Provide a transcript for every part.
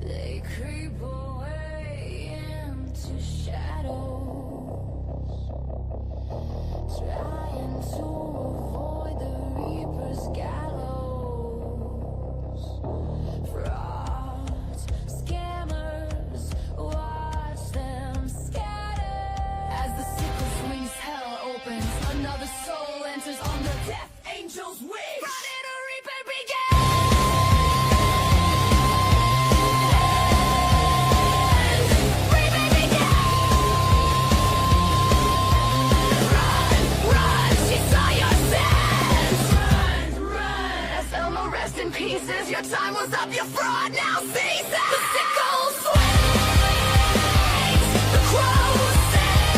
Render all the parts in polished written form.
They creep away into shadows, trying to avoid the Reaper's gallows. Frauds, scammers, watch them scatter. As the sickle swings, hell opens. Another soul enters on the death angel's wings. Friday the Reaper begins. Pieces, your time was up, your fraud now ceases. The sickle swings, the crow sings,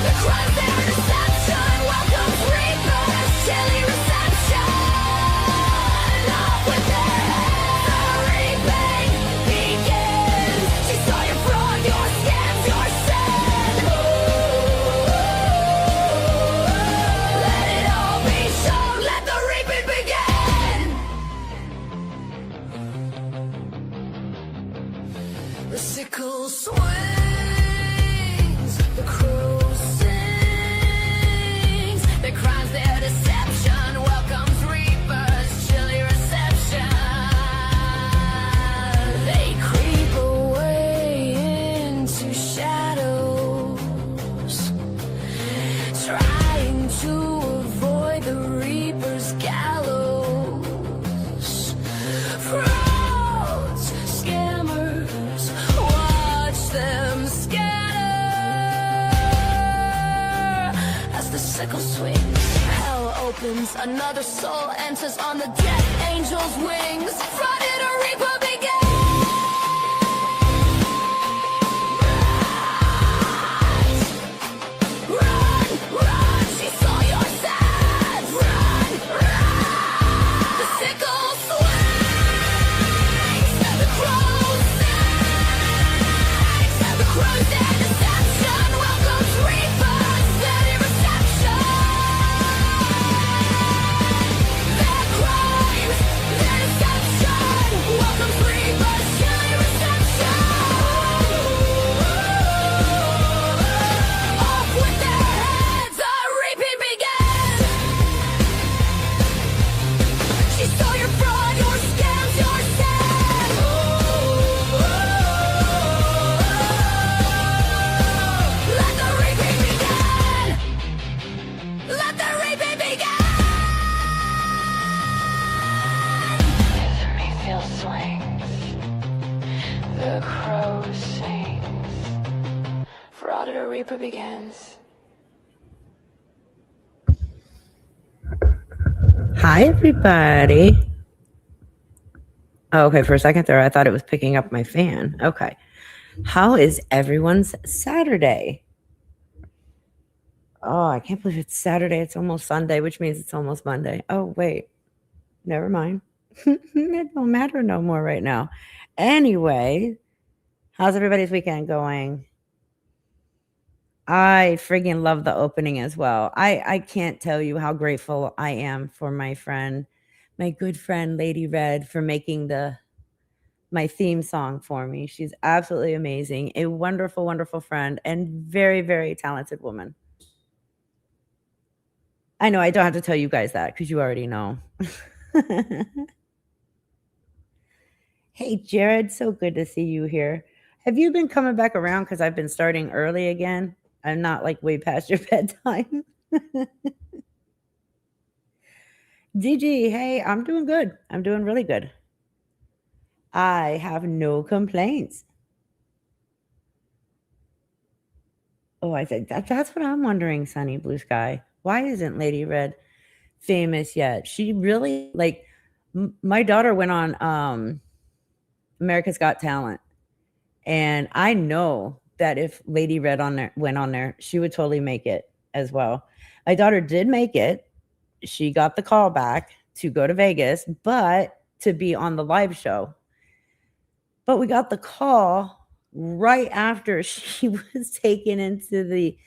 the crimes their deception welcomes reapers, chilly reception. Off with their heads, the reaping begins. She saw your fraud, your scams, your sin. Let it all be shown, let the reaping begin. The sickle swings, the crow sings, the crimes their deception welcomes reapers, chilly reception. They creep away into shadows, trying to avoid the reaper's gallows. Frauds, scammers, watch them scatter. As the sickle swings, hell opens. Another soul enters on the death angel's wings. Friday the Reaper begins. Run, run, she saw your sins. Run, run. The sickle swings, the crow sings, the crows their deception welcomes reapers, steady reception. Their crimes, their deception welcomes reapers, chilly reception. Off with their heads, the reaping begins. She saw your fraud, your scams, your sin. Let the reaping begin. Let the reaping begin. The Mayfield swings. The crow sings. Fraud the Reaper begins. Hi, everybody. Oh, okay, for a second there, I thought it was picking up my fan. Okay. How is everyone's Saturday? Oh, I can't believe it's Saturday. It's almost Sunday, which means it's almost Monday. Oh, wait. Never mind. It don't matter no more right now. Anyway, how's everybody's weekend going? I friggin' love the opening as well. I can't tell you how grateful I am for my friend, my good friend Lady Red, for making my theme song for me. She's absolutely amazing, a wonderful, wonderful friend, and very, very talented woman. I know I don't have to tell you guys that because you already know. Hey, Jared, so good to see you here. Have you been coming back around because I've been starting early again? I'm not like way past your bedtime. DG, hey, I'm doing good. I'm doing really good. I have no complaints. Oh, I said that's what I'm wondering, Sunny Blue Sky. Why isn't Lady Red famous yet? She really like my daughter went on America's Got Talent, and I know that if Lady Red went on there, she would totally make it as well. My daughter did make it. She got the call back to go to Vegas, but to be on the live show. But we got the call right after she was taken into the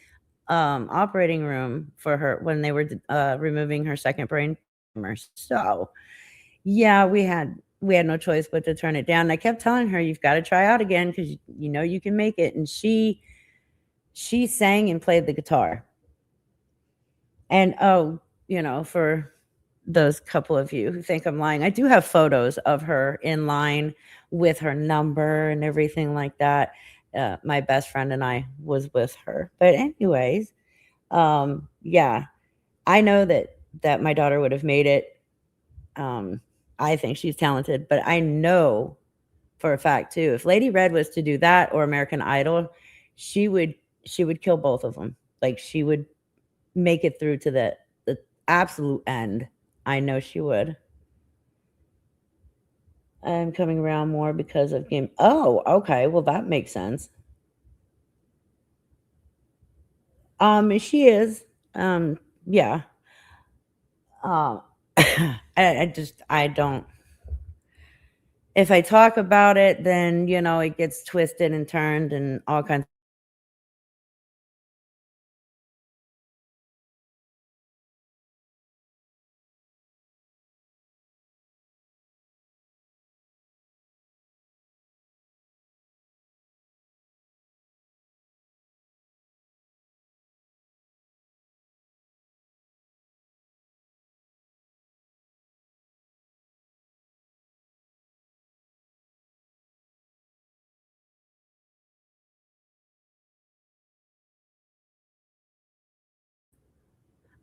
operating room for her when they were removing her second brain tumor. So, yeah, we had we had no choice but to turn it down. And I kept telling her, "You've got to try out again because you know you can make it." And she sang and played the guitar. And for those couple of you who think I'm lying, I do have photos of her in line with her number and everything like that. My best friend and I was with her. But anyways, yeah, I know that my daughter would have made it. I think she's talented, but I know for a fact too, if Lady Red was to do that or American Idol, she would kill both of them. Like she would make it through to the absolute end. I know she would. I'm coming around more because of game. Oh, okay. Well, that makes sense. She is. Yeah. Um, I don't. If I talk about it, then it gets twisted and turned and all kinds.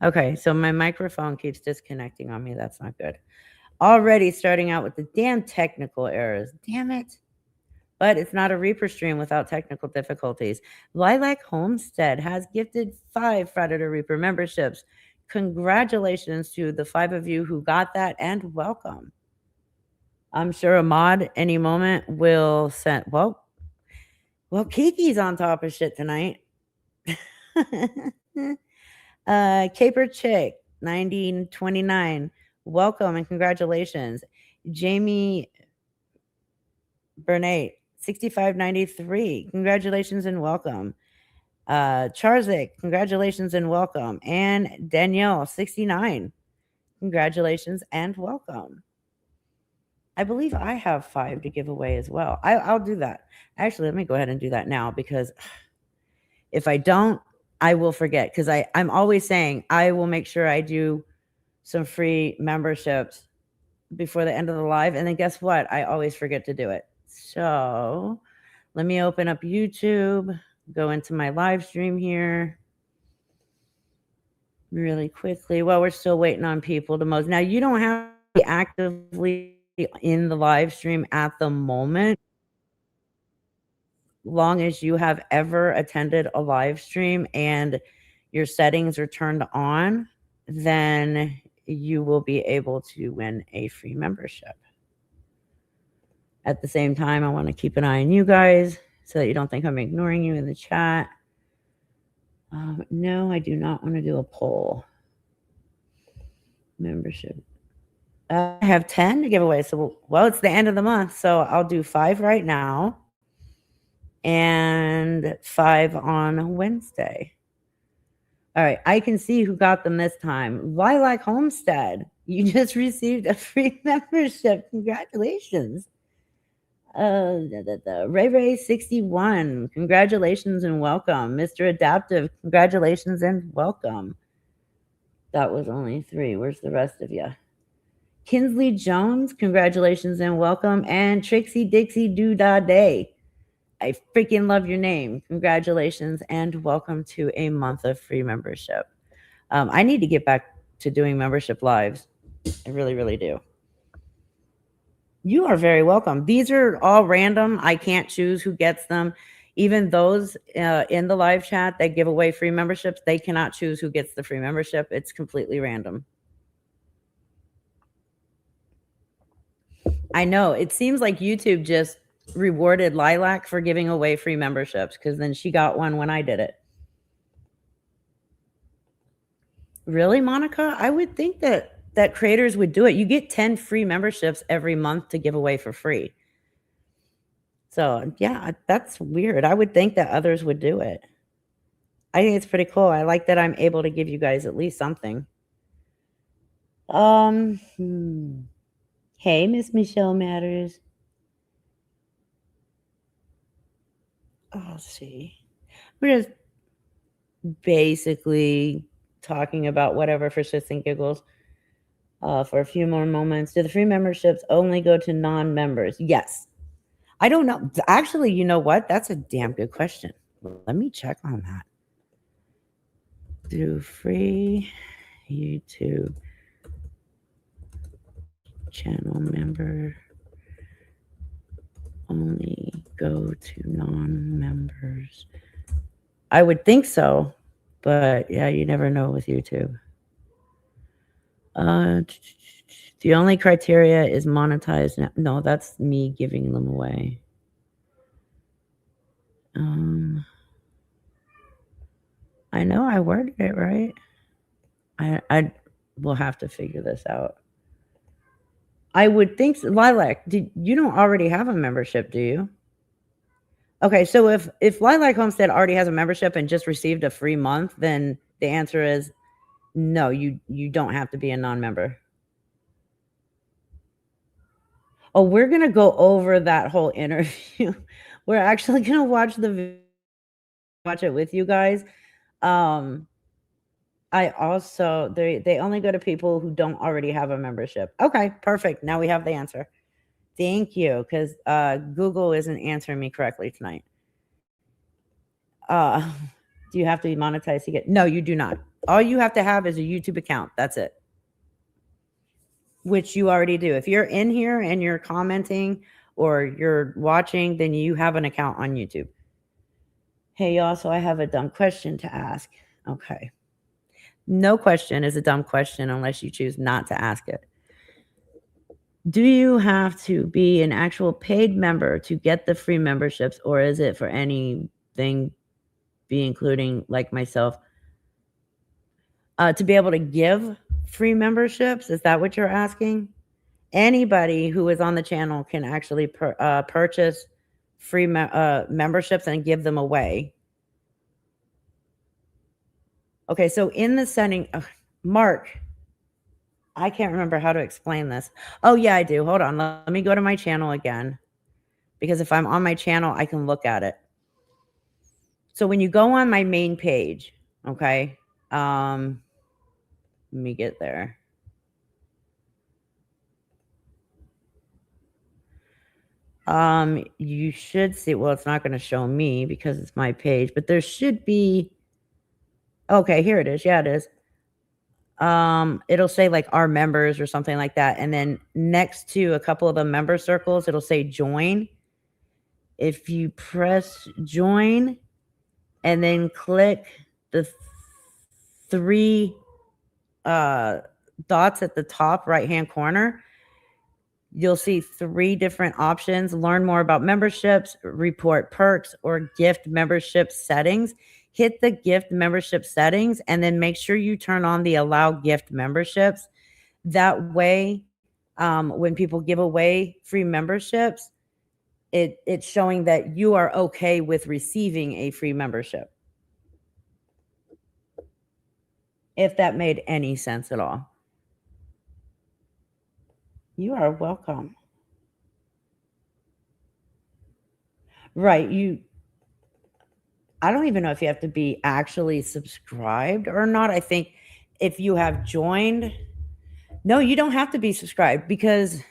Okay, so my microphone keeps disconnecting on me. That's not good. Already starting out with the damn technical errors. Damn it. But it's not a Reaper stream without technical difficulties. Lilac Homestead has gifted 5 Predator Reaper memberships. Congratulations to the 5 of you who got that, and welcome. I'm sure Ahmad any moment will send. Well, Kiki's on top of shit tonight. Caper Chick 1929, welcome and congratulations. Jamie Bernate 6593, congratulations and welcome. Charzik, congratulations and welcome. And Danielle 69, congratulations and welcome. I believe I have 5 to give away as well. I'll do that. Actually, let me go ahead and do that now, because if I don't, I will forget, because I'm always saying I will make sure I do some free memberships before the end of the live. And then guess what? I always forget to do it. So let me open up YouTube, go into my live stream here really quickly while we're still waiting on people to most. Now, you don't have to be actively in the live stream at the moment. Long as you have ever attended a live stream and your settings are turned on, then you will be able to win a free membership. At the same time, I want to keep an eye on you guys so that you don't think I'm ignoring you in the chat. No, I do not want to do a poll. Membership. I have 10 to give away. So, well, it's the end of the month, so I'll do 5 right now and 5 on Wednesday. All right, I can see who got them this time. Lilac Homestead, you just received a free membership. Congratulations. Ray 61, congratulations and welcome. Mr. Adaptive, congratulations and welcome. That was only 3. Where's the rest of you? Kinsley Jones, congratulations and welcome. And Trixie Dixie Doodah Day, I freaking love your name. Congratulations and welcome to a month of free membership. I need to get back to doing membership lives. I really, really do. You are very welcome. These are all random. I can't choose who gets them. Even those in the live chat that give away free memberships, they cannot choose who gets the free membership. It's completely random. I know. It seems like YouTube just rewarded Lilac for giving away free memberships, because then she got one when I did it. Really, Monica? I would think that creators would do it. You get 10 free memberships every month to give away for free. So, yeah, that's weird. I would think that others would do it. I think it's pretty cool. I like that I'm able to give you guys at least something. Hey, Miss Michelle Matters. Let's see. We're just basically talking about whatever for shits and giggles for a few more moments. Do the free memberships only go to non-members? Yes. I don't know. Actually, you know what? That's a damn good question. Let me check on that. Do free YouTube channel member only go to non-members? I would think so, but yeah, you never know with YouTube. The only criteria is monetized. No, that's me giving them away. I know I worded it right. I will have to figure this out. I would think so. Lilac, you don't already have a membership, do you? Okay, so if Lilac Homestead already has a membership and just received a free month, then the answer is no, you don't have to be a non-member. Oh, we're gonna go over that whole interview. We're actually gonna watch it with you guys. I also they only go to people who don't already have a membership. Okay, perfect. Now we have the answer. Thank you, because Google isn't answering me correctly tonight. Do you have to be monetized to get? No, you do not. All you have to have is a YouTube account. That's it. Which you already do. If you're in here and you're commenting or you're watching, then you have an account on YouTube. Hey, y'all, so I have a dumb question to ask. Okay. No question is a dumb question unless you choose not to ask it. Do you have to be an actual paid member to get the free memberships, or is it for anything, be including like myself, to be able to give free memberships? Is that what you're asking? Anybody who is on the channel can actually purchase free memberships and give them away. Okay, so in the setting, Mark, I can't remember how to explain this. Oh, yeah, I do. Hold on. Let me go to my channel again, because if I'm on my channel, I can look at it. So when you go on my main page, okay, let me get there. You should see, well, it's not going to show me because it's my page, but there should be, okay, here it is. Yeah, it is. It'll say like our members or something like that. And then next to a couple of the member circles, it'll say join. If you press join and then click the three dots at the top right-hand corner, you'll see 3 different options: learn more about memberships, report perks, or gift membership settings. Hit the gift membership settings and then make sure you turn on the allow gift memberships. That way, when people give away free memberships, it's showing that you are okay with receiving a free membership. If that made any sense at all. You are welcome. Right, I don't even know if you have to be actually subscribed or not. I think if you have joined, no, you don't have to be subscribed, because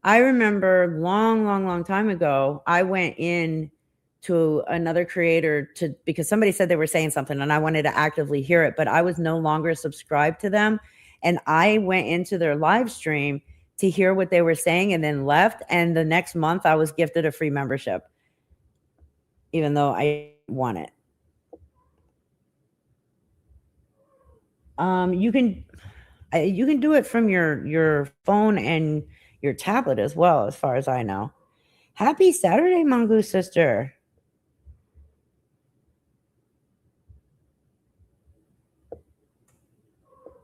I remember long time ago, I went in to another creator because somebody said they were saying something and I wanted to actively hear it, but I was no longer subscribed to them. And I went into their live stream to hear what they were saying and then left. And the next month I was gifted a free membership, even though I want it. You can do it from your phone and your tablet as well, as far as I know. Happy Saturday, Mongoose Sister.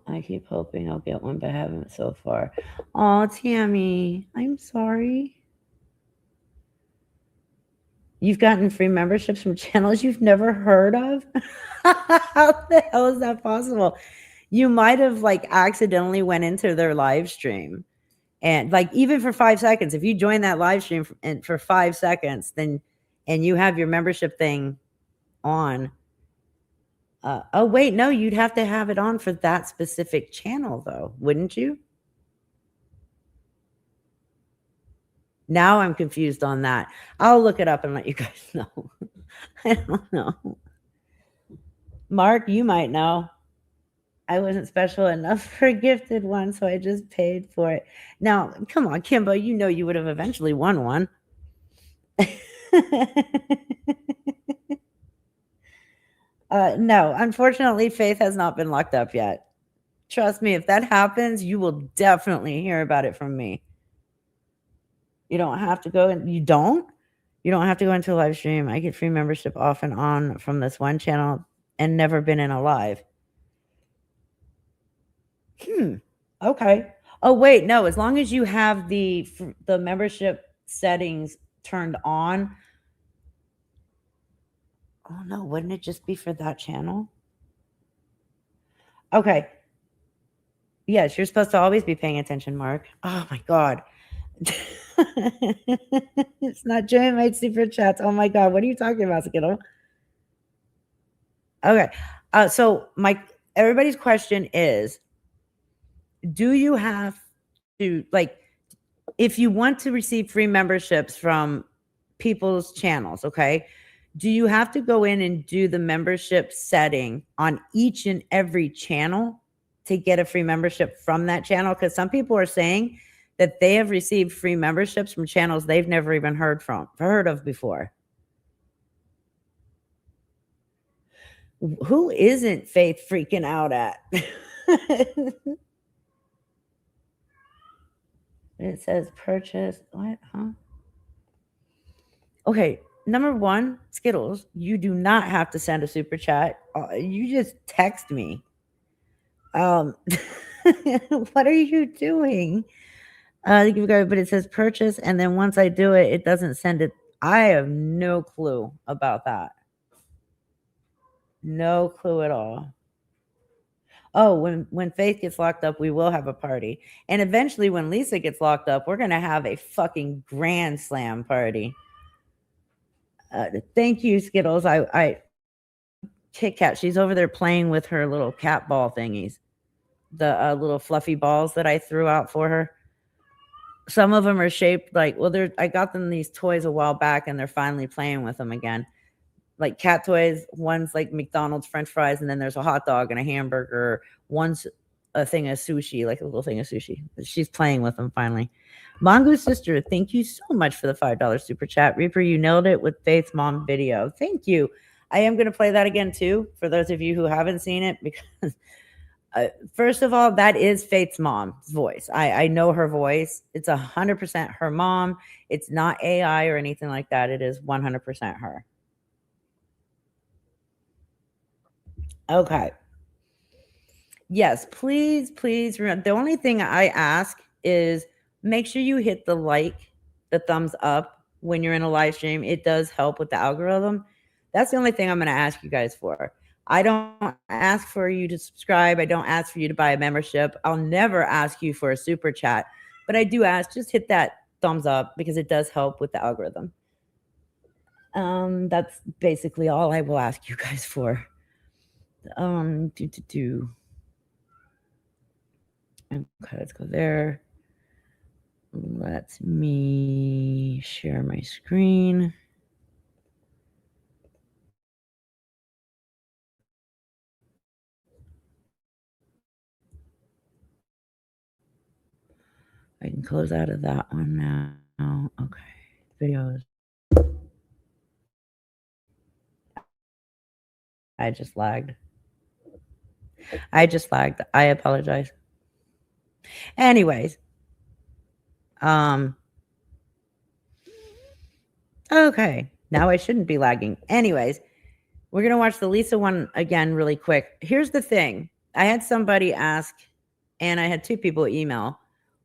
I keep hoping I'll get one, but haven't so far. Oh, Tammy, I'm sorry. You've gotten free memberships from channels you've never heard of? How the hell is that possible? You might have like accidentally went into their live stream And like even for 5 seconds, if you join that live stream for 5 seconds, then and you have your membership thing on. Oh wait, no, you'd have to have it on for that specific channel though, wouldn't you? Now I'm confused on that. I'll look it up and let you guys know. I don't know. Mark, you might know. I wasn't special enough for a gifted one, so I just paid for it. Now, come on, Kimbo, you know you would have eventually won one. No, unfortunately, Faith has not been locked up yet. Trust me, if that happens, you will definitely hear about it from me. You don't have to go and you don't have to go into a live stream. I get free membership off and on from this one channel and never been in a live. Okay. Oh wait, no, as long as you have the membership settings turned on. Oh no, wouldn't it just be for that channel? Okay. Yes, you're supposed to always be paying attention, Mark. Oh my god. It's not joining my super chats. Oh my god, what are you talking about, Skittle? Okay. So everybody's question is, do you have to, like, if you want to receive free memberships from people's channels, okay, do you have to go in and do the membership setting on each and every channel to get a free membership from that channel? Because some people are saying that they have received free memberships from channels they've never even heard of before. Who isn't Faith freaking out at? It says purchase. What? Huh? Okay. Number one, Skittles, you do not have to send a super chat. You just text me. What are you doing? But it says purchase, and then once I do it, it doesn't send it. I have no clue about that. No clue at all. Oh, when Faith gets locked up, we will have a party. And eventually when Lisa gets locked up, we're going to have a fucking grand slam party. Thank you, Skittles. Kit Kat, she's over there playing with her little cat ball thingies. The little fluffy balls that I threw out for her. Some of them are shaped like, I got them these toys a while back and they're finally playing with them again. Like cat toys, one's like McDonald's French fries, and then there's a hot dog and a hamburger. One's a thing of sushi, like a little thing of sushi. She's playing with them finally. Mongoose Sister, thank you so much for the $5 super chat. Reaper, you nailed it with Faith's mom video. Thank you. I am going to play that again too, for those of you who haven't seen it, because first of all, that is Faith's mom's voice. I know her voice. It's 100% her mom. It's not AI or anything like that. It is 100% her. Okay. Yes, please remember. The only thing I ask is make sure you hit the thumbs up when you're in a live stream. It does help with the algorithm. That's the only thing I'm going to ask you guys for. I don't ask for you to subscribe. I don't ask for you to buy a membership. I'll never ask you for a super chat, but I do ask, just hit that thumbs up because it does help with the algorithm. That's basically all I will ask you guys for. Okay, let's go there. Let me share my screen. I can close out of that one now. Okay, videos. I just lagged. I apologize. Anyways. Okay. Now I shouldn't be lagging. Anyways, we're going to watch the Lisa one again really quick. Here's the thing. I had somebody ask, and I had two people email,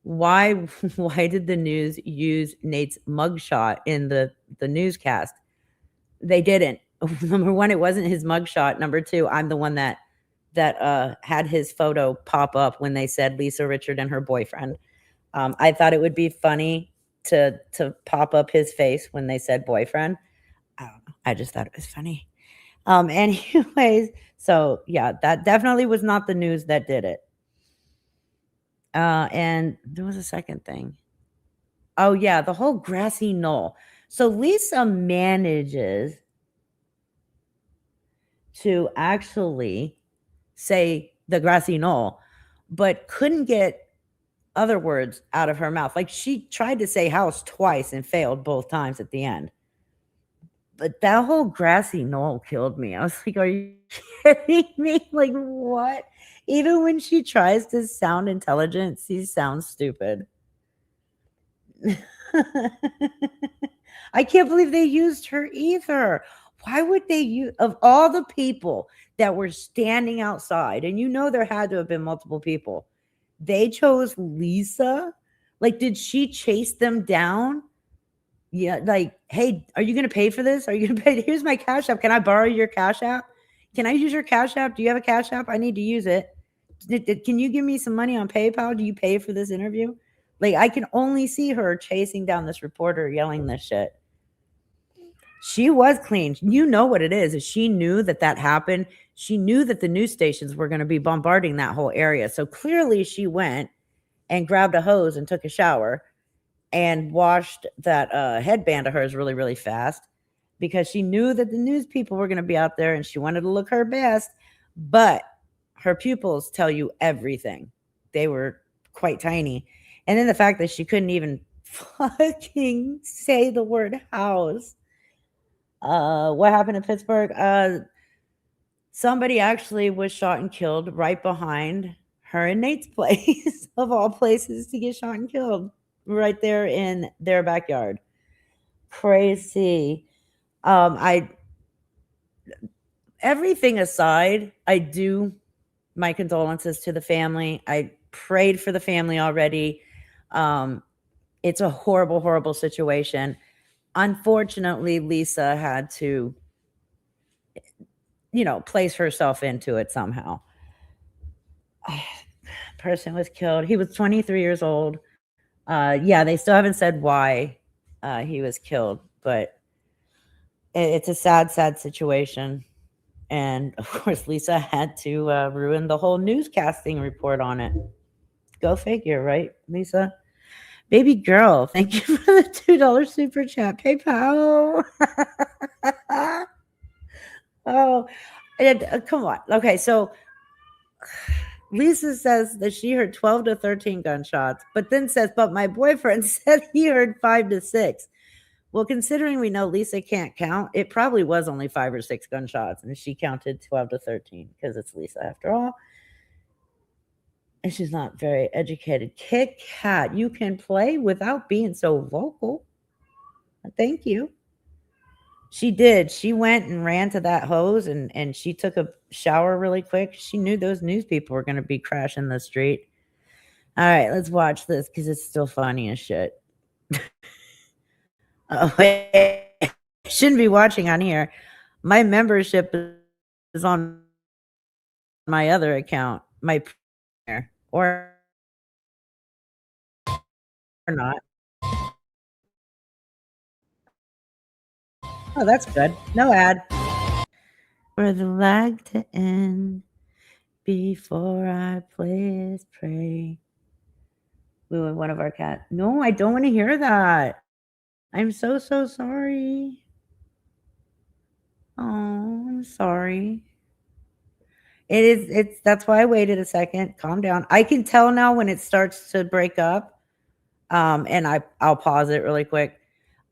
why did the news use Nate's mugshot in the newscast? They didn't. Number one, it wasn't his mugshot. Number two, I'm the one that had his photo pop up when they said Lisa Richard and her boyfriend. I thought it would be funny to pop up his face when they said boyfriend. I don't know. I just thought it was funny. Anyways, so yeah, that definitely was not the news that did it. And there was a second thing. Oh yeah, the whole grassy knoll. So Lisa manages to actually say the grassy knoll, but couldn't get other words out of her mouth. Like she tried to say house twice and failed both times at the end. But that whole grassy knoll killed me. I was like, "Are you kidding me? Like what?" Even when she tries to sound intelligent, she sounds stupid. I can't believe they used her either. Why would they use of all the people that were standing outside, and you know there had to have been multiple people, they chose Lisa? Like, did she chase them down? Yeah, like, "Hey, are you gonna pay for this? Are you gonna pay? Here's my Cash App. Can I borrow your Cash App? Can I use your Cash App? Do you have a Cash App? I need to use it. Can you give me some money on PayPal? Do you pay for this interview?" Like, I can only see her chasing down this reporter yelling this shit. She was clean. You know what it is she knew that that happened. She knew that the news stations were gonna be bombarding that whole area. So clearly she went and grabbed a hose and took a shower and washed that headband of hers really, really fast because she knew that the news people were going to be out there and she wanted to look her best. But her pupils tell you everything. They were quite tiny. And then the fact that she couldn't even fucking say the word house. What happened in Pittsburgh? Somebody actually was shot and killed right behind her and Nate's place, of all places to get shot and killed, right there in their backyard. Crazy. I everything aside, I do my condolences to the family. I prayed for the family already. It's a horrible, horrible situation. Unfortunately, Lisa had to, place herself into it somehow. Person was killed. He was 23 years old. Yeah, they still haven't said why he was killed, but it's a sad, sad situation. And of course, Lisa had to ruin the whole newscasting report on it. Go figure, right, Lisa? Baby girl, thank you for the $2 super chat. PayPal. Oh, and, come on. Okay, so Lisa says that she heard 12 to 13 gunshots, but then says, but my boyfriend said he heard 5 to 6. Well, considering we know Lisa can't count, it probably was only 5 or 6 gunshots, and she counted 12 to 13 because it's Lisa after all. And she's not very educated. Kit Kat, you can play without being so vocal. Thank you. She did. She went and ran to that hose and she took a shower really quick. She knew those news people were going to be crashing the street. All right, let's watch this because it's still funny as shit. Oh, wait. Shouldn't be watching on here. My membership is on my other account, my or not. Oh, that's good. No ad. For the lag to end before I please pray. We were one of our cat. No, I don't want to hear that. I'm so, so sorry. Oh, I'm sorry. It's that's why I waited a second. Calm down. I can tell now when it starts to break up. And I'll pause it really quick.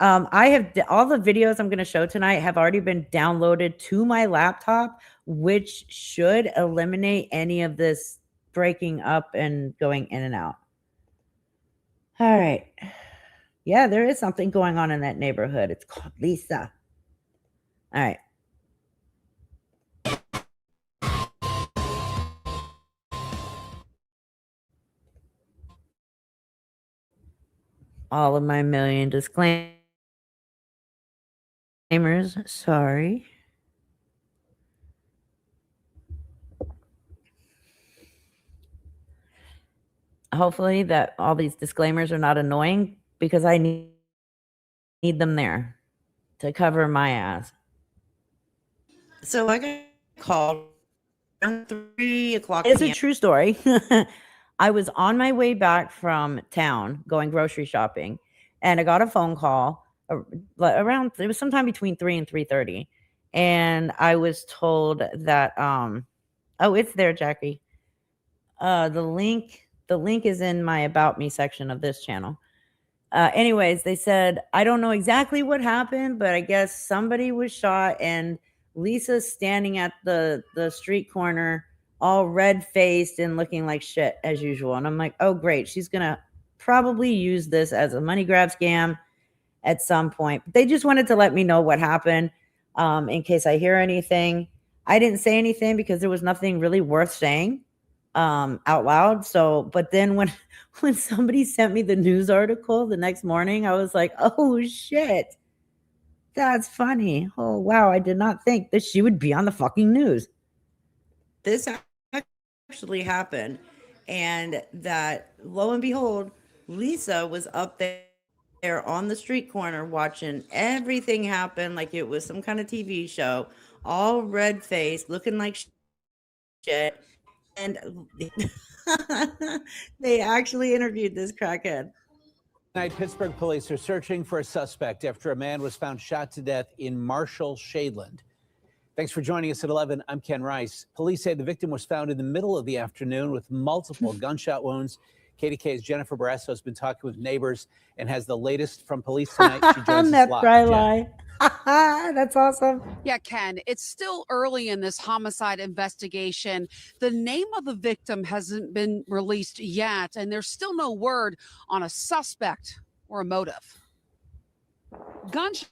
I have all the videos I'm going to show tonight have already been downloaded to my laptop, which should eliminate any of this breaking up and going in and out. All right. Yeah, there is something going on in that neighborhood. It's called Lisa. All right. All of my million disclaimers. Sorry. hopefully that all these disclaimers are not annoying because I need them there to cover my ass. So I got called around 3 o'clock. It's a true story. I was on my way back from town going grocery shopping, and I got a phone call around, it was sometime between 3 and 3:30, and I was told that oh, it's there, Jackie. The link is in my About Me section of this channel. Anyways, they said, I don't know exactly what happened, but I guess somebody was shot, and Lisa's standing at the street corner, all red-faced and looking like shit as usual. And I'm like, oh, great. She's going to probably use this as a money grab scam at some point. But they just wanted to let me know what happened in case I hear anything. I didn't say anything because there was nothing really worth saying out loud. So, but then when somebody sent me the news article the next morning, I was like, oh shit, that's funny. Oh wow, I did not think that she would be on the fucking news. This actually happened, and that lo and behold, Lisa was up there on the street corner watching everything happen like it was some kind of TV show, all red-faced, looking like shit. And they actually interviewed this crackhead. Tonight, Pittsburgh police are searching for a suspect after a man was found shot to death in Marshall Shadeland. Thanks for joining us at 11. I'm Ken Rice. Police say the victim was found in the middle of the afternoon with multiple gunshot wounds. KDK's Jennifer Barrasso has been talking with neighbors and has the latest from police tonight. She joins us live. That's awesome. Yeah, Ken, it's still early in this homicide investigation. The name of the victim hasn't been released yet, and there's still no word on a suspect or a motive. Gunshots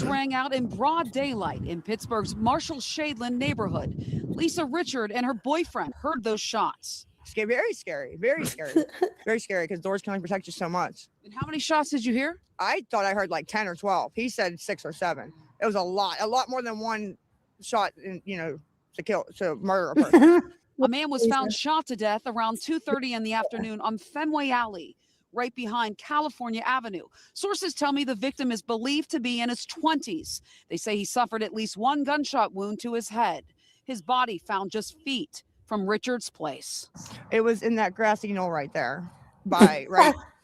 rang out in broad daylight in Pittsburgh's Marshall Shadeland neighborhood. Lisa Richard and her boyfriend heard those shots. Very scary, very scary, very scary because doors can only protect you so much. And how many shots did you hear? I thought I heard like 10 or 12. He said 6 or 7. It was a lot more than one shot, to murder a person. A man was found shot to death around 2:30 in the afternoon on Fenway Alley, right behind California Avenue. Sources tell me the victim is believed to be in his 20s. They say he suffered at least one gunshot wound to his head. His body found just feet from Richard's place. It was in that grassy knoll right there,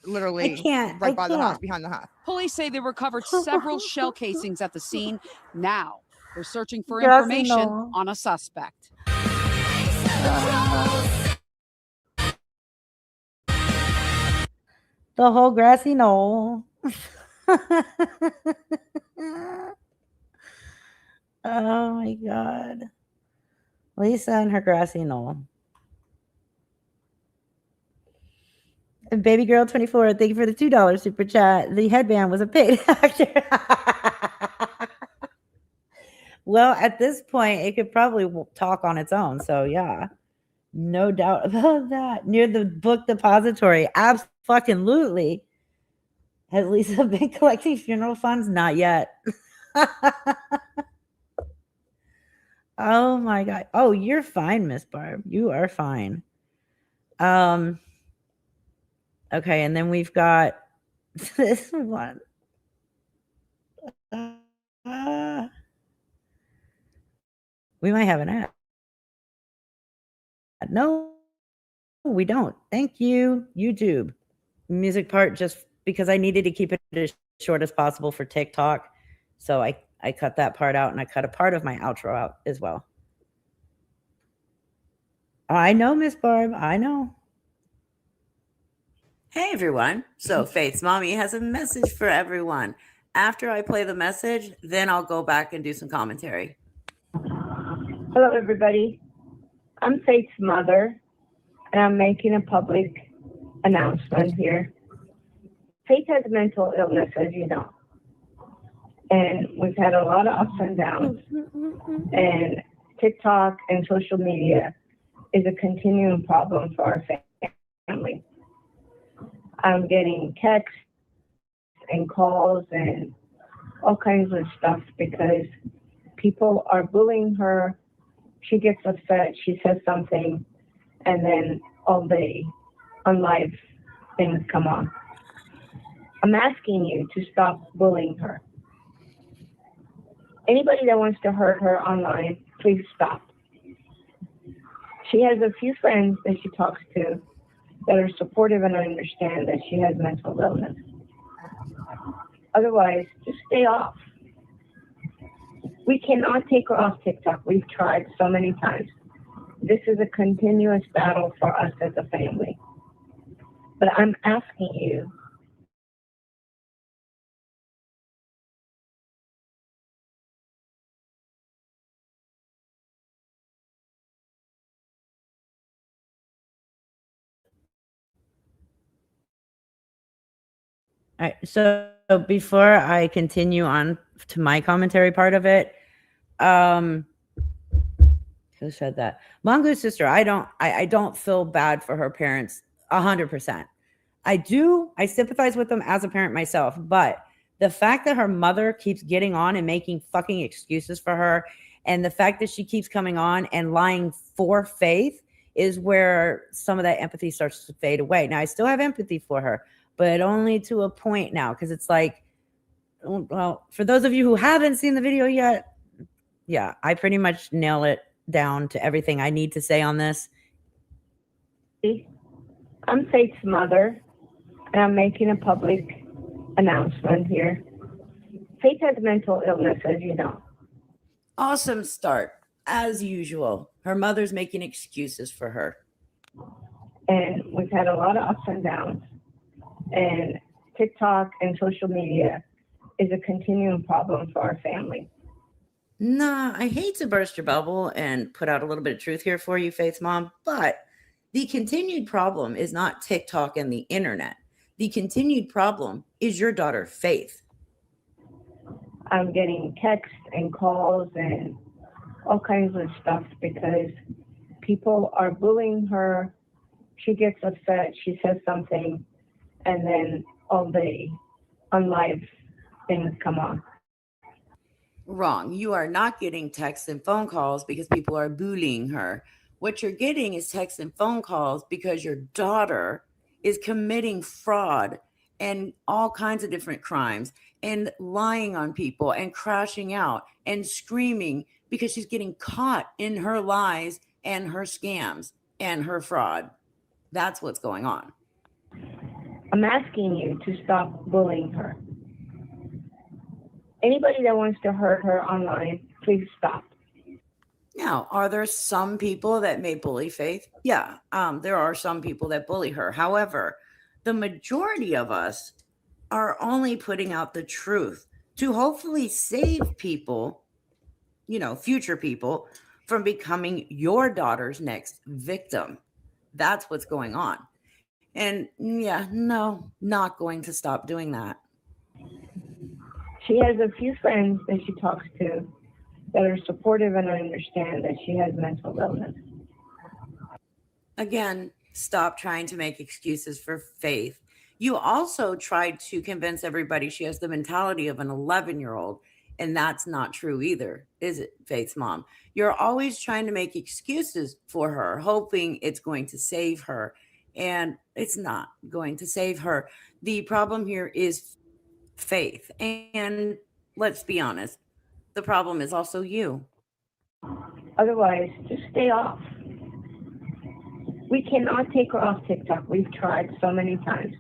literally right by the house, behind the house. Police say they recovered several shell casings at the scene. Now they're searching for information on a suspect. The whole grassy knoll. Oh my God. Lisa and her grassy knoll. And Baby Girl 24, thank you for the $2 super chat. The headband was a paid actor. Well, at this point, it could probably talk on its own. So yeah, no doubt about that. Near the book depository, absolutely. Has Lisa been collecting funeral funds? Not yet. Oh my God. Oh, you're fine, Miss Barb. You are fine. Okay, and then we've got this one. We might have an ad. No, we don't. Thank you, YouTube. Music part, just because I needed to keep it as short as possible for TikTok. So I cut that part out, and I cut a part of my outro out as well. I know, Miss Barb. I know. Hey, everyone. So Faith's mommy has a message for everyone. After I play the message, then I'll go back and do some commentary. Hello, everybody. I'm Faith's mother, and I'm making a public announcement here. Faith has mental illness, as you know. And we've had a lot of ups and downs. And TikTok and social media is a continuing problem for our family. I'm getting texts and calls and all kinds of stuff because people are bullying her. She gets upset, she says something, and then all day on live things come on. I'm asking you to stop bullying her. Anybody that wants to hurt her online, please stop. She has a few friends that she talks to that are supportive and understand that she has mental illness. Otherwise, just stay off. We cannot take her off TikTok. We've tried so many times. This is a continuous battle for us as a family. But I'm asking you, All right. So before I continue on to my commentary part of it, who said that? Mongoose sister. I don't feel bad for her parents 100%. I sympathize with them as a parent myself, but the fact that her mother keeps getting on and making fucking excuses for her, and the fact that she keeps coming on and lying for Faith is where some of that empathy starts to fade away. Now, I still have empathy for her, but only to a point now, because it's like, well, for those of you who haven't seen the video yet, yeah, I pretty much nail it down to everything I need to say on this. I'm Faith's mother, and I'm making a public announcement here. Faith has mental illness, as you know. Awesome start, as usual. Her mother's making excuses for her. And we've had a lot of ups and downs. And TikTok and social media is a continuing problem for our family. Nah, I hate to burst your bubble and put out a little bit of truth here for you, Faith's mom, but the continued problem is not TikTok and the internet. The continued problem is your daughter, Faith. I'm getting texts and calls and all kinds of stuff because people are bullying her. She gets upset, she says something, and then all day on live things come on. Wrong. You are not getting texts and phone calls because people are bullying her. What you're getting is texts and phone calls because your daughter is committing fraud and all kinds of different crimes and lying on people and crashing out and screaming because she's getting caught in her lies and her scams and her fraud. That's what's going on. I'm asking you to stop bullying her. Anybody that wants to hurt her online, please stop. Now, are there some people that may bully Faith? Yeah, there are some people that bully her. However, the majority of us are only putting out the truth to hopefully save people, future people, from becoming your daughter's next victim. That's what's going on. And yeah, no, not going to stop doing that. She has a few friends that she talks to that are supportive and understand that she has mental illness. Again, stop trying to make excuses for Faith. You also tried to convince everybody she has the mentality of an 11-year-old, and that's not true either, is it, Faith's mom? You're always trying to make excuses for her, hoping it's going to save her, and it's not going to save her. The problem here is Faith, and let's be honest, the problem is also you. Otherwise, just stay off. We cannot take her off TikTok. We've tried so many times.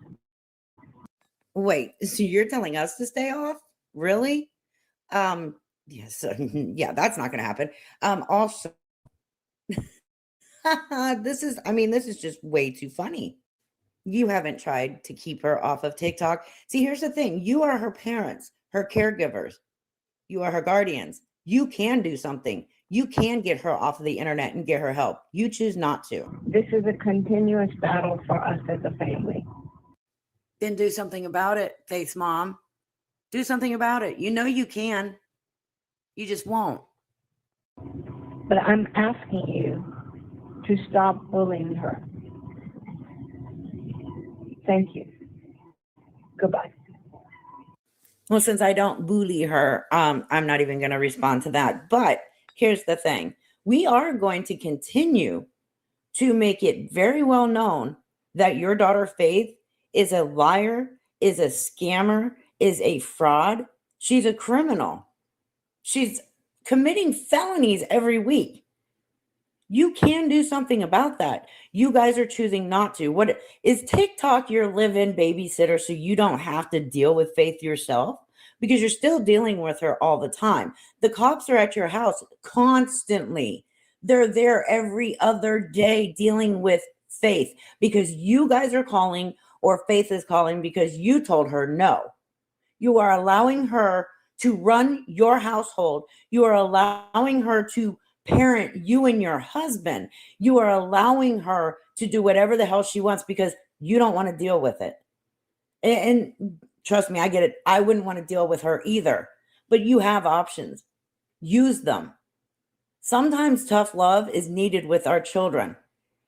Wait, so you're telling us to stay off? Really? Yes, yeah, that's not going to happen. Also, this is just way too funny. You haven't tried to keep her off of TikTok. See, here's the thing. You are her parents, her caregivers. You are her guardians. You can do something. You can get her off of the internet and get her help. You choose not to. This is a continuous battle for us as a family. Then do something about it, Faith's mom. Do something about it. You know you can. You just won't. But I'm asking you to stop bullying her. Thank you. Goodbye. Well, since I don't bully her, I'm not even going to respond to that. But here's the thing. We are going to continue to make it very well known that your daughter Faith is a liar, is a scammer, is a fraud. She's a criminal. She's committing felonies every week. You can do something about that. You guys are choosing not to. What is TikTok your live-in babysitter so you don't have to deal with Faith yourself? Because you're still dealing with her all the time. The cops are at your house constantly. They're there every other day dealing with Faith because you guys are calling or Faith is calling because you told her no. You are allowing her to run your household. You are allowing her to parent you and your husband. You are allowing her to do whatever the hell she wants because you don't want to deal with it. And trust me, I get it. I wouldn't want to deal with her either. But you have options. Use them. Sometimes tough love is needed with our children.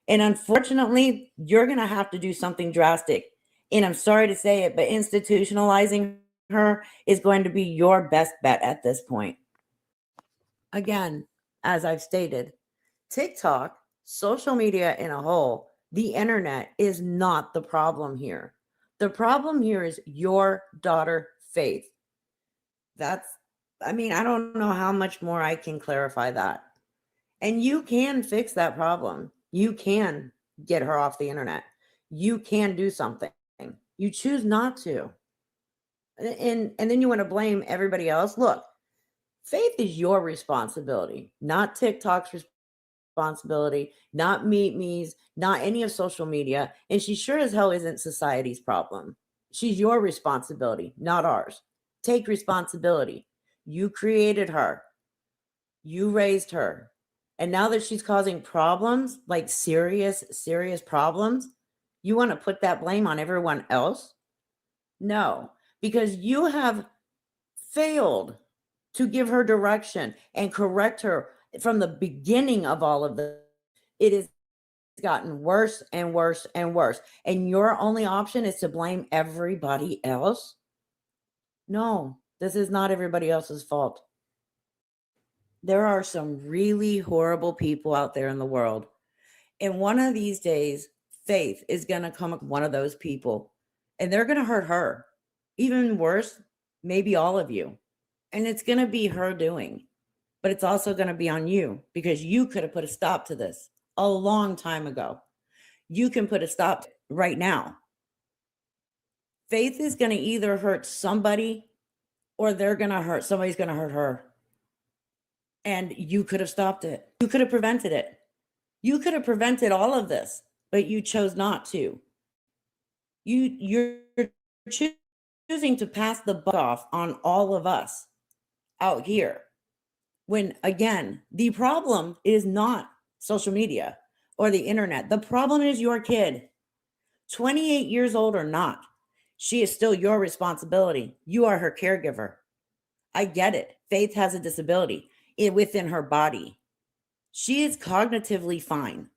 And unfortunately, you're going to have to do something drastic. And I'm sorry to say it, but institutionalizing her is going to be your best bet at this point. Again, as I've stated, TikTok, social media in a whole, the internet is not the problem here. The problem here is your daughter, Faith. I don't know how much more I can clarify that. And you can fix that problem. You can get her off the internet. You can do something. You choose not to. And then you want to blame everybody else. Look, Faith is your responsibility, not TikTok's responsibility, not Meet Me's, not any of social media. And she sure as hell isn't society's problem. She's your responsibility, not ours. Take responsibility. You created her. You raised her. And now that she's causing problems, like serious problems, you want to put that blame on everyone else? No, because you have failed to give her direction and correct her from the beginning of all of this. It has gotten worse and worse and worse. And your only option is to blame everybody else? No, this is not everybody else's fault. There are some really horrible people out there in the world. And one of these days, Faith is going to come up one of those people and they're going to hurt her. Even worse, maybe all of you. And it's going to be her doing. But it's also going to be on you because you could have put a stop to this a long time ago. You can put a stop right now. Faith is going to either hurt somebody or somebody's going to hurt her. And you could have stopped it. You could have prevented it. You could have prevented all of this, but you chose not to. You're choosing to pass the buck off on all of us out here. When, again, the problem is not social media or the internet. The problem is your kid. 28 years old or not, she is still your responsibility. You are her caregiver. I get it. Faith has a disability within her body. She is cognitively fine.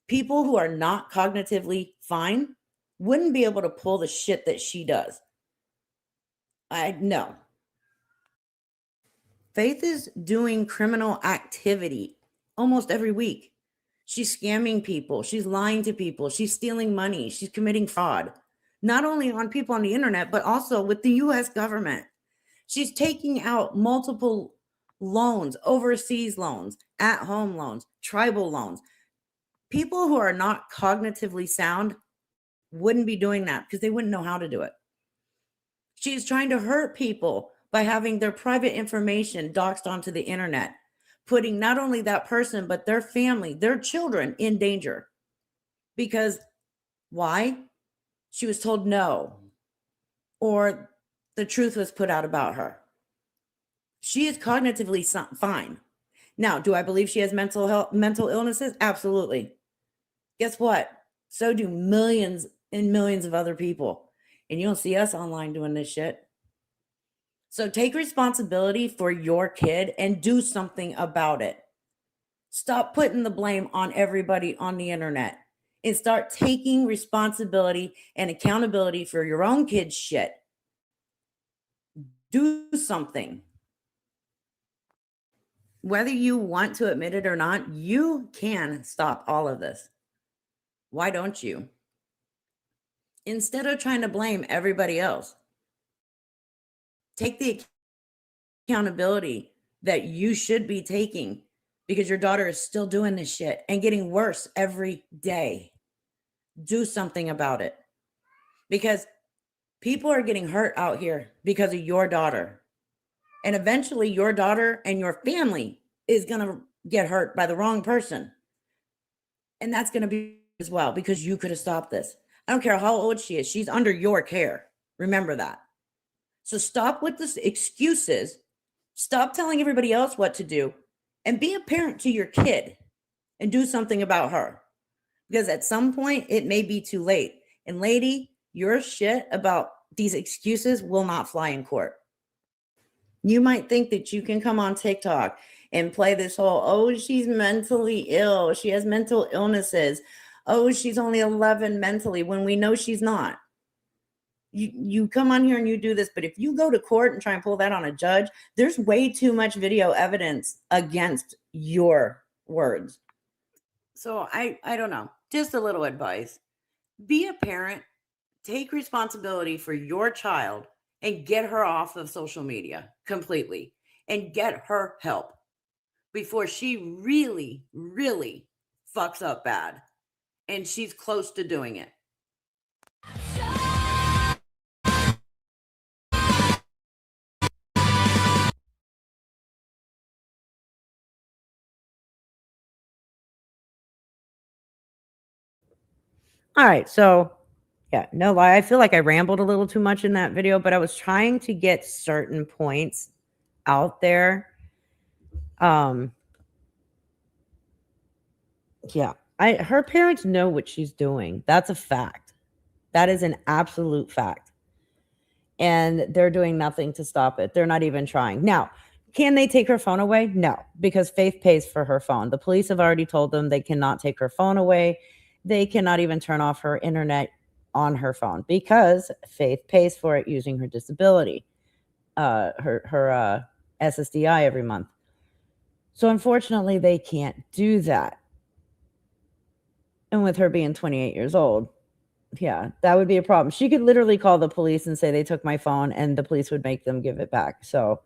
People who are not cognitively fine wouldn't be able to pull the shit that she does. I know. Faith is doing criminal activity almost every week. She's scamming people. She's lying to people. She's stealing money. She's committing fraud, not only on people on the internet, but also with the U.S. government. She's taking out multiple loans, overseas loans, at-home loans, tribal loans. People who are not cognitively sound wouldn't be doing that because they wouldn't know how to do it. She's trying to hurt people by having their private information doxed onto the internet, putting not only that person, but their family, their children in danger. Because why? She was told no, or the truth was put out about her. She is cognitively fine. Now, do I believe she has mental illnesses? Absolutely. Guess what? So do millions and millions of other people. And you don't see us online doing this shit. So take responsibility for your kid and do something about it. Stop putting the blame on everybody on the internet and start taking responsibility and accountability for your own kid's shit. Do something. Whether you want to admit it or not, you can stop all of this. Why don't you? Instead of trying to blame everybody else, take the accountability that you should be taking because your daughter is still doing this shit and getting worse every day. Do something about it because people are getting hurt out here because of your daughter. And eventually, your daughter and your family is going to get hurt by the wrong person. And that's going to be as well because you could have stopped this. I don't care how old she is. She's under your care. Remember that. So stop with the excuses. Stop telling everybody else what to do and be a parent to your kid and do something about her. Because at some point, it may be too late. And lady, your shit about these excuses will not fly in court. You might think that you can come on TikTok and play this whole, oh, she's mentally ill. She has mental illnesses. Oh, she's only 11 mentally when we know she's not. You come on here and you do this, but if you go to court and try and pull that on a judge, there's way too much video evidence against your words. So I don't know. Just a little advice. Be a parent. Take responsibility for your child and get her off of social media completely and get her help before she really, really fucks up bad. And she's close to doing it. All right, so yeah, no lie. I feel like I rambled a little too much in that video, but I was trying to get certain points out there. Yeah, her parents know what she's doing. That's a fact. That is an absolute fact. And they're doing nothing to stop it. They're not even trying. Now, can they take her phone away? No, because Faith pays for her phone. The police have already told them they cannot take her phone away. They cannot even turn off her internet on her phone because Faith pays for it using her disability, her SSDI every month. So unfortunately, they can't do that. And with her being 28 years old, yeah, that would be a problem. She could literally call the police and say they took my phone and the police would make them give it back. So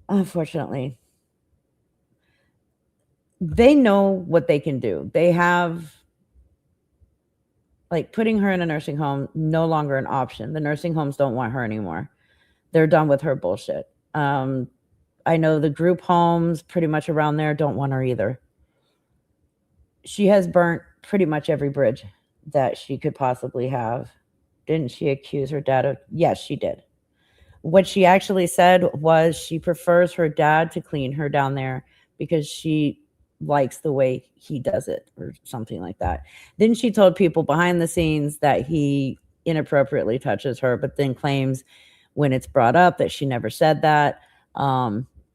unfortunately, they know what they can do. They have, like, putting her in a nursing home, no longer an option. The nursing homes don't want her anymore. They're done with her bullshit. I know the group homes pretty much around there don't want her either. She has burnt pretty much every bridge that she could possibly have. Didn't she accuse her dad of? Yes, she did. What she actually said was she prefers her dad to clean her down there because she likes the way he does it or something like that. Then she told people behind the scenes that he inappropriately touches her, but then claims when it's brought up that she never said that.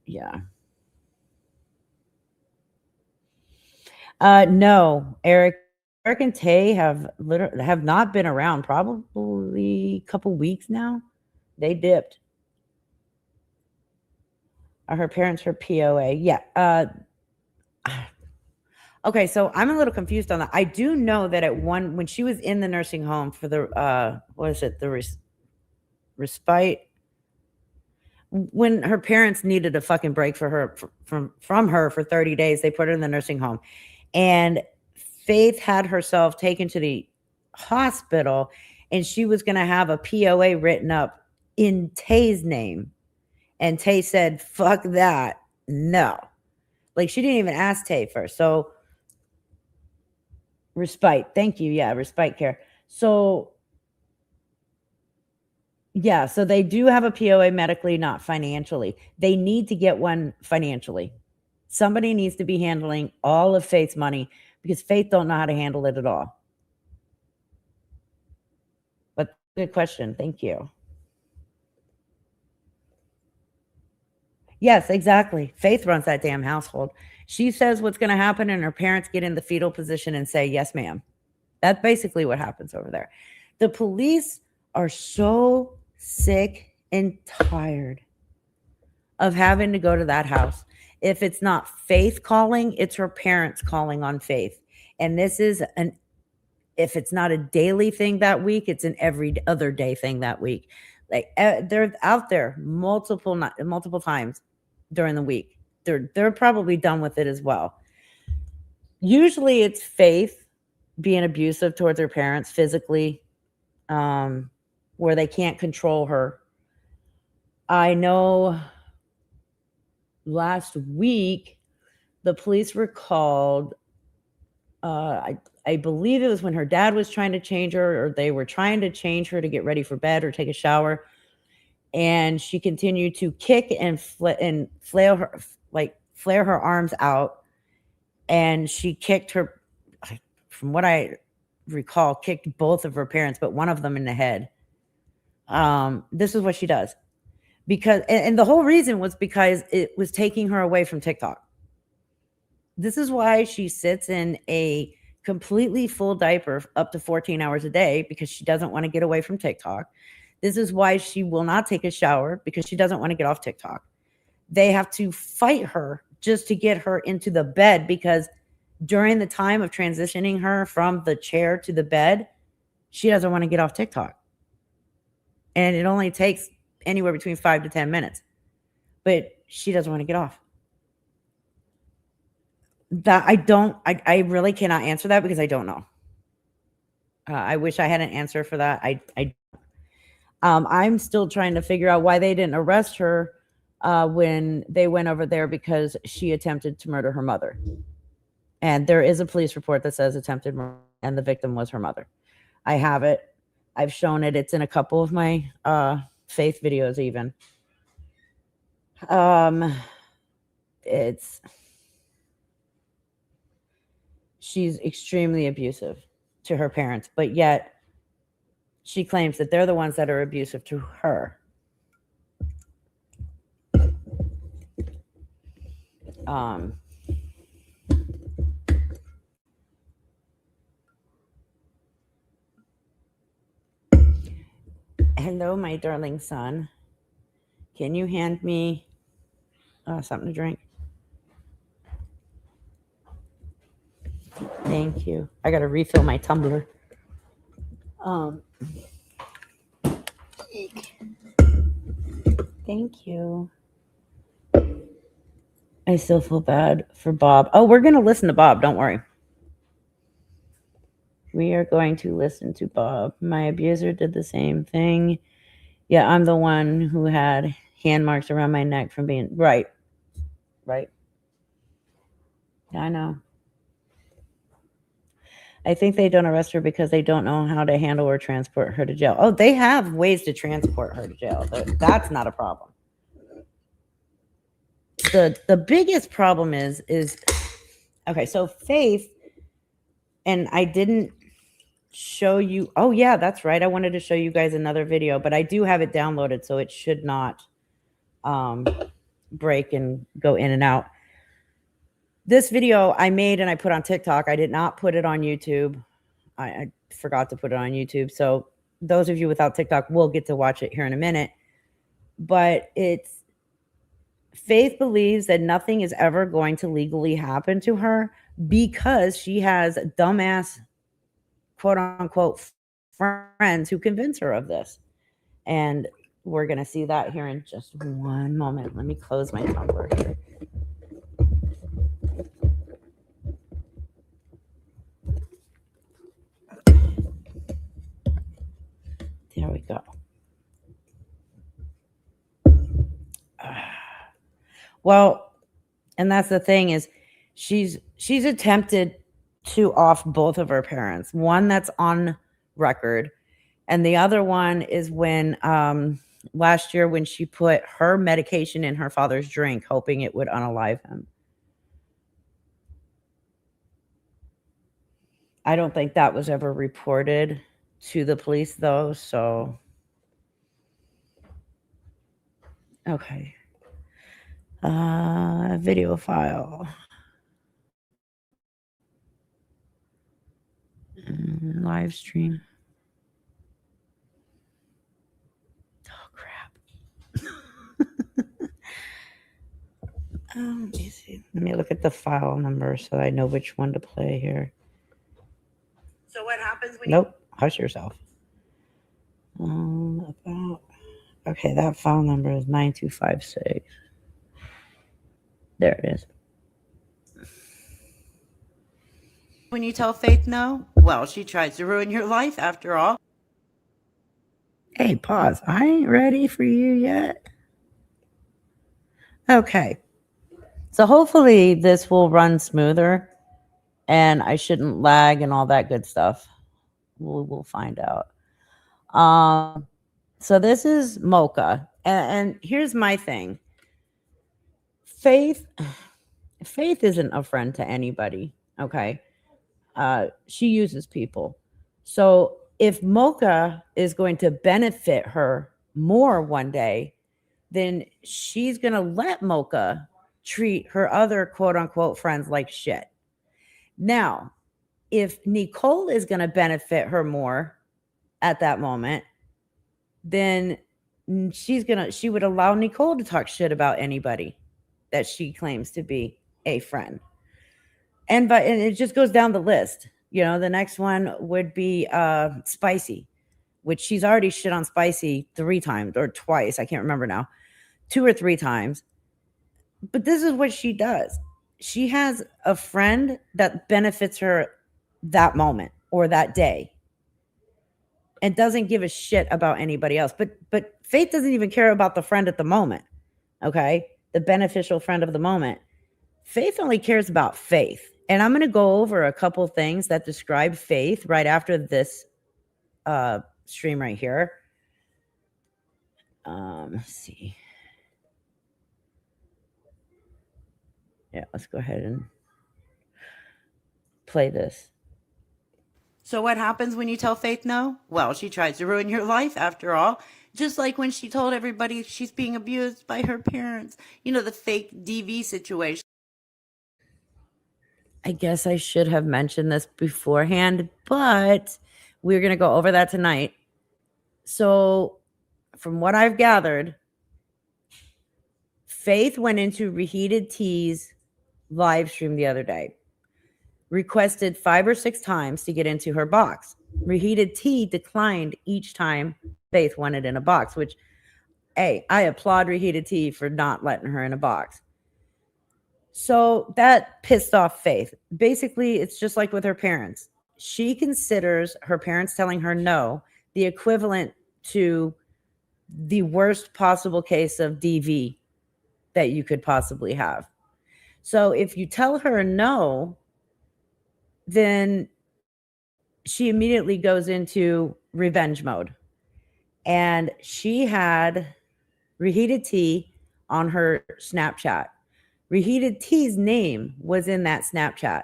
Yeah. No, Eric and Tay have not been around probably a couple weeks now. They dipped. Are her parents her POA? Yeah. Okay, so I'm a little confused on that. I do know that when she was in the nursing home for the what is it? The respite. When her parents needed a fucking break for her from her for 30 days, they put her in the nursing home. And Faith had herself taken to the hospital and she was going to have a POA written up in Tay's name. And Tay said, fuck that. No. Like, she didn't even ask Tay first. So, respite. Thank you. Yeah, respite care. So, yeah, so they do have a POA medically, not financially. They need to get one financially. Somebody needs to be handling all of Faith's money because Faith don't know how to handle it at all. But good question. Thank you. Yes, exactly. Faith runs that damn household. She says what's going to happen and her parents get in the fetal position and say, yes, ma'am. That's basically what happens over there. The police are so sick and tired of having to go to that house. If it's not Faith calling, it's her parents calling on Faith. And this is an if it's not a daily thing that week, it's an every other day thing that week. Like they're out there multiple times during the week. They're probably done with it as well. Usually it's Faith being abusive towards her parents physically, where they can't control her. I know last week the police were called. I believe it was when her dad was trying to change her, or they were trying to change her to get ready for bed or take a shower, and she continued to kick and flare her arms out, and she kicked her, from what I recall, kicked both of her parents, but one of them in the head. This is what she does, because and the whole reason was because it was taking her away from TikTok. This is why she sits in a completely full diaper up to 14 hours a day, because she doesn't want to get away from TikTok. This is why she will not take a shower, because she doesn't want to get off TikTok. They have to fight her just to get her into the bed, because during the time of transitioning her from the chair to the bed, she doesn't want to get off TikTok. And it only takes anywhere between 5 to 10 minutes. But she doesn't want to get off. That I really cannot answer that, because I don't know. I wish I had an answer for that. I'm still trying to figure out why they didn't arrest her when they went over there, because she attempted to murder her mother. And there is a police report that says attempted murder, and the victim was her mother. I have it. I've shown it. It's in a couple of my Faith videos even. She's extremely abusive to her parents, but yet she claims that they're the ones that are abusive to her. Hello, my darling son. Can you hand me something to drink? Thank you. I got to refill my tumbler. Thank you. I still feel bad for Bob. Oh, we're going to listen to Bob. Don't worry. We are going to listen to Bob. My abuser did the same thing. Yeah, I'm the one who had hand marks around my neck from being... Right. Yeah, I know. I think they don't arrest her because they don't know how to handle or transport her to jail. Oh, they have ways to transport her to jail. That's not a problem. The biggest problem is okay, so Faith, and I didn't show you. Oh, yeah, that's right. I wanted to show you guys another video, but I do have it downloaded, so it should not break and go in and out. This video I made and I put on TikTok. I did not put it on YouTube. I forgot to put it on YouTube. So those of you without TikTok will get to watch it here in a minute. But it's Faith believes that nothing is ever going to legally happen to her because she has dumbass, quote unquote, friends who convince her of this. And we're going to see that here in just one moment. Let me close my Tumblr here. There we go. Well, and that's the thing is she's attempted to off both of her parents. One that's on record, and the other one is when last year when she put her medication in her father's drink, hoping it would unalive him. I don't think that was ever reported to the police though, so okay. Video file. Live stream. Oh crap. Let me see. Let me look at the file number so I know which one to play here. So what happens when Nope. Hush yourself. Okay, that file number is 9256. There it is. When you tell Faith no, well, she tries to ruin your life after all. Hey, pause. I ain't ready for you yet. Okay. So hopefully this will run smoother and I shouldn't lag and all that good stuff. We'll find out. So this is Mocha. And here's my thing. Faith isn't a friend to anybody. Okay. She uses people. So if Mocha is going to benefit her more one day, then she's going to let Mocha treat her other quote unquote friends like shit. Now, if Nicole is going to benefit her more at that moment, then she would allow Nicole to talk shit about anybody that she claims to be a friend. And it just goes down the list. You know, the next one would be Spicy, which she's already shit on Spicy 3 times or twice. I can't remember now. 2 or 3 times. But this is what she does. She has a friend that benefits her that moment or that day and doesn't give a shit about anybody else. But Faith doesn't even care about the friend at the moment. Okay? The beneficial friend of the moment. Faith only cares about Faith. And I'm going to go over a couple things that describe Faith right after this stream right here. Let's see. Yeah, let's go ahead and play this. So what happens when you tell Faith no? Well, she tries to ruin your life after all. Just like when she told everybody she's being abused by her parents. You know, the fake DV situation. I guess I should have mentioned this beforehand, but we're going to go over that tonight. So from what I've gathered, Faith went into Reheated Tea's live stream the other day, requested 5 or 6 times to get into her box. Reheated Tea declined each time Faith wanted in a box, which, hey, I applaud Reheated Tea for not letting her in a box. So that pissed off Faith. Basically, it's just like with her parents. She considers her parents telling her no the equivalent to the worst possible case of DV that you could possibly have. So if you tell her no, then she immediately goes into revenge mode. And she had Reheated Tea on her Snapchat. Reheated Tea's name was in that Snapchat.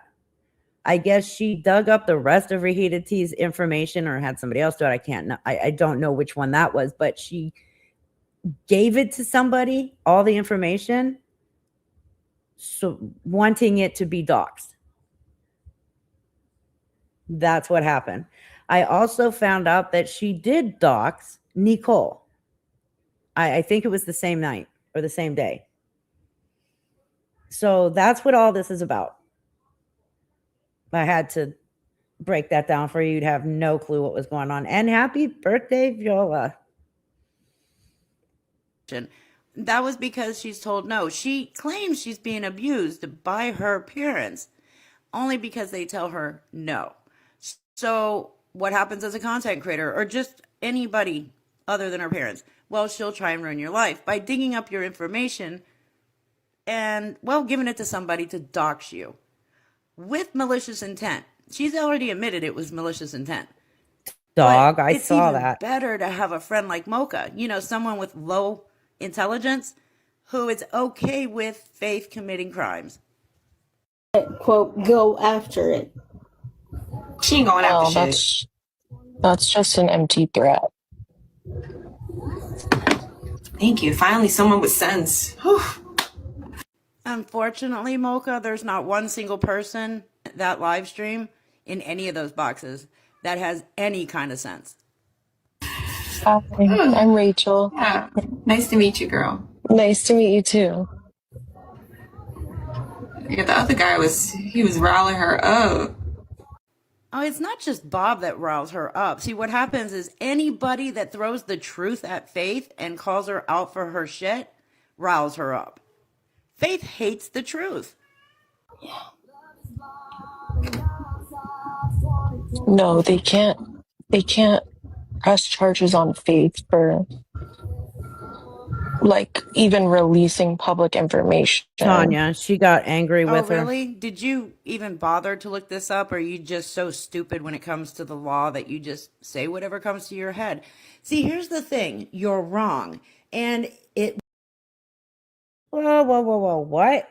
I guess she dug up the rest of Reheated Tea's information or had somebody else do it. I don't know which one that was, but she gave it to somebody, all the information, so wanting it to be doxed. That's what happened. I also found out that she did dox Nicole. I think it was the same night or the same day. So that's what all this is about. I had to break that down for you. You'd have no clue what was going on. And happy birthday, Viola. That was because she's told no. She claims she's being abused by her parents only because they tell her no. So what happens as a content creator or just anybody other than her parents? Well, she'll try and ruin your life by digging up your information and, well, giving it to somebody to dox you with malicious intent. She's already admitted it was malicious intent. Dog, I saw that. It's better to have a friend like Mocha, you know, someone with low intelligence who is okay with Faith committing crimes. Quote, go after it. She ain't going after shit. That's just an empty threat. Thank you. Finally, someone with sense. Whew. Unfortunately, Mocha, there's not one single person that live stream in any of those boxes that has any kind of sense. Hi, I'm Rachel. Yeah. Nice to meet you, girl. Nice to meet you too. Yeah, the other guy was riling her up. Oh, it's not just Bob that riles her up. See, what happens is anybody that throws the truth at Faith and calls her out for her shit riles her up. Faith hates the truth. No, they can't. They can't press charges on Faith for like even releasing public information. Tanya, she got angry with her. Oh, really? Did you even bother to look this up? Or are you just so stupid when it comes to the law that you just say whatever comes to your head? See, here's the thing. You're wrong. And it... Whoa. What?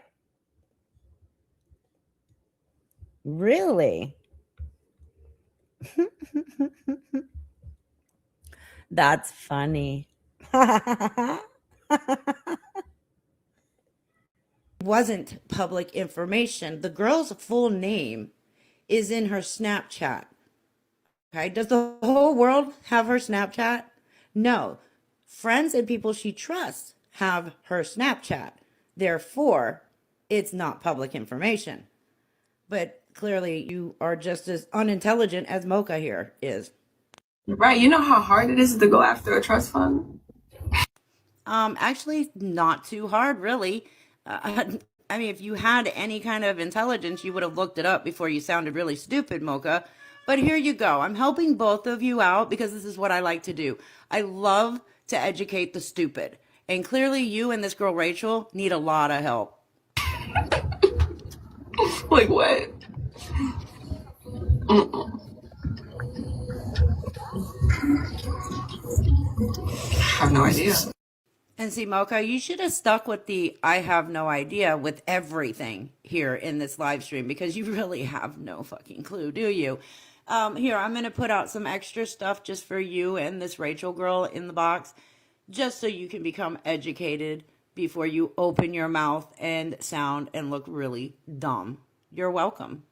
Really? That's funny. Wasn't public information. The girl's full name is in her Snapchat. Okay, does the whole world have her Snapchat? No. Friends and people she trusts have her Snapchat. Therefore, it's not public information. But clearly, you are just as unintelligent as Mocha here is. Right, you know how hard it is to go after a trust fund? Actually, not too hard, really. I mean, if you had any kind of intelligence, you would have looked it up before you sounded really stupid, Mocha. But here you go. I'm helping both of you out because this is what I like to do. I love to educate the stupid. And clearly, you and this girl, Rachel, need a lot of help. Like what? I have no idea. And see, Mocha, you should have stuck with the I have no idea with everything here in this live stream because you really have no fucking clue, do you? Here, I'm going to put out some extra stuff just for you and this Rachel girl in the box, just so you can become educated before you open your mouth and sound and look really dumb. You're welcome.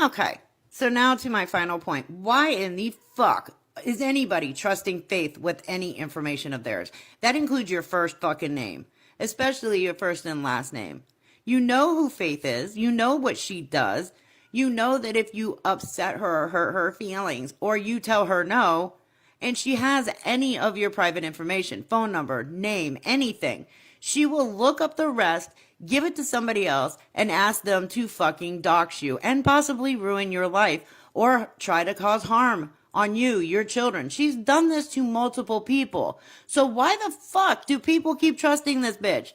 Okay, so now to my final point. Why in the fuck is anybody trusting Faith with any information of theirs? That includes your first fucking name, especially your first and last name. You know who Faith is. You know what she does. You know that if you upset her or hurt her feelings, or you tell her no, and she has any of your private information, phone number, name, anything, she will look up the rest, give it to somebody else, and ask them to fucking dox you and possibly ruin your life or try to cause harm on you, your children. She's done this to multiple people. So why the fuck do people keep trusting this bitch?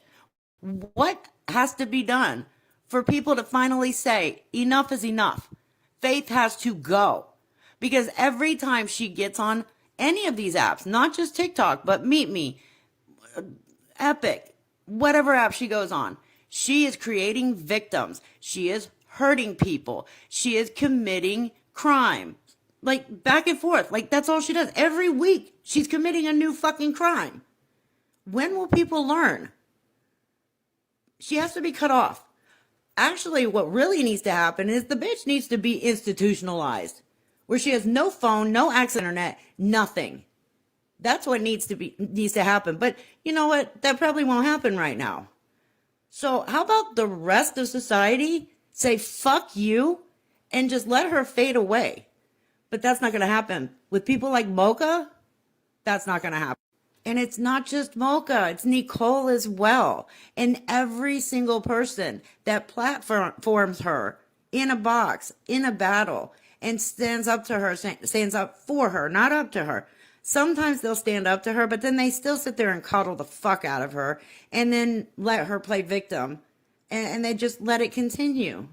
What has to be done for people to finally say enough is enough? Faith has to go. Because every time she gets on any of these apps, not just TikTok, but Meet Me, Epic, whatever app she goes on, she is creating victims. She is hurting people. She is committing crime. Like, back and forth. Like, that's all she does. Every week, she's committing a new fucking crime. When will people learn? She has to be cut off. Actually, what really needs to happen is the bitch needs to be institutionalized, where she has no phone, no access to internet, nothing. That's what needs to happen. But you know what? That probably won't happen right now. So how about the rest of society say fuck you and just let her fade away? But that's not going to happen. With people like Mocha, that's not going to happen. And it's not just Mocha, it's Nicole as well. And every single person that platforms her in a box, in a battle, and stands up to her, stands up for her, not up to her. Sometimes they'll stand up to her, but then they still sit there and coddle the fuck out of her and then let her play victim. And they just let it continue.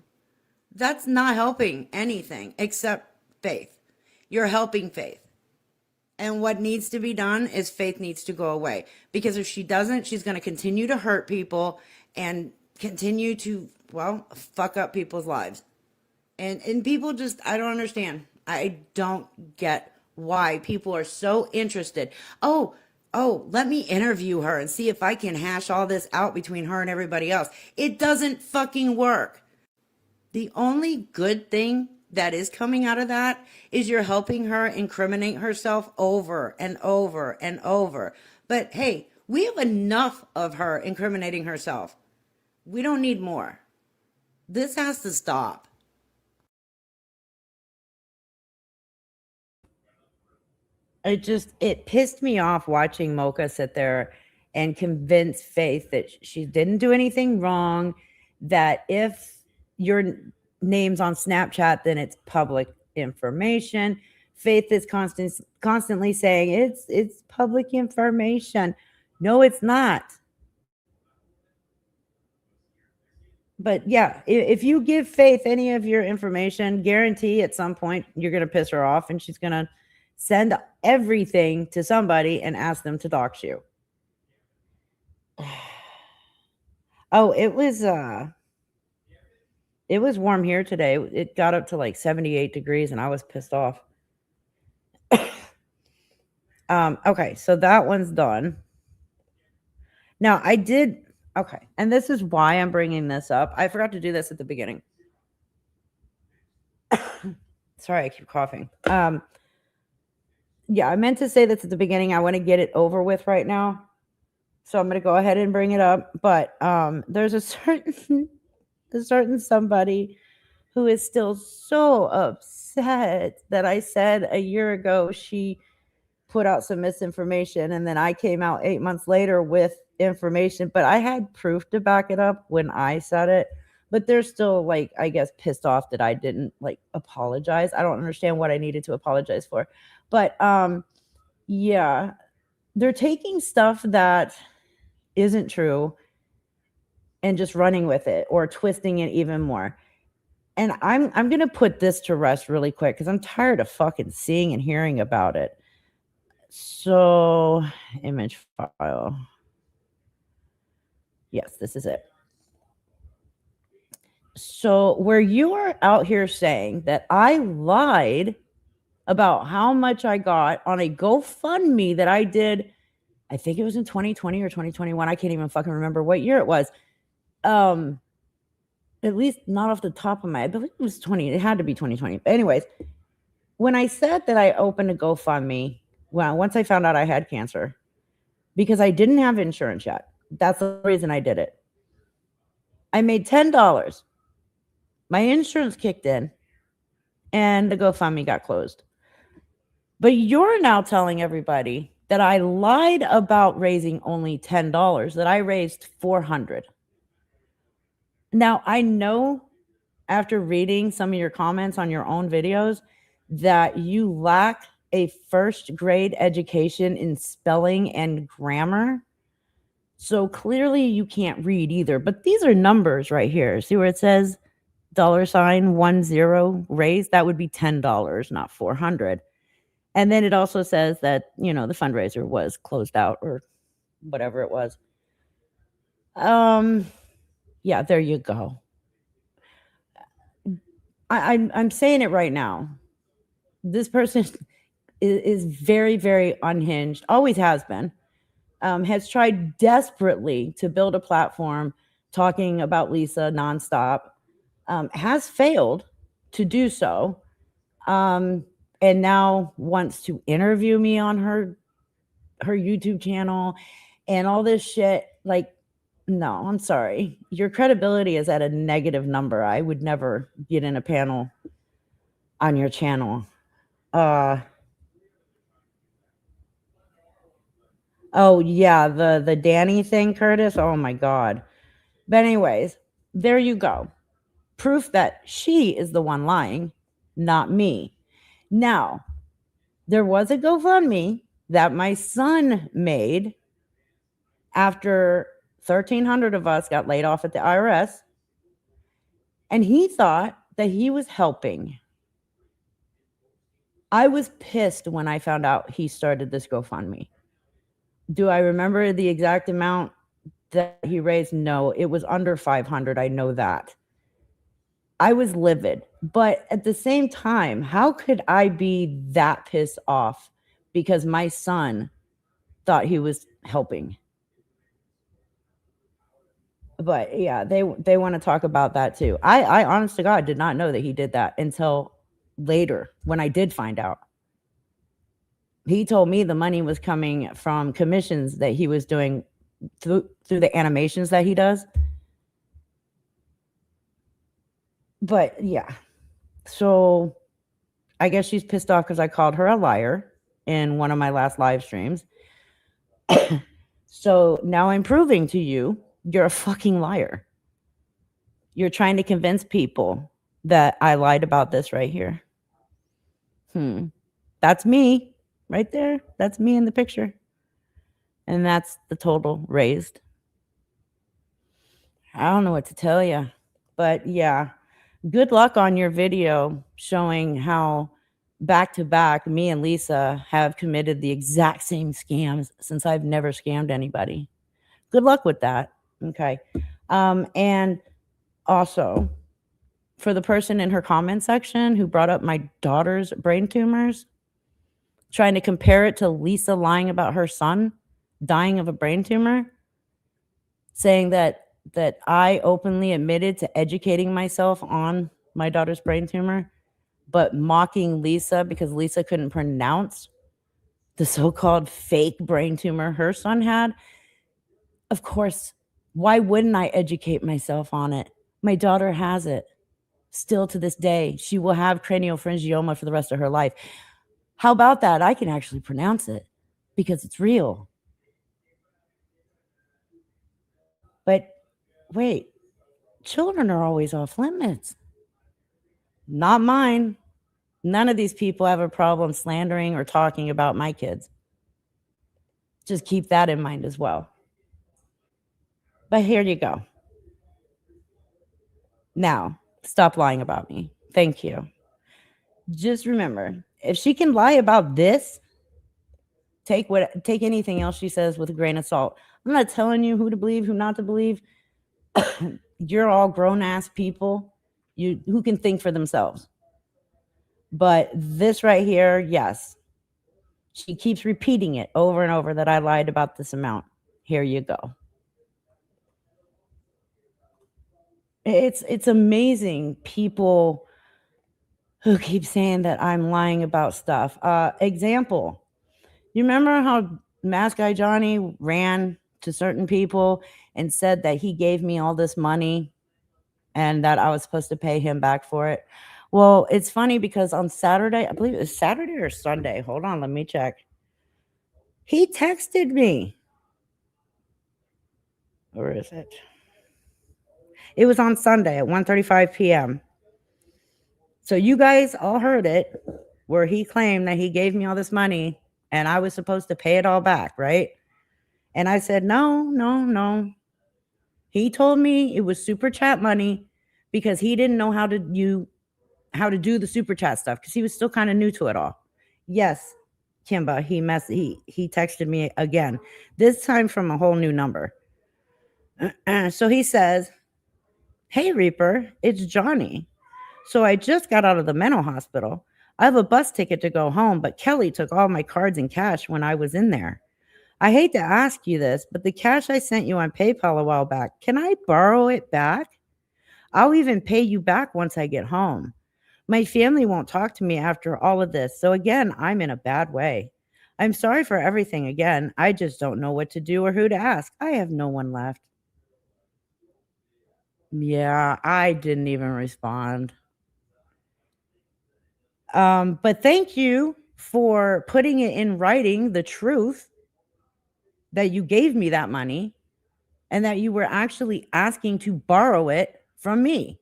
That's not helping anything except Faith. You're helping Faith. And what needs to be done is Faith needs to go away. Because if she doesn't, she's going to continue to hurt people and continue to, well, fuck up people's lives. And people just, I don't understand. I don't get why people are so interested. Oh, let me interview her and see if I can hash all this out between her and everybody else. It doesn't fucking work. The only good thing that is coming out of that is you're helping her incriminate herself over and over and over. But hey, we have enough of her incriminating herself. We don't need more. This has to stop. It pissed me off watching Mocha sit there and convince Faith that she didn't do anything wrong, that if your name's on Snapchat, then it's public information. Faith is constantly saying it's public information. No, it's not. But yeah, if you give Faith any of your information, guarantee at some point you're going to piss her off and she's going to send everything to somebody and ask them to dox you. Oh, it was warm here today. It got up to like 78 degrees and I was pissed off. Okay, so that one's done. Now okay, and this is why I'm bringing this up. I forgot to do this at the beginning. Sorry, I keep coughing. Yeah, I meant to say this at the beginning. I want to get it over with right now. So I'm going to go ahead and bring it up. But there's a certain somebody who is still so upset that I said a year ago she put out some misinformation. And then I came out 8 months later with information. But I had proof to back it up when I said it. But they're still, like, I guess, pissed off that I didn't, like, apologize. I don't understand what I needed to apologize for. But, yeah, they're taking stuff that isn't true and just running with it or twisting it even more. And I'm going to put this to rest really quick because I'm tired of fucking seeing and hearing about it. So, image file. Yes, this is it. So where you are out here saying that I lied about how much I got on a GoFundMe that I did, I think it was in 2020 or 2021. I can't even fucking remember what year it was. At least not off the top of my, I believe it was 20. It had to be 2020. But anyways, when I said that I opened a GoFundMe, well, once I found out I had cancer, because I didn't have insurance yet. That's the reason I did it. I made $10. My insurance kicked in and the GoFundMe got closed. But you're now telling everybody that I lied about raising only $10, that I raised $400. Now, I know after reading some of your comments on your own videos that you lack a first grade education in spelling and grammar. So clearly you can't read either. But these are numbers right here. See where it says $10 raised? That would be $10, not $400. And then it also says that, the fundraiser was closed out or whatever it was. Yeah, there you go. I'm saying it right now. This person is very, very unhinged, always has been, has tried desperately to build a platform talking about Lisa nonstop, has failed to do so, and now wants to interview me on her YouTube channel and all this shit. Like, no, I'm sorry. Your credibility is at a negative number. I would never get in a panel on your channel. Oh yeah, the Danny thing, Curtis. Oh my God. But anyways, there you go. Proof that she is the one lying, not me. Now, there was a GoFundMe that my son made after 1,300 of us got laid off at the IRS. And he thought that he was helping. I was pissed when I found out he started this GoFundMe. Do I remember the exact amount that he raised? No, it was under 500. I know that. I was livid. But at the same time, how could I be that pissed off because my son thought he was helping? But yeah, they want to talk about that too. I honest to God did not know that he did that until later when I did find out. He told me the money was coming from commissions that he was doing through the animations that he does. But yeah, so I guess she's pissed off because I called her a liar in one of my last live streams. So now I'm proving to you you're a fucking liar. You're trying to convince people that I lied about this right here. That's me right there. That's me in the picture. And that's the total raised. I don't know what to tell you. But yeah, good luck on your video showing how back to back me and Lisa have committed the exact same scams since I've never scammed anybody. Good luck with that. Okay. And also, for the person in her comment section who brought up my daughter's brain tumors, trying to compare it to Lisa lying about her son dying of a brain tumor, saying that I openly admitted to educating myself on my daughter's brain tumor, but mocking Lisa because Lisa couldn't pronounce the so-called fake brain tumor her son had. Of course, why wouldn't I educate myself on it? My daughter has it. Still to this day, she will have craniopharyngioma for the rest of her life. How about that? I can actually pronounce it because it's real. But wait, children are always off limits. Not mine. None of these people have a problem slandering or talking about my kids. Just keep that in mind as well. But here you go. Now, stop lying about me. Thank you. Just remember, if she can lie about this, take anything else she says with a grain of salt. I'm not telling you who to believe, who not to believe. You're all grown-ass people who can think for themselves. But this right here, yes. She keeps repeating it over and over that I lied about this amount. Here you go. It's amazing people who keep saying that I'm lying about stuff. Example, you remember how Mask Guy Johnny ran to certain people and said that he gave me all this money and that I was supposed to pay him back for it? Well, it's funny because on Saturday, I believe it was Saturday or Sunday. Hold on, let me check. He texted me. Where is it? It was on Sunday at 1:35 p.m. So you guys all heard it, where he claimed that he gave me all this money and I was supposed to pay it all back, right? And I said, no. He told me it was super chat money because he didn't know how to do the super chat stuff because he was still kind of new to it all. Yes, Kimba, he texted me again, this time from a whole new number. So he says, "Hey Reaper, it's Johnny. So I just got out of the mental hospital. I have a bus ticket to go home, but Kelly took all my cards and cash when I was in there. I hate to ask you this, but the cash I sent you on PayPal a while back, can I borrow it back? I'll even pay you back once I get home. My family won't talk to me after all of this, so again, I'm in a bad way. I'm sorry for everything again. I just don't know what to do or who to ask. I have no one left." Yeah, I didn't even respond. But thank you for putting it in writing, the truth that you gave me that money and that you were actually asking to borrow it from me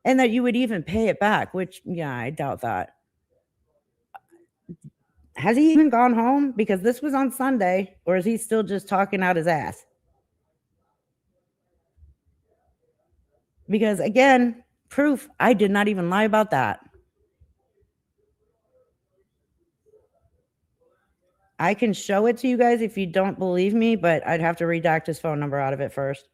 and that you would even pay it back, which, yeah, I doubt that. Has he even gone home? Because this was on Sunday, or is he still just talking out his ass? Because again, proof, I did not even lie about that. I can show it to you guys if you don't believe me, but I'd have to redact his phone number out of it first.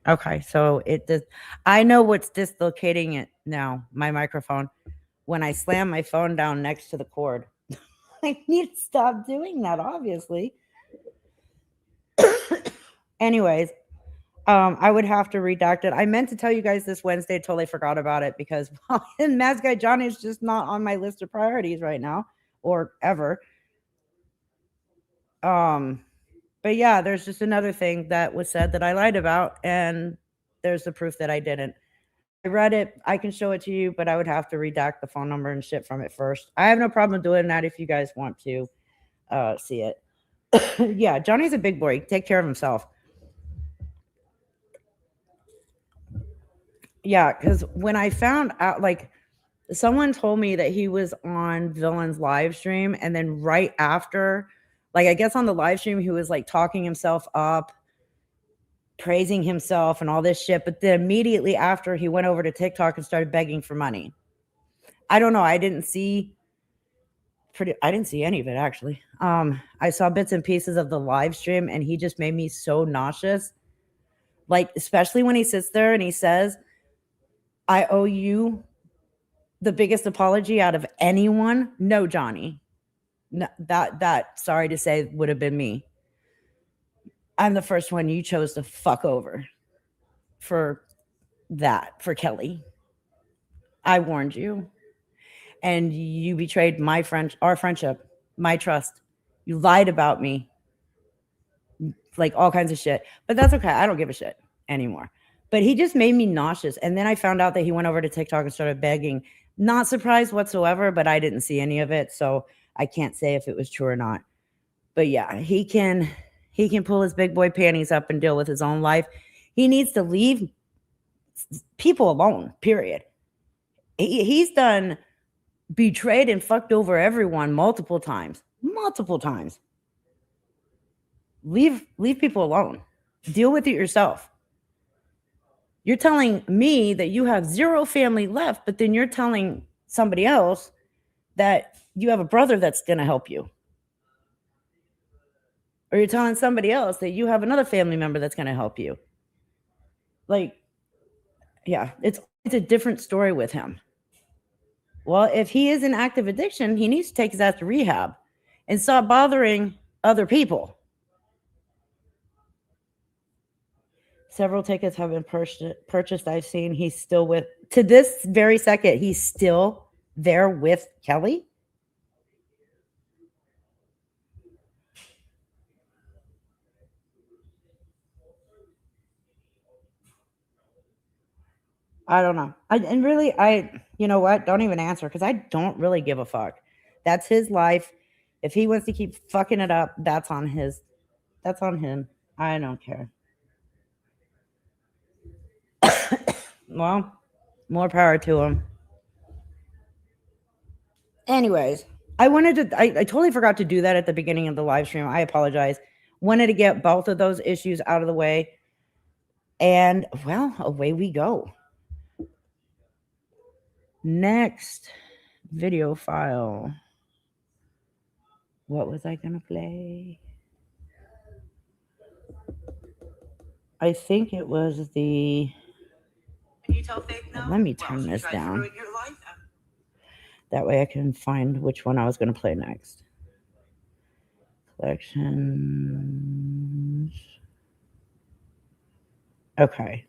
Okay, so it does. I know what's dislocating it now, my microphone. When I slam my phone down next to the cord. I need to stop doing that, obviously. Anyways, I would have to redact it. I meant to tell you guys this Wednesday, totally forgot about it because and Mads Guy Johnny is just not on my list of priorities right now or ever. But yeah, there's just another thing that was said that I lied about, and there's the proof that I didn't. I read it. I can show it to you, but I would have to redact the phone number and shit from it first. I have no problem doing that if you guys want to see it. Yeah, Johnny's a big boy. He can take care of himself. Yeah, because when I found out, like, someone told me that he was on Villain's live stream, and then right after, like, I guess on the live stream, he was like talking himself up, praising himself and all this shit. But then immediately after, he went over to TikTok and started begging for money. I don't know. I didn't see any of it, actually. I saw bits and pieces of the live stream, and he just made me so nauseous. Like, especially when he sits there and he says, I owe you the biggest apology out of anyone. No, Johnny. No, that sorry to say would have been me. I'm the first one you chose to fuck over for that, for Kelly. I warned you. And you betrayed our friendship, my trust. You lied about me. Like all kinds of shit. But that's okay. I don't give a shit anymore. But he just made me nauseous. And then I found out that he went over to TikTok and started begging. Not surprised whatsoever, but I didn't see any of it. So I can't say if it was true or not. But yeah, he can pull his big boy panties up and deal with his own life. He needs to leave people alone, period. He's done betrayed and fucked over everyone multiple times. Leave people alone. Deal with it yourself. You're telling me that you have zero family left, but then you're telling somebody else that you have a brother that's going to help you. Or you're telling somebody else that you have another family member that's going to help you. Like, yeah, it's a different story with him. Well, if he is in active addiction, he needs to take his ass to rehab and stop bothering other people. Several tickets have been purchased. I've seen he's still to this very second, he's still there with Kelly. I don't know. You know what? Don't even answer because I don't really give a fuck. That's his life. If he wants to keep fucking it up, that's on him. I don't care. Well, more power to him. Anyways, I totally forgot to do that at the beginning of the live stream. I apologize. Wanted to get both of those issues out of the way. And, well, away we go. Next video file. What was I going to play? I think it was the... Let me turn this down. That way I can find which one I was going to play next. Collections. Okay.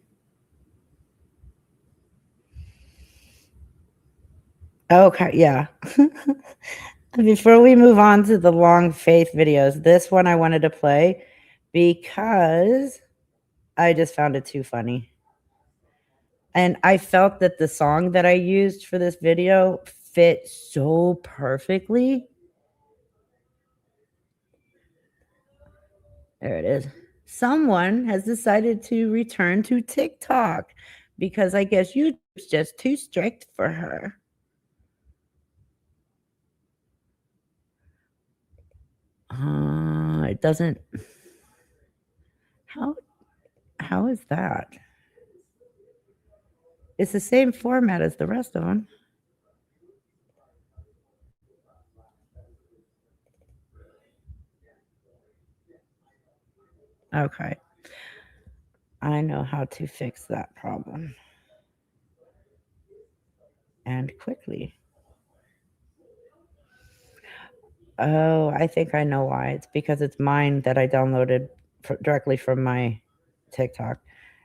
Okay, yeah. Before we move on to the long faith videos, this one I wanted to play because I just found it too funny. And I felt that the song that I used for this video fit so perfectly. There it is. Someone has decided to return to TikTok because I guess YouTube's just too strict for her. It doesn't. How is that? It's the same format as the rest of them. Okay. I know how to fix that problem. And quickly. Oh, I think I know why. It's because it's mine that I downloaded directly from my TikTok.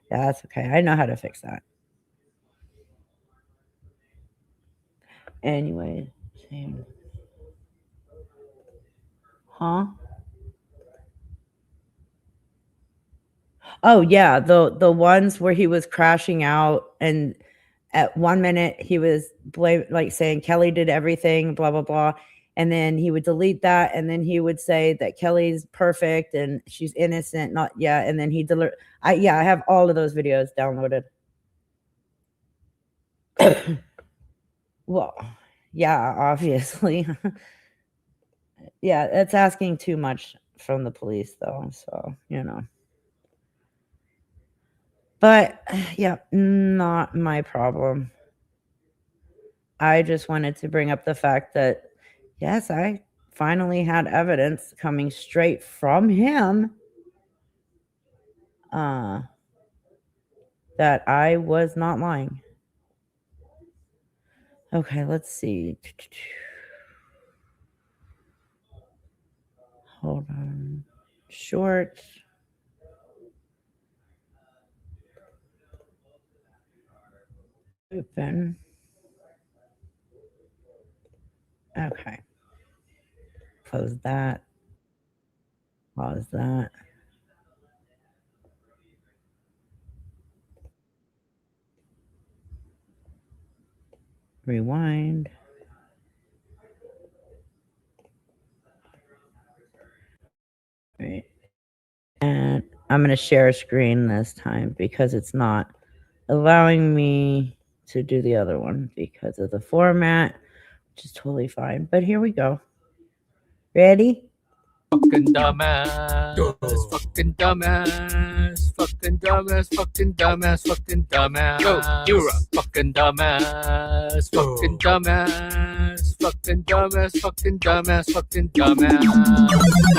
Yeah, that's okay. I know how to fix that. Anyway, same. Huh? Oh yeah, the ones where he was crashing out, and at 1 minute he was saying Kelly did everything, blah blah blah, and then he would delete that, and then he would say that Kelly's perfect and she's innocent, and then he I have all of those videos downloaded. Well, yeah, obviously. Yeah, it's asking too much from the police though, so, But yeah, not my problem. I just wanted to bring up the fact that, yes, I finally had evidence coming straight from him that I was not lying. Okay, let's see. Hold on. Short. Open. Okay. Close that. Pause that. Rewind. Right. And I'm going to share a screen this time because it's not allowing me to do the other one because of the format, which is totally fine. But here we go. Ready? Fucking dumbass, fucking dumbass, fucking dumbass, fucking dumbass, fucking dumbass. Yo, you're a fucking dumbass, fucking dumbass, fucking dumbass, fucking dumbass, fucking dumbass,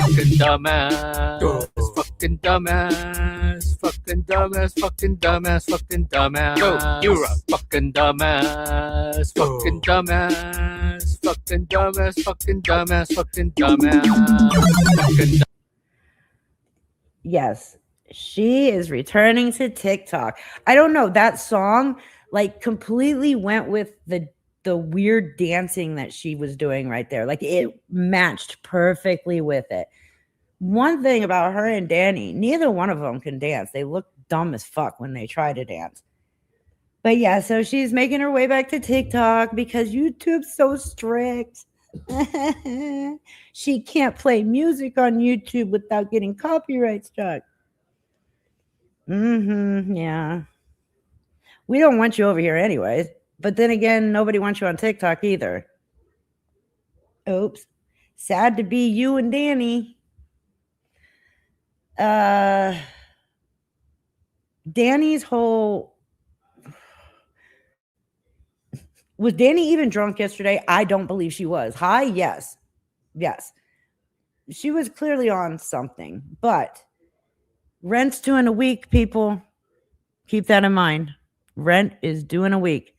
fucking dumbass, fucking dumbass, fucking dumbass, fucking dumbass, fucking dumbass. Yo, you're a fucking dumbass, fucking dumbass, fucking dumbass, fucking dumbass, fucking dumbass. Yes, she is returning to TikTok. I don't know, that song completely went with the weird dancing that she was doing right there. It matched perfectly with it. One thing about her and Danny, neither one of them can dance. They look dumb as fuck when they try to dance. But yeah, so she's making her way back to TikTok because YouTube's so strict. She can't play music on YouTube without getting copyright struck. Yeah. We don't want you over here anyways. But then again, nobody wants you on TikTok either. Oops. Sad to be you and Danny. Danny's whole... Was Danny even drunk yesterday? I don't believe she was. High? Yes. Yes. She was clearly on something. But rent's due in a week, people. Keep that in mind. Rent is due in a week.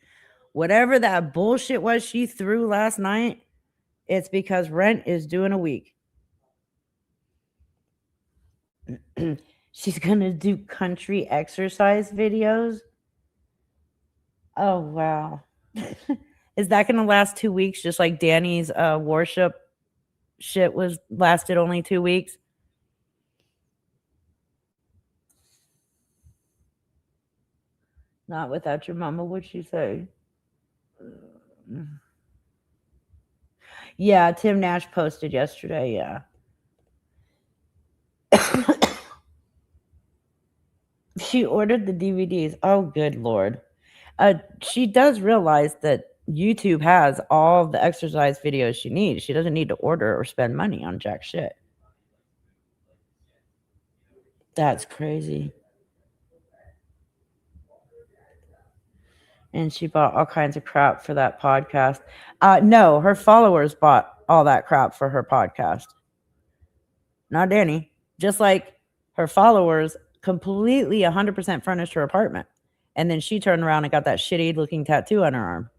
Whatever that bullshit was she threw last night, it's because rent is due in a week. She's going to do country exercise videos. Oh, wow. Is that going to last 2 weeks? Just like Danny's worship shit lasted only 2 weeks? Not without your mama, what'd she say? Yeah, Tim Nash posted yesterday, yeah. She ordered the DVDs. Oh, good Lord. She does realize that YouTube has all the exercise videos she needs. She doesn't need to order or spend money on jack shit. That's crazy. And she bought all kinds of crap for that podcast. No, her followers bought all that crap for her podcast. Not Danny. Just like her followers completely 100% furnished her apartment. And then she turned around and got that shitty looking tattoo on her arm.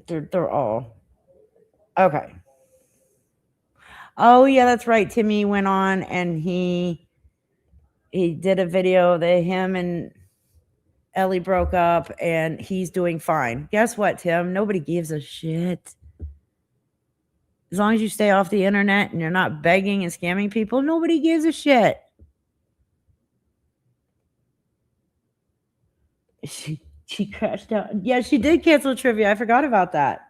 They're all okay. Oh yeah, that's right. Timmy went on and he did a video that him and Ellie broke up and he's doing fine. Guess what, Tim? Nobody gives a shit. As long as you stay off the internet and you're not begging and scamming people, nobody gives a shit. She crashed out. Yeah, she did cancel trivia. I forgot about that.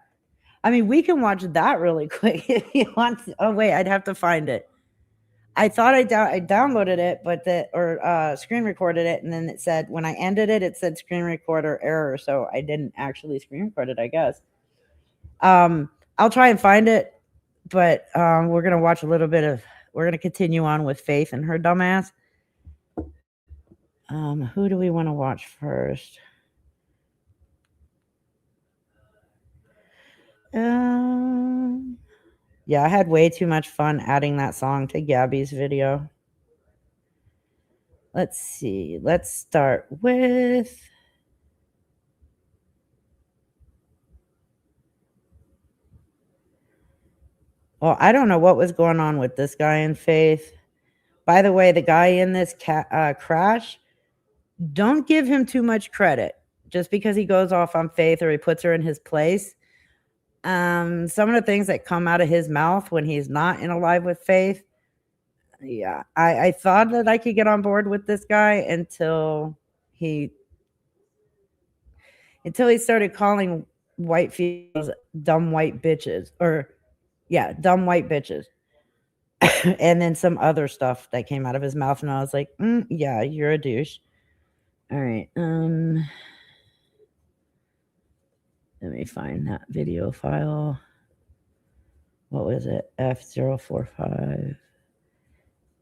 I mean, we can watch that really quick if you want to. Oh, wait, I'd have to find it. I thought I downloaded it, but screen recorded it, and then it said, when I ended it, it said screen recorder error, so I didn't actually screen record it, I guess. I'll try and find it, but we're going to watch a little bit of, we're going to continue on with Faith and her dumbass. Who do we want to watch first? Yeah, I had way too much fun adding that song to Gabby's video. Let's see. Let's start with... Well, I don't know what was going on with this guy in Faith. By the way, the guy in this crash, don't give him too much credit. Just because he goes off on Faith or he puts her in his place. Some of the things that come out of his mouth when he's not in a live with Faith. Yeah, I thought that I could get on board with this guy until he started calling white females dumb white bitches. Or, yeah, dumb white bitches. And then some other stuff that came out of his mouth. And I was like, yeah, you're a douche. All right. Let me find that video file. What was it? F045.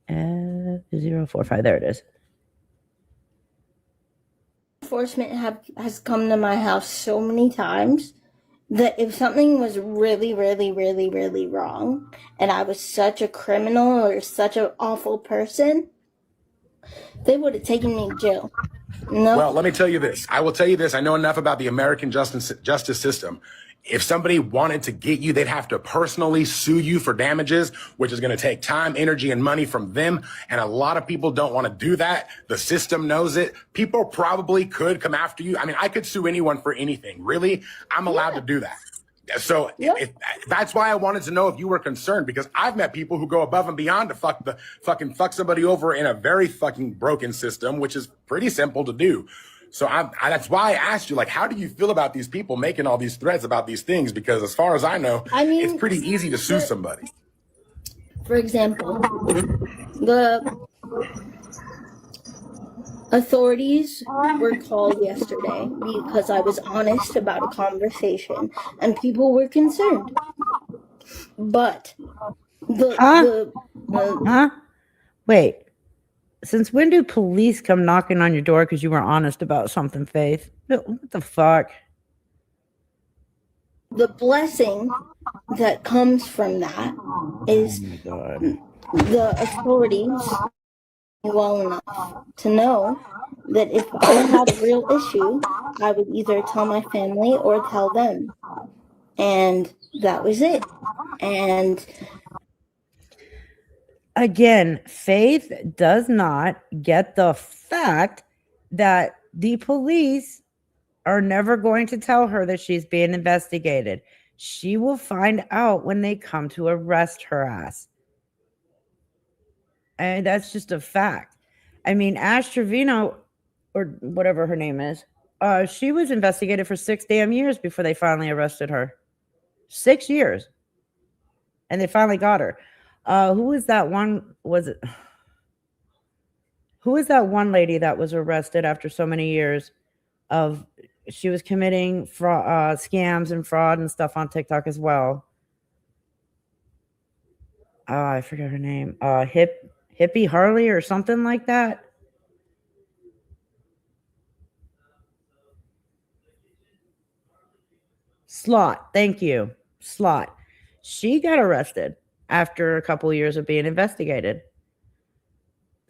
F045. There it is. Enforcement has come to my house so many times that if something was really, really, really, really wrong, and I was such a criminal or such an awful person, they would have taken me to jail. No. Well, let me tell you this. I will tell you this. I know enough about the American justice system. If somebody wanted to get you, they'd have to personally sue you for damages, which is going to take time, energy, and money from them. And a lot of people don't want to do that. The system knows it. People probably could come after you. I mean, I could sue anyone for anything. Really? I'm allowed to do that. So that's why I wanted to know if you were concerned, because I've met people who go above and beyond to fuck somebody over in a very fucking broken system, which is pretty simple to do. So that's why I asked you, like, how do you feel about these people making all these threats about these things? Because as far as I know, it's pretty easy to sue somebody. For example, the authorities were called yesterday because I was honest about a conversation and people were concerned. But Wait. Since when do police come knocking on your door because you were honest about something, Faith? What the fuck? The blessing that comes from that is the authorities well enough to know that if I had a real issue, I would either tell my family or tell them. And that was it. And again, Faith does not get the fact that the police are never going to tell her that she's being investigated. She will find out when they come to arrest her ass. And that's just a fact. I mean, Ash Trevino, or whatever her name is, she was investigated for 6 damn years before they finally arrested her. 6 years. And they finally got her. Who was that one? Who was that one lady that was arrested after so many years of, she was committing fraud, scams and fraud and stuff on TikTok as well. I forget her name. Hippie Harley or something like that. Slot. Thank you. slot. She got arrested after a couple of years of being investigated.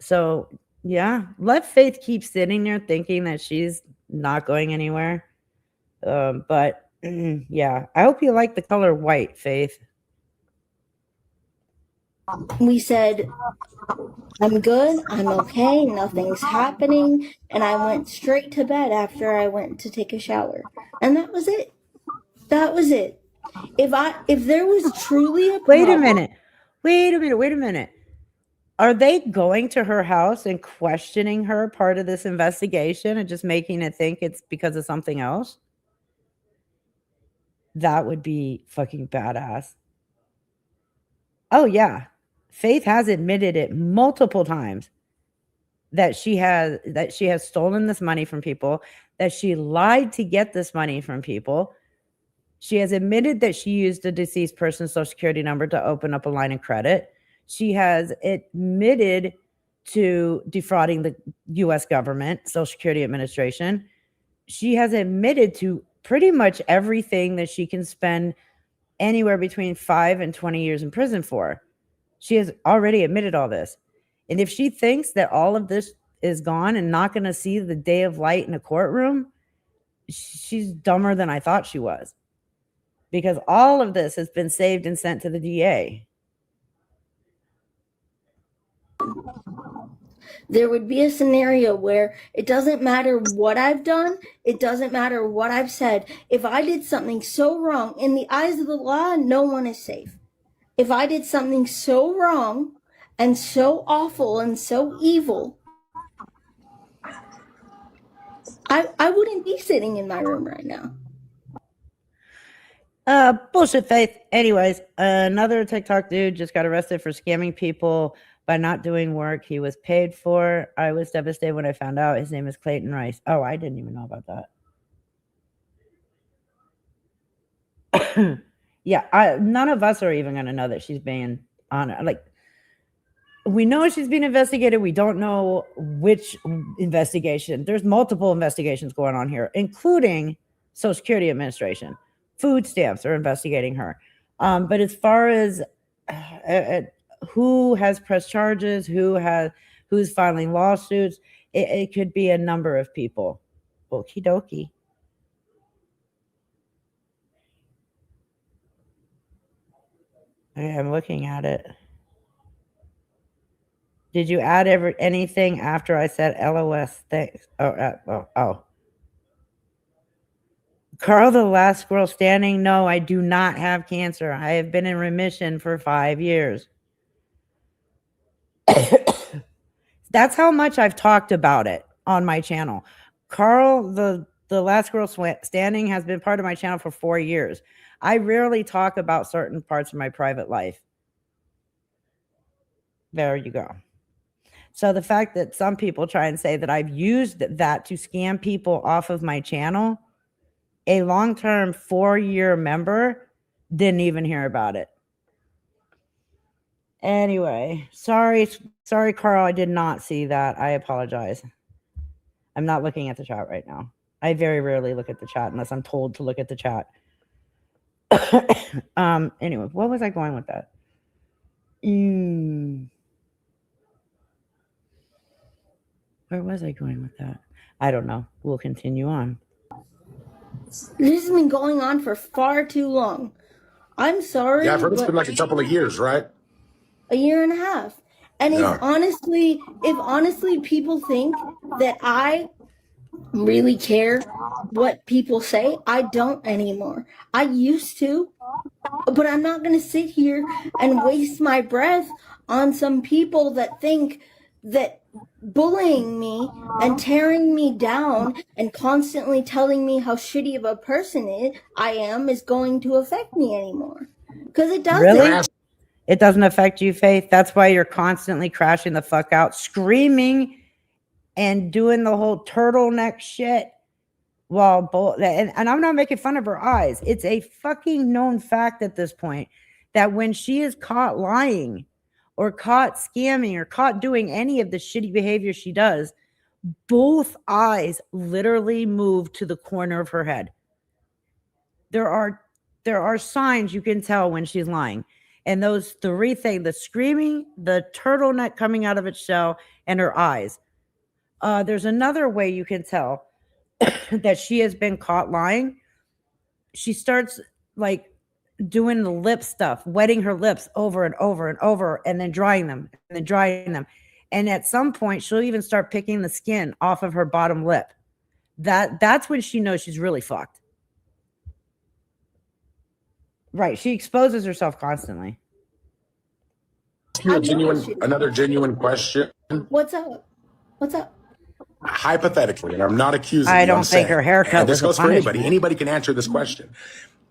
So, yeah, let Faith keep sitting there thinking that she's not going anywhere. But yeah, I hope you like the color white, Faith. We said, I'm good, I'm okay, nothing's happening, and I went straight to bed after I went to take a shower. And that was it. That was it. If there was truly a Wait a problem- minute. Are they going to her house and questioning her part of this investigation and just making it think it's because of something else? That would be fucking badass. Oh yeah. Faith has admitted it multiple times that she has stolen this money from people, that she lied to get this money from people. She has admitted that she used a deceased person's social security number to open up a line of credit. She has admitted to defrauding the US government, Social Security Administration. She has admitted to pretty much everything that she can spend anywhere between 5 and 20 years in prison for. She has already admitted all this. And if she thinks that all of this is gone and not going to see the day of light in a courtroom, she's dumber than I thought she was. Because all of this has been saved and sent to the DA. there would be a scenario where it doesn't matter what I've done, it doesn't matter what I've said. If I did something so wrong, in the eyes of the law, no one is safe. If I did something so wrong and so awful and so evil, I wouldn't be sitting in my room right now. Bullshit, Faith. Anyways, another TikTok dude just got arrested for scamming people by not doing work he was paid for. I was devastated when I found out. His name is Clayton Rice. Oh, I didn't even know about that. Yeah, none of us are even going to know that she's being on. Like, we know she's being investigated. We don't know which investigation. There's multiple investigations going on here, including Social Security Administration. Food stamps are investigating her. But as far as who has pressed charges, who's filing lawsuits, it could be a number of people. Okie dokie. I'm looking at it. Did you add anything after I said LOS? Thanks. Oh. Carl, the last squirrel standing. No, I do not have cancer. I have been in remission for 5 years. That's how much I've talked about it on my channel. Carl, the last squirrel standing has been part of my channel for 4 years. I rarely talk about certain parts of my private life. There you go. So the fact that some people try and say that I've used that to scam people off of my channel, a long-term 4-year member didn't even hear about it. Anyway, sorry, Carl, I did not see that. I apologize. I'm not looking at the chat right now. I very rarely look at the chat unless I'm told to look at the chat. Anyway, what was I going with that? Where was I going with that? I don't know. We'll continue on. This has been going on for far too long. I'm sorry. Yeah, I've heard it's but been like a couple of years, right? a year and a half. And Yeah. if honestly people think that I really care what people say, I don't anymore. I used to, but I'm not going to sit here and waste my breath on some people that think that bullying me and tearing me down and constantly telling me how shitty of a person I am is going to affect me anymore. Because it doesn't. Really? It doesn't affect you, Faith? That's why you're constantly crashing the fuck out, screaming and doing the whole turtleneck shit while and I'm not making fun of her eyes. It's a fucking known fact at this point that when she is caught lying or caught scamming or caught doing any of the shitty behavior she does, both eyes literally move to the corner of her head. There are there are signs you can tell when she's lying. And those three things, the screaming, the turtleneck coming out of its shell, and her eyes. There's another way you can tell that she has been caught lying. She starts like doing the lip stuff, wetting her lips over and over and over, and then drying them, and then drying them. And at some point, she'll even start picking the skin off of her bottom lip. That's when she knows she's really fucked. Right. She exposes herself constantly. Another genuine question. What's up? What's up? Hypothetically, and I'm not accusing you. I don't I'm think saying, her haircut and this was goes a for anybody. punishment. Anybody can answer this question.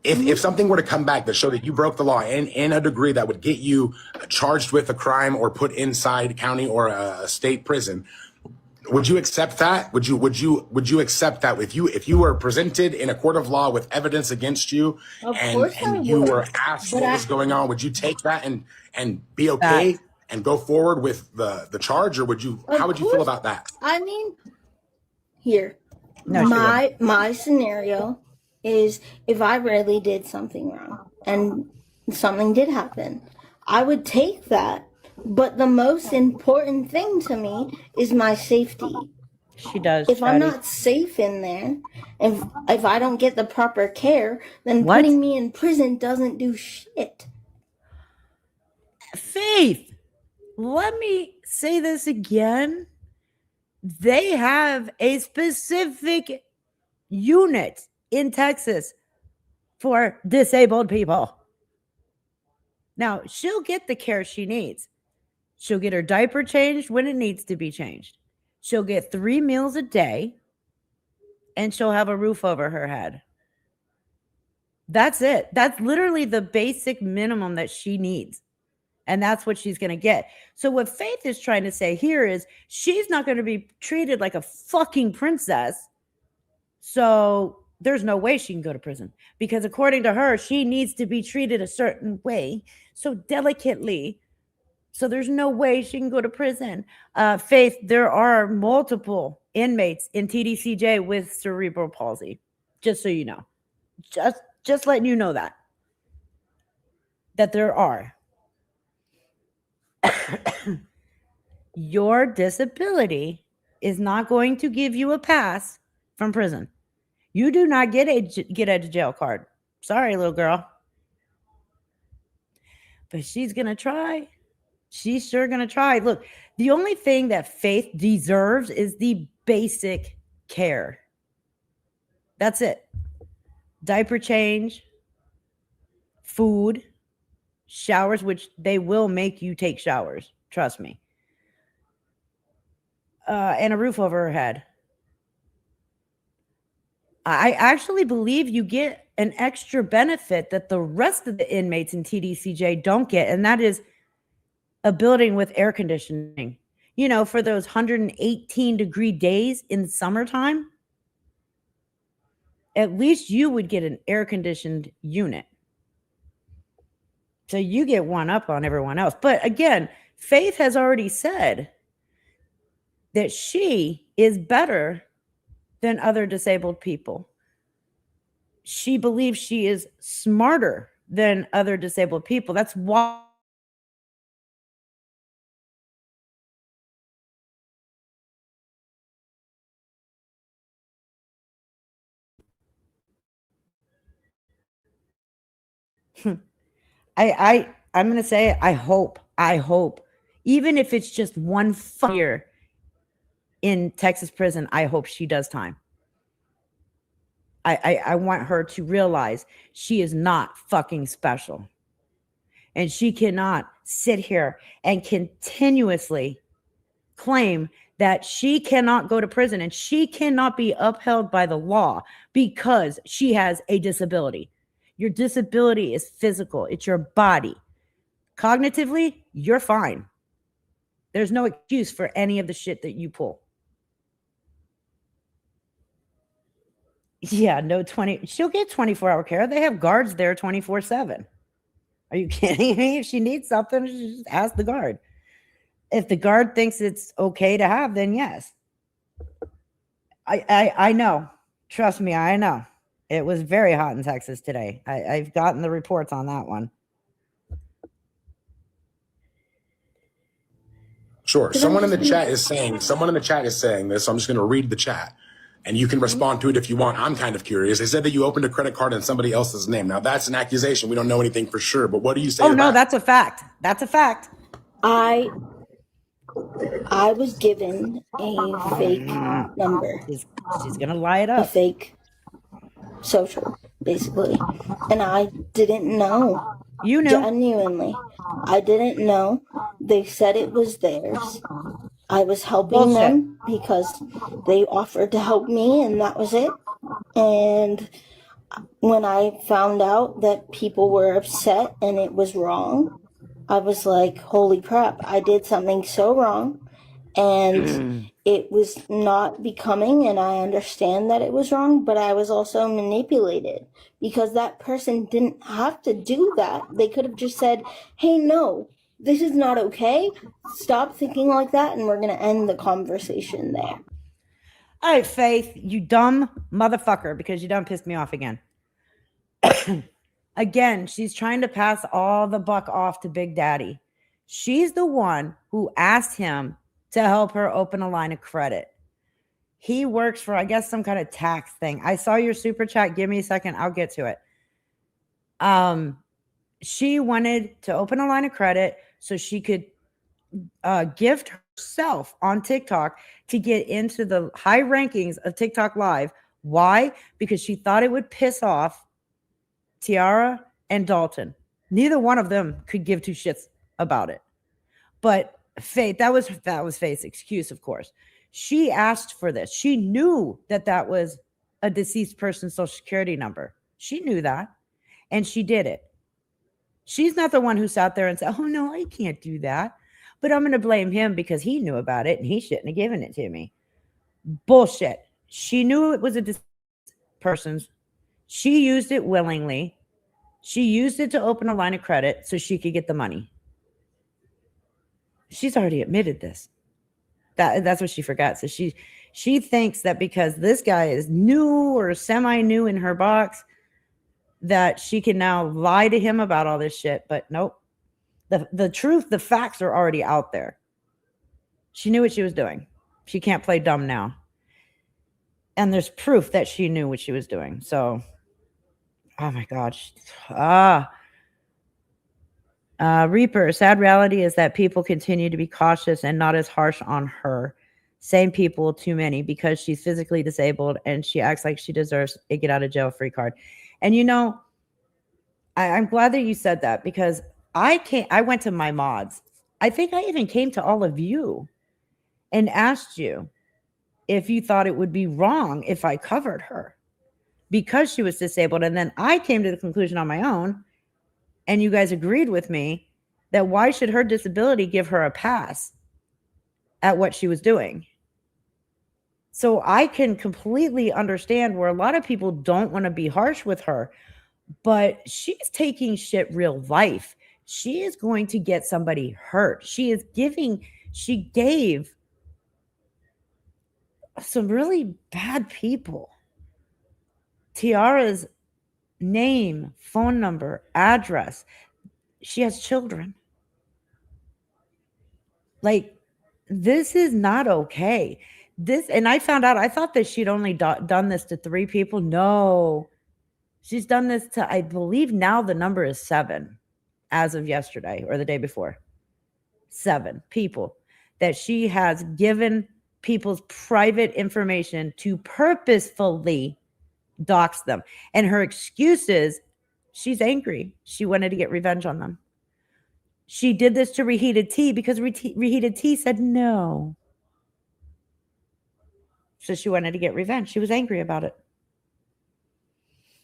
If something were to come back that showed that you broke the law in a degree that would get you charged with a crime or put inside county or a state prison, would you accept that? Would you accept that if you were presented in a court of law with evidence against you and you were asked what was going on? Would you take that and be okay and go forward with the charge, or how would you feel about that? I mean, here, No, my scenario is if I really did something wrong and something did happen, I would take that. But the most important thing to me is my safety. She does. If I'm Chatty. not safe in there, if I don't get the proper care, then putting me in prison doesn't do shit. Faith, let me say this again. They have a specific unit in Texas for disabled people. Now, she'll get the care she needs. She'll get her diaper changed when it needs to be changed. She'll get 3 meals a day, and she'll have a roof over her head. That's it. That's literally the basic minimum that she needs. And that's what she's going to get. So what Faith is trying to say here is she's not going to be treated like a fucking princess. So there's no way she can go to prison, because according to her, she needs to be treated a certain way, so delicately. So there's no way she can go to prison. Faith, there are multiple inmates in TDCJ with cerebral palsy, just so you know. Just letting you know that there are. Your disability is not going to give you a pass from prison. You do not get a get out of jail card. Sorry, little girl. But she's going to try. She's sure going to try. Look, the only thing that Faith deserves is the basic care. That's it. Diaper change, food, showers, which they will make you take showers. Trust me. And a roof over her head. I actually believe you get an extra benefit that the rest of the inmates in TDCJ don't get, and that is a building with air conditioning. You know, for those 118-degree days in the summertime, at least you would get an air-conditioned unit. So you get one up on everyone else. But again, Faith has already said that she is better than other disabled people. She believes she is smarter than other disabled people. That's why I'm going to say, I hope, even if it's just 1 year in Texas prison, I hope she does time. I want her to realize she is not fucking special. And she cannot sit here and continuously claim that she cannot go to prison and she cannot be upheld by the law because she has a disability. Your disability is physical. It's your body. Cognitively, you're fine. There's no excuse for any of the shit that you pull. Yeah, no 20. She'll get 24-hour care. They have guards there 24/7. Are you kidding me? If she needs something, she just ask the guard. If the guard thinks it's okay to have, then yes. I know. Trust me, I know. It was very hot in Texas today. I've gotten the reports on that one. Sure. Someone in the chat is saying this. So I'm just going to read the chat and you can respond to it if you want. I'm kind of curious. They said that you opened a credit card in somebody else's name. Now that's an accusation. We don't know anything for sure, but what do you say? Oh, no, that's a fact. That's a fact. I was given a fake number. She's going to lie it A up. fake social, basically. And I didn't know. You knew. Genuinely. I didn't know. They said it was theirs. I was helping them because they offered to help me, and that was it. And when I found out that people were upset and it was wrong, I was like, holy crap, I did something so wrong. And it was not becoming, and I understand that it was wrong, but I was also manipulated because that person didn't have to do that. They could have just said, hey, no, this is not okay. Stop thinking like that, and we're going to end the conversation there. All right, Faith, you dumb motherfucker, because you done pissed me off again. Again, she's trying to pass all the buck off to Big Daddy. She's the one who asked him to help her open a line of credit. He works for, I guess, some kind of tax thing. I saw your super chat. Give me a second. I'll get to it. She wanted to open a line of credit so she could gift herself on TikTok to get into the high rankings of TikTok Live. Why? Because she thought it would piss off Tiara and Dalton. Neither one of them could give two shits about it. But Faith, that was Faith's excuse, of course. She asked for this. She knew that that was a deceased person's social security number. She knew that, and she did it. She's not the one who sat there and said, oh, no, I can't do that. But I'm going to blame him because he knew about it, and he shouldn't have given it to me. Bullshit. She knew it was a deceased person's. She used it willingly. She used it to open a line of credit so she could get the money. She's already admitted this. That's what she forgot. So she thinks that because this guy is new or semi-new in her box, that she can now lie to him about all this shit. But nope. The truth, the facts are already out there. She knew what she was doing. She can't play dumb now. And there's proof that she knew what she was doing. So, oh my gosh. Reaper, sad reality is that people continue to be cautious and not as harsh on her. Same people, too many, because she's physically disabled and she acts like she deserves a get out of jail free card. And you know, I'm glad that you said that, because I went to my mods. I think I even came to all of you and asked you if you thought it would be wrong if I covered her because she was disabled. And then I came to the conclusion on my own, and you guys agreed with me that why should her disability give her a pass at what she was doing? So I can completely understand where a lot of people don't want to be harsh with her, but she's taking shit real life. She is going to get somebody hurt. She gave some really bad people Tiara's name, phone number, address. She has children. Like, this is not okay. And I found out, I thought that she'd only done this to 3 people. No, she's done this to, I believe now the number is 7 as of yesterday or the day before. 7 people that she has given people's private information to purposefully dox them. And her excuse is she's angry. She wanted to get revenge on them. She did this to Reheated Tea because Reheated Tea said no. So she wanted to get revenge. She was angry about it.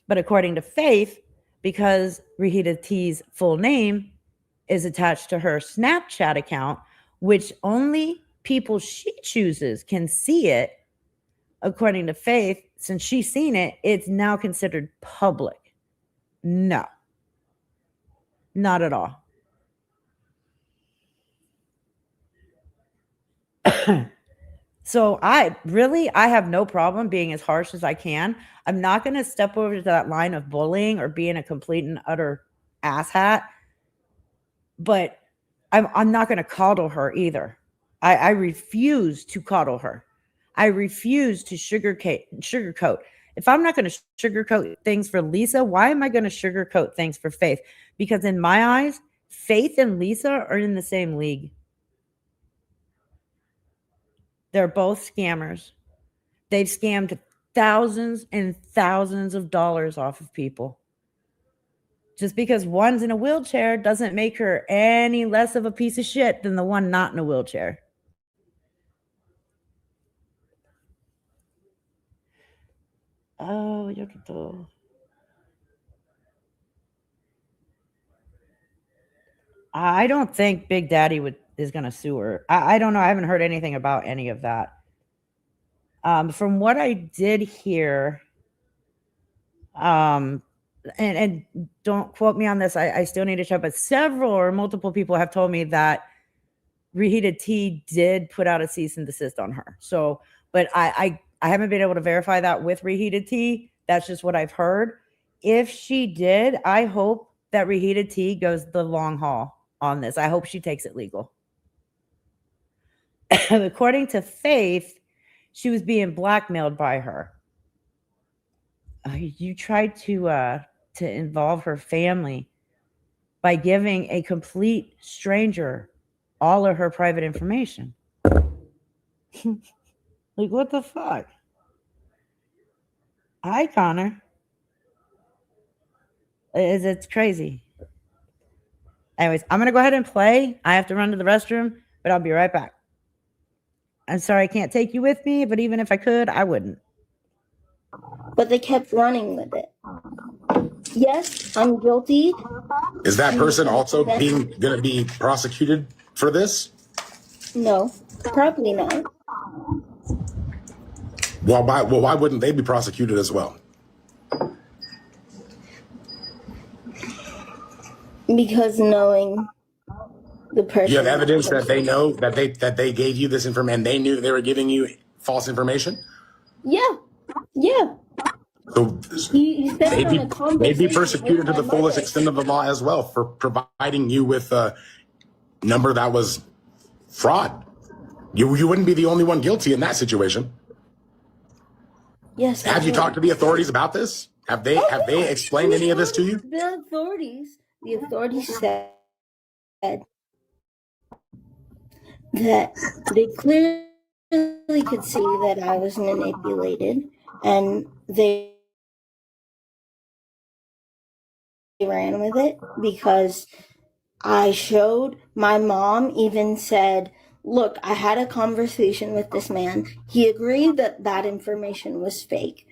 But according to Faith, because Reheated Tea's full name is attached to her Snapchat account, which only people she chooses can see it, according to Faith, since she's seen it, it's now considered public. No, not at all. So I have no problem being as harsh as I can. I'm not going to step over to that line of bullying or being a complete and utter asshat, but I'm not going to coddle her either. I refuse to coddle her. I refuse to sugarcoat. If I'm not going to sugarcoat things for Lisa, why am I going to sugarcoat things for Faith? Because in my eyes, Faith and Lisa are in the same league. They're both scammers. They've scammed thousands and thousands of dollars off of people. Just because one's in a wheelchair doesn't make her any less of a piece of shit than the one not in a wheelchair. Oh, I don't think Big Daddy is going to sue her. I don't know. I haven't heard anything about any of that. From what I did hear, and don't quote me on this, I still need to check, but several or multiple people have told me that Reheated Tea did put out a cease and desist on her. So, but I haven't been able to verify that with Reheated Tea. That's just what I've heard. If she did, I hope that Reheated Tea goes the long haul on this. I hope she takes it legal. According to Faith, she was being blackmailed by her. You tried to involve her family by giving a complete stranger all of her private information. Like, what the fuck? Hi, Connor. It's crazy. Anyways, I'm going to go ahead and play. I have to run to the restroom, but I'll be right back. I'm sorry I can't take you with me, but even if I could, I wouldn't. But they kept running with it. Yes, I'm guilty. Is that person also going to be prosecuted for this? No, probably not. Well, why wouldn't they be prosecuted as well? Because knowing the person. You have evidence that they know that they gave you this information and they knew they were giving you false information? Yeah. So they'd be persecuted to the fullest extent of the law as well for providing you with a number that was fraud. You wouldn't be the only one guilty in that situation. Yes. Have you talked to the authorities about this? Have they explained any of this to you? The authorities said that they clearly could see that I was manipulated, and they ran with it because I showed. My mom even said, look, I had a conversation with this man. He agreed that that information was fake.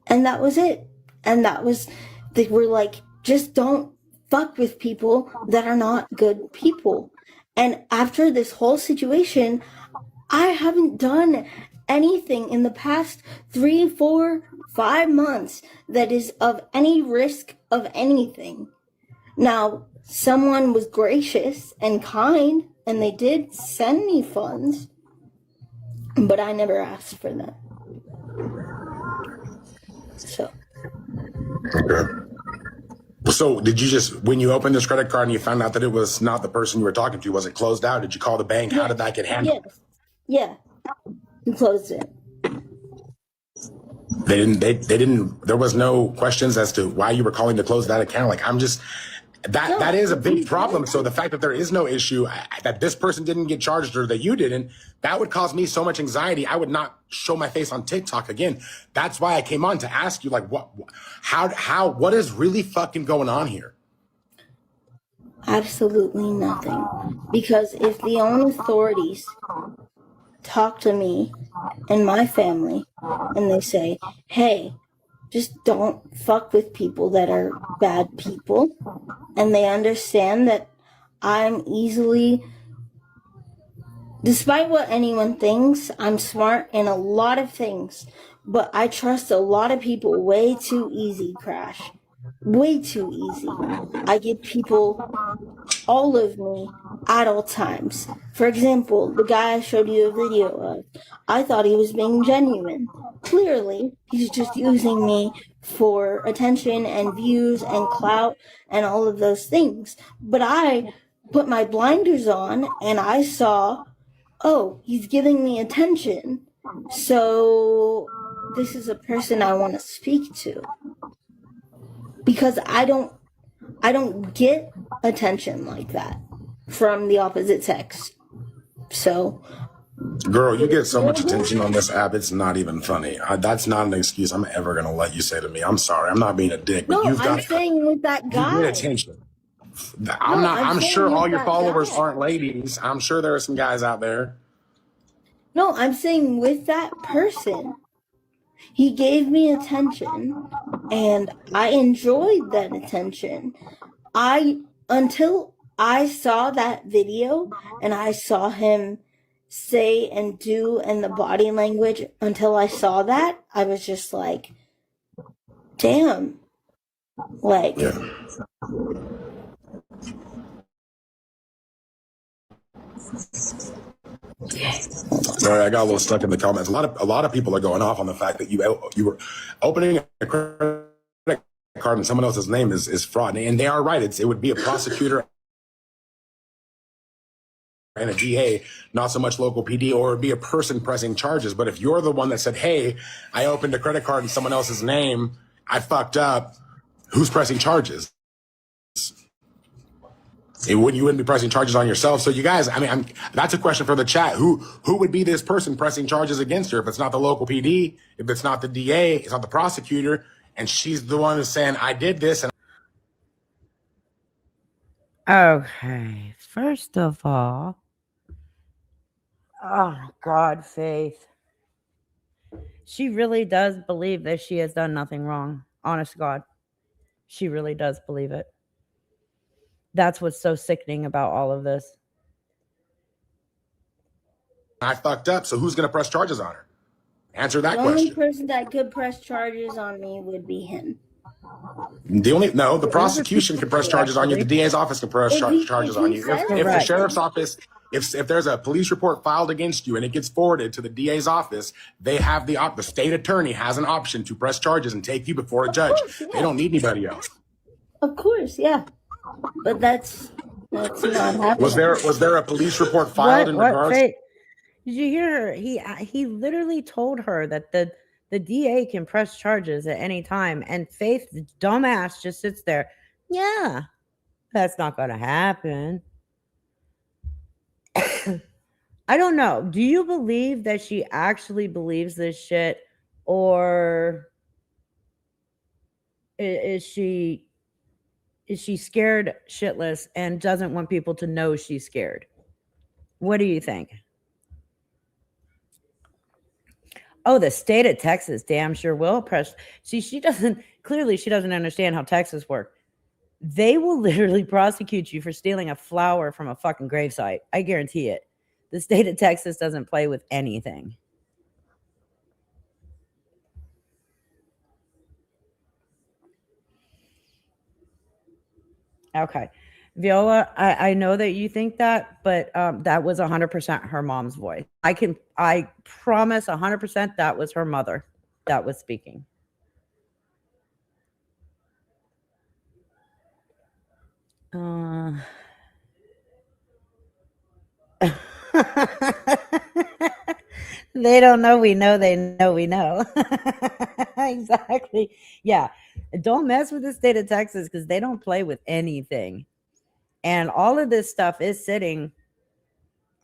And that was it. And they were like, just don't fuck with people that are not good people. And after this whole situation, I haven't done anything in the past 3, 4, 5 months that is of any risk of anything. Now, someone was gracious and kind, and they did send me funds, but I never asked for them. So. Okay. So did you just, when you opened this credit card and you found out that it was not the person you were talking to, was it closed out? Did you call the bank? How did that get handled? Yeah. We closed it. They didn't, there was no questions as to why you were calling to close that account. Like, that is a big problem. So the fact that there is no issue, that this person didn't get charged or that you didn't, that would cause me so much anxiety. I would not show my face on TikTok again. That's why I came on to ask you, like, what is really fucking going on here? Absolutely nothing. Because if the own authorities talk to me and my family and they say, hey, just don't fuck with people that are bad people, and they understand that I'm easily, despite what anyone thinks, I'm smart in a lot of things, but I trust a lot of people way too easy, Crash. Way too easy. I give people all of me at all times. For example, the guy I showed you a video of, I thought he was being genuine. Clearly, he's just using me for attention and views and clout and all of those things. But I put my blinders on and I saw, oh, he's giving me attention. So this is a person I want to speak to. Because I don't get attention like that from the opposite sex. So, girl, you get so much attention on this app, it's not even funny. That's not an excuse I'm ever going to let you say to me. I'm sorry. I'm not being a dick, but no, you've I'm got saying with that you guy. get attention. I'm saying sure with all your that followers guy. aren't ladies. I'm sure there are some guys out there. No, I'm saying with that person. He gave me attention and I enjoyed that attention. Until I saw that video and I saw him say and do and the body language, until I saw that, I was just like, damn. Like, Sorry, I got a little stuck in the comments. A lot of people are going off on the fact that you were opening a credit card and someone else's name is fraud, and they are right. It would be a prosecutor and a DA, not so much local PD, or it'd be a person pressing charges. But if you're the one that said, "Hey, I opened a credit card in someone else's name, I fucked up," who's pressing charges? You wouldn't be pressing charges on yourself. So you guys, I mean, that's a question for the chat. Who would be this person pressing charges against her? If it's not the local PD, if it's not the DA, it's not the prosecutor, and she's the one who's saying, "I did this." And Okay, first of all, oh God, Faith. She really does believe that she has done nothing wrong. Honest to God. She really does believe it. That's what's so sickening about all of this. I fucked up, so who's going to press charges on her? Answer that the only question. person that could press charges on me would be him. The prosecution can press charges on you. The DA's office can press charges on you. If the sheriff's office, if there's a police report filed against you and it gets forwarded to the DA's office, they have the state attorney has an option to press charges and take you before a judge. Course, yeah. They don't need anybody else. Of course, yeah. But that's not happening. Was there a police report filed in regards? Faith? Did you hear her? He literally told her that the DA can press charges at any time, and Faith, the dumbass, just sits there. Yeah, that's not going to happen. I don't know. Do you believe that she actually believes this shit, or is she scared shitless and doesn't want people to know she's scared? What do you think? Oh, the state of Texas damn sure will press. See, she doesn't understand how Texas works. They will literally prosecute you for stealing a flower from a fucking gravesite. I guarantee it. The state of Texas doesn't play with anything. Okay. Viola, I know that you think that, but that was 100% her mom's voice. I promise 100% that was her mother that was speaking. They don't know we know they know we know. Exactly. Yeah. Don't mess with the state of Texas because they don't play with anything. And all of this stuff is sitting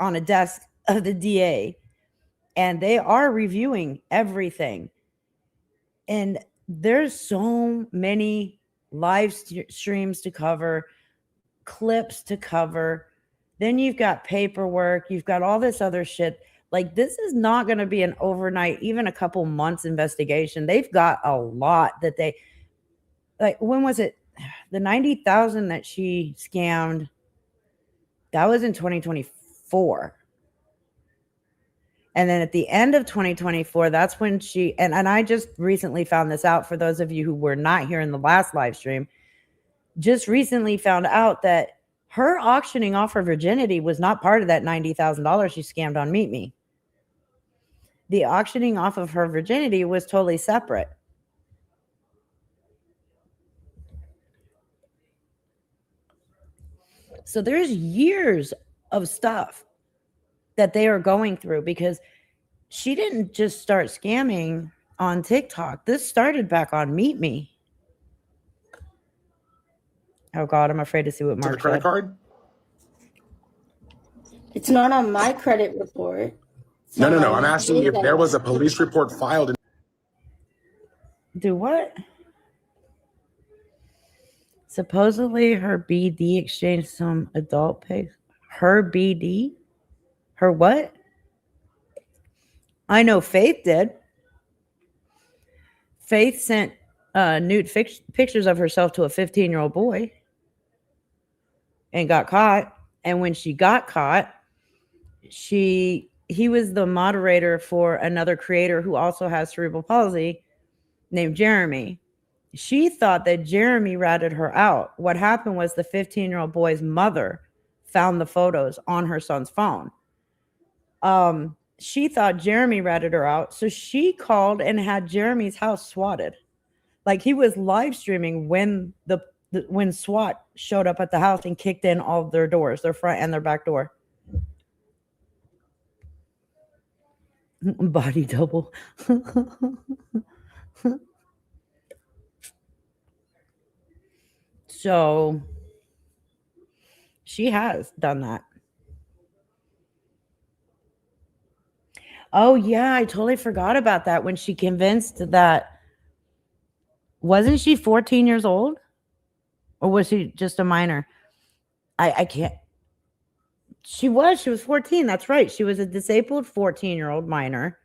on a desk of the DA. And they are reviewing everything. And there's so many live streams to cover, clips to cover. Then you've got paperwork. You've got all this other shit. Like, this is not going to be an overnight, even a couple months investigation. They've got a lot that they, like, when was it? The 90,000 that she scammed, that was in 2024. And then at the end of 2024, that's when she, and I just recently found this out for those of you who were not here in the last live stream, just recently found out that Her auctioning off her virginity was not part of that $90,000 she scammed on Meet Me. The auctioning off of her virginity was totally separate. So there's years of stuff that they are going through because she didn't just start scamming on TikTok. This started back on Meet Me. Oh God, I'm afraid to see what To the Mark credit said. card? It's not on my credit report. It's No, on no, my no. I'm asking if data. there was a police report filed. Do what? Supposedly her BD exchanged some adult pics. Her BD? Her what? I know Faith did. Faith sent nude pictures of herself to a 15-year-old boy and got caught. And when she got caught, he was the moderator for another creator who also has cerebral palsy named Jeremy. She thought that Jeremy ratted her out. What happened was the 15-year-old boy's mother found the photos on her son's phone. She thought Jeremy ratted her out, so she called and had Jeremy's house swatted. Like he was live streaming when when SWAT showed up at the house and kicked in all of their doors, their front and their back door. Body double. So she has done that. Oh yeah, I totally forgot about that when she convinced that. Wasn't she 14 years old? Or was she just a minor? I can't. She was 14. That's right. She was a disabled 14-year-old minor.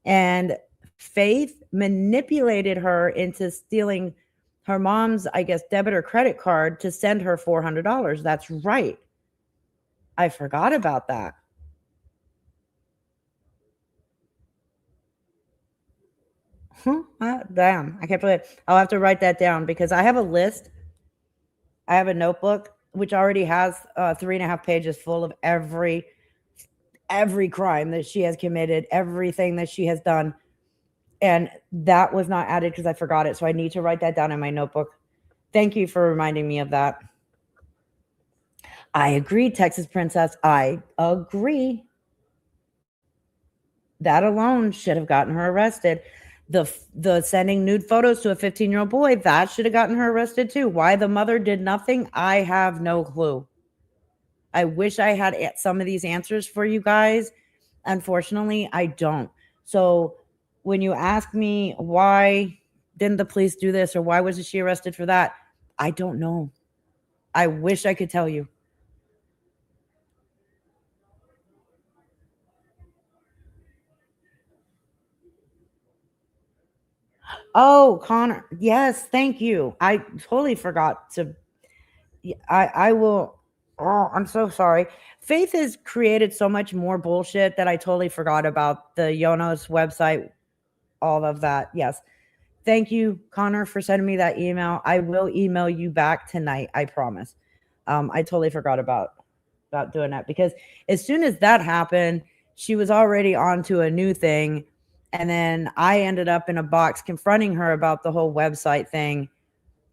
And Faith manipulated her into stealing her mom's, I guess, debit or credit card to send her $400. That's right. I forgot about that. Damn, I can't believe it. I'll have to write that down because I have a list. I have a notebook which already has 3.5 pages full of every crime that she has committed, everything that she has done. And that was not added because I forgot it. So I need to write that down in my notebook. Thank you for reminding me of that. I agree, Texas Princess. I agree. That alone should have gotten her arrested. The sending nude photos to a 15-year-old boy, that should have gotten her arrested too. Why the mother did nothing, I have no clue. I wish I had some of these answers for you guys. Unfortunately, I don't. So when you ask me why didn't the police do this or why wasn't she arrested for that, I don't know. I wish I could tell you. Oh, Connor. Yes, thank you. I totally forgot to. I will. Oh, I'm so sorry. Faith has created so much more bullshit that I totally forgot about the Yonos website, all of that. Yes. Thank you, Connor, for sending me that email. I will email you back tonight. I promise. I totally forgot about doing that because as soon as that happened, she was already on to a new thing. And then I ended up in a box confronting her about the whole website thing.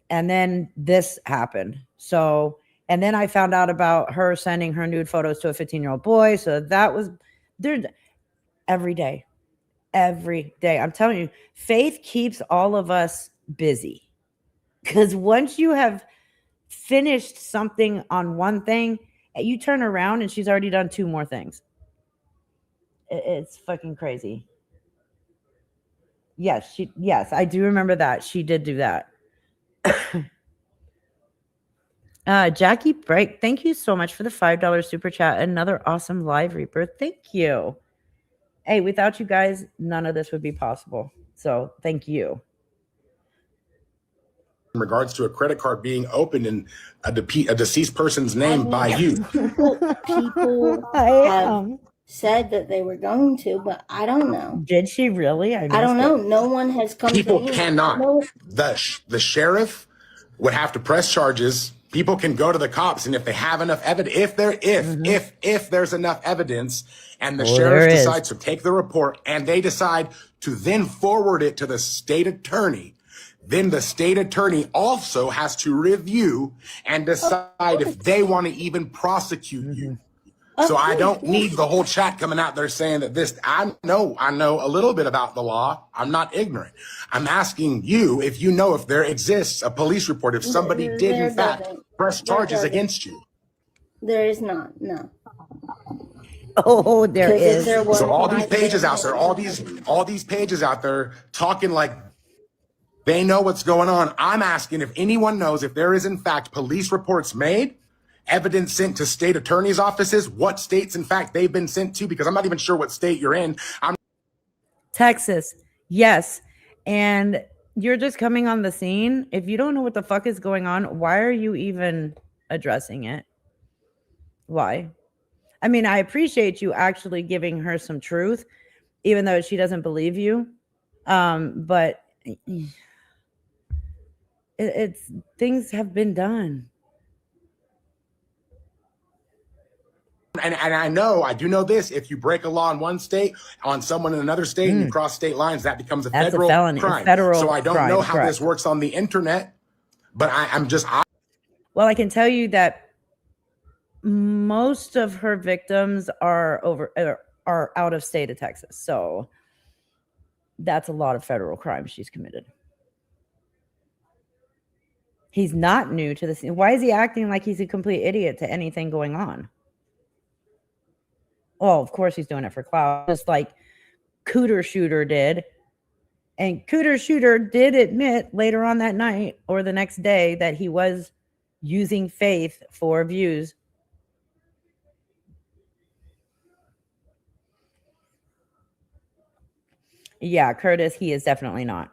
And then this happened. So, and then I found out about her sending her nude photos to a 15-year-old boy. So that was there every day. Every day. I'm telling you, Faith keeps all of us busy. Because once you have finished something on one thing, you turn around and she's already done 2 more things. It's fucking crazy. Yes, I do remember that. She did do that. Jackie Break, thank you so much for the $5 super chat. Another awesome live Reaper. Thank you. Hey, without you guys, none of this would be possible. So thank you. In regards to a credit card being opened in a deceased person's name by you. People have said that they were going to, but I don't know. Did she really? I don't know. No one has come People to me. cannot. No. The sheriff would have to press charges. People can go to the cops, and if they have enough evidence, if there's enough evidence, and the Oh, sheriff there is. decides to take the report, and they decide to then forward it to the state attorney, then the state attorney also has to review and decide if they want to even prosecute you. So I don't need the whole chat coming out there saying that this, I know a little bit about the law. I'm not ignorant. I'm asking you if you know if there exists a police report, if somebody did There in fact doesn't. press There charges doesn't. against you. There is not. No. Oh, there Because if is. there was, So all these I pages out there, all these pages out there talking like they know what's going on. I'm asking if anyone knows if there is in fact police reports made, evidence sent to state attorneys' offices, what states in fact they've been sent to, because I'm not even sure what state you're in. Texas. Yes. And you're just coming on the scene. If you don't know what the fuck is going on, why are you even addressing it? Why? I mean, I appreciate you actually giving her some truth, even though she doesn't believe you. But it's things have been done. And I do know this, if you break a law in one state on someone in another state and you cross state lines, that becomes a That's a federal felony, a crime. federal So I don't crime, know how correct. this works on the internet, but Well, I can tell you that most of her victims are out of state of Texas. So that's a lot of federal crimes she's committed. He's not new to the scene. Why is he acting like he's a complete idiot to anything going on? Well, of course he's doing it for clout, just like Cooter Shooter did. And Cooter Shooter did admit later on that night or the next day that he was using Faith for views. Yeah, Curtis, he is definitely not.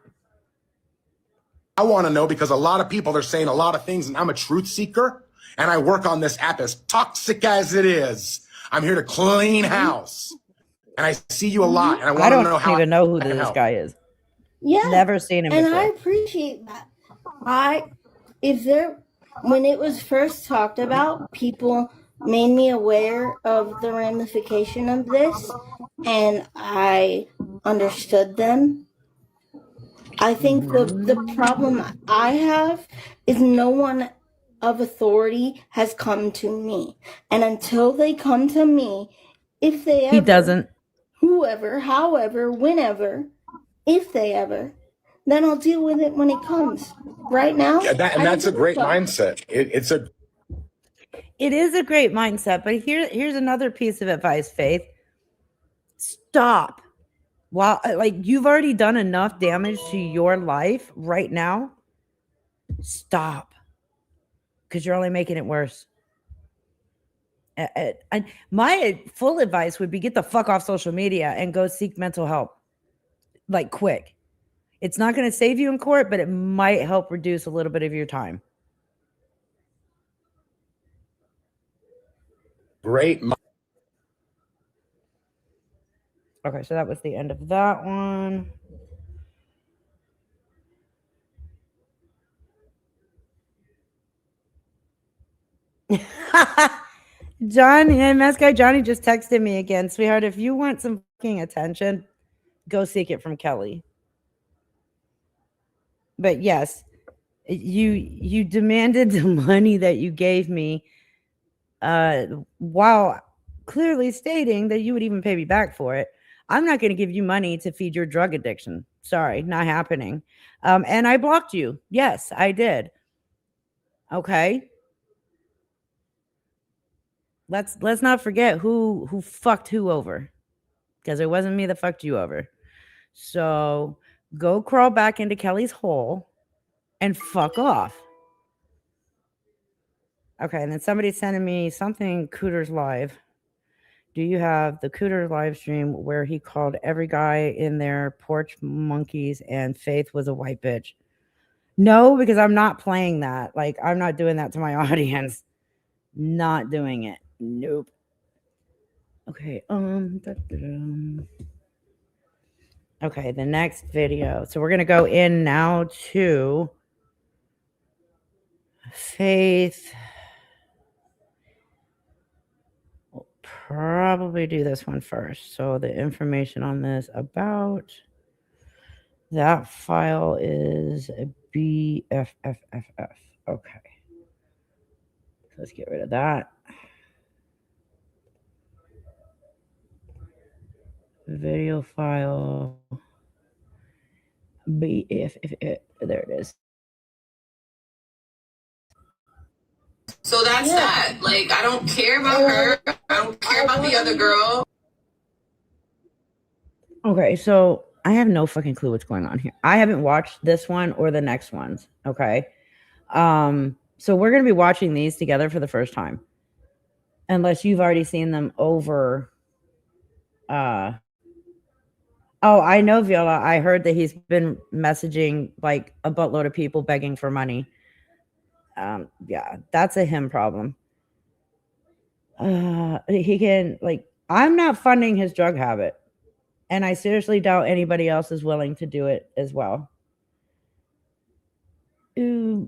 I want to know, because a lot of people are saying a lot of things, and I'm a truth seeker, and I work on this app, as toxic as it is. I'm here to clean house, and I see you a lot, and I I want to don't know how even know who I can this help. guy is. Yeah. Never seen him And before. I appreciate that. When it was first talked about, people made me aware of the ramification of this, and I understood them. I think the problem I have is no one of authority has come to me. And until they come to me, if they ever, He doesn't. whoever, however, whenever, if they ever, then I'll deal with it when it comes. Right now, Yeah, that's a great mindset. It is a great mindset, but here's another piece of advice, Faith. Stop. While like you've already done enough damage to your life right now, stop. Because you're only making it worse. My full advice would be get the fuck off social media and go seek mental help. Like quick. It's not going to save you in court, but it might help reduce a little bit of your time. Great. Okay, so that was the end of that one. Johnny, MS guy Johnny just texted me again. Sweetheart, if you want some fucking attention, go seek it from Kelly. But yes, you demanded the money that you gave me while clearly stating that you would even pay me back for it. I'm not going to give you money to feed your drug addiction. Sorry, not happening. And I blocked you. Yes, I did. Okay. Let's not forget who fucked who over, because it wasn't me that fucked you over. So go crawl back into Kelly's hole and fuck off. Okay, and then somebody's sending me something Cooter's live. Do you have the Cooter live stream where he called every guy in their porch monkeys and Faith was a white bitch? No, because I'm not playing that. Like, I'm not doing that to my audience. Not doing it. Nope. Okay. Okay, the next video. So we're gonna go in now to Faith. We'll probably do this one first. So the information on this about that file is BFFFF. Okay. Let's get rid of that. Video file. BFFF. There it is. So that's that. Like, I don't care about her. I don't care about the other girl. Okay, so I have no fucking clue what's going on here. I haven't watched this one or the next ones. Okay. So we're gonna be watching these together for the first time. Unless you've already seen them over. Oh, I know, Viola. I heard that he's been messaging like a buttload of people begging for money. Yeah, that's a him problem. He can, like, I'm not funding his drug habit. And I seriously doubt anybody else is willing to do it as well. Ooh,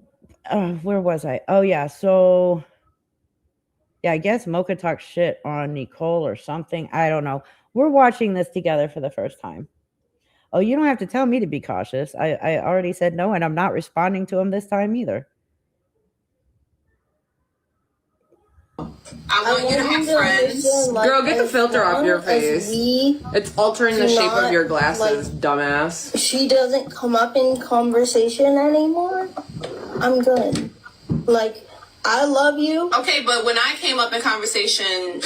where was I? Oh, yeah. So, yeah, I guess Mocha talked shit on Nicole or something. I don't know. We're watching this together for the first time. Oh, you don't have to tell me to be cautious. I already said no, and I'm not responding to him this time either. I want you to have friends. Girl, get the filter off your face. It's altering the shape of your glasses, dumbass. She doesn't come up in conversation anymore. I'm good. Like, I love you. Okay, but when I came up in conversation,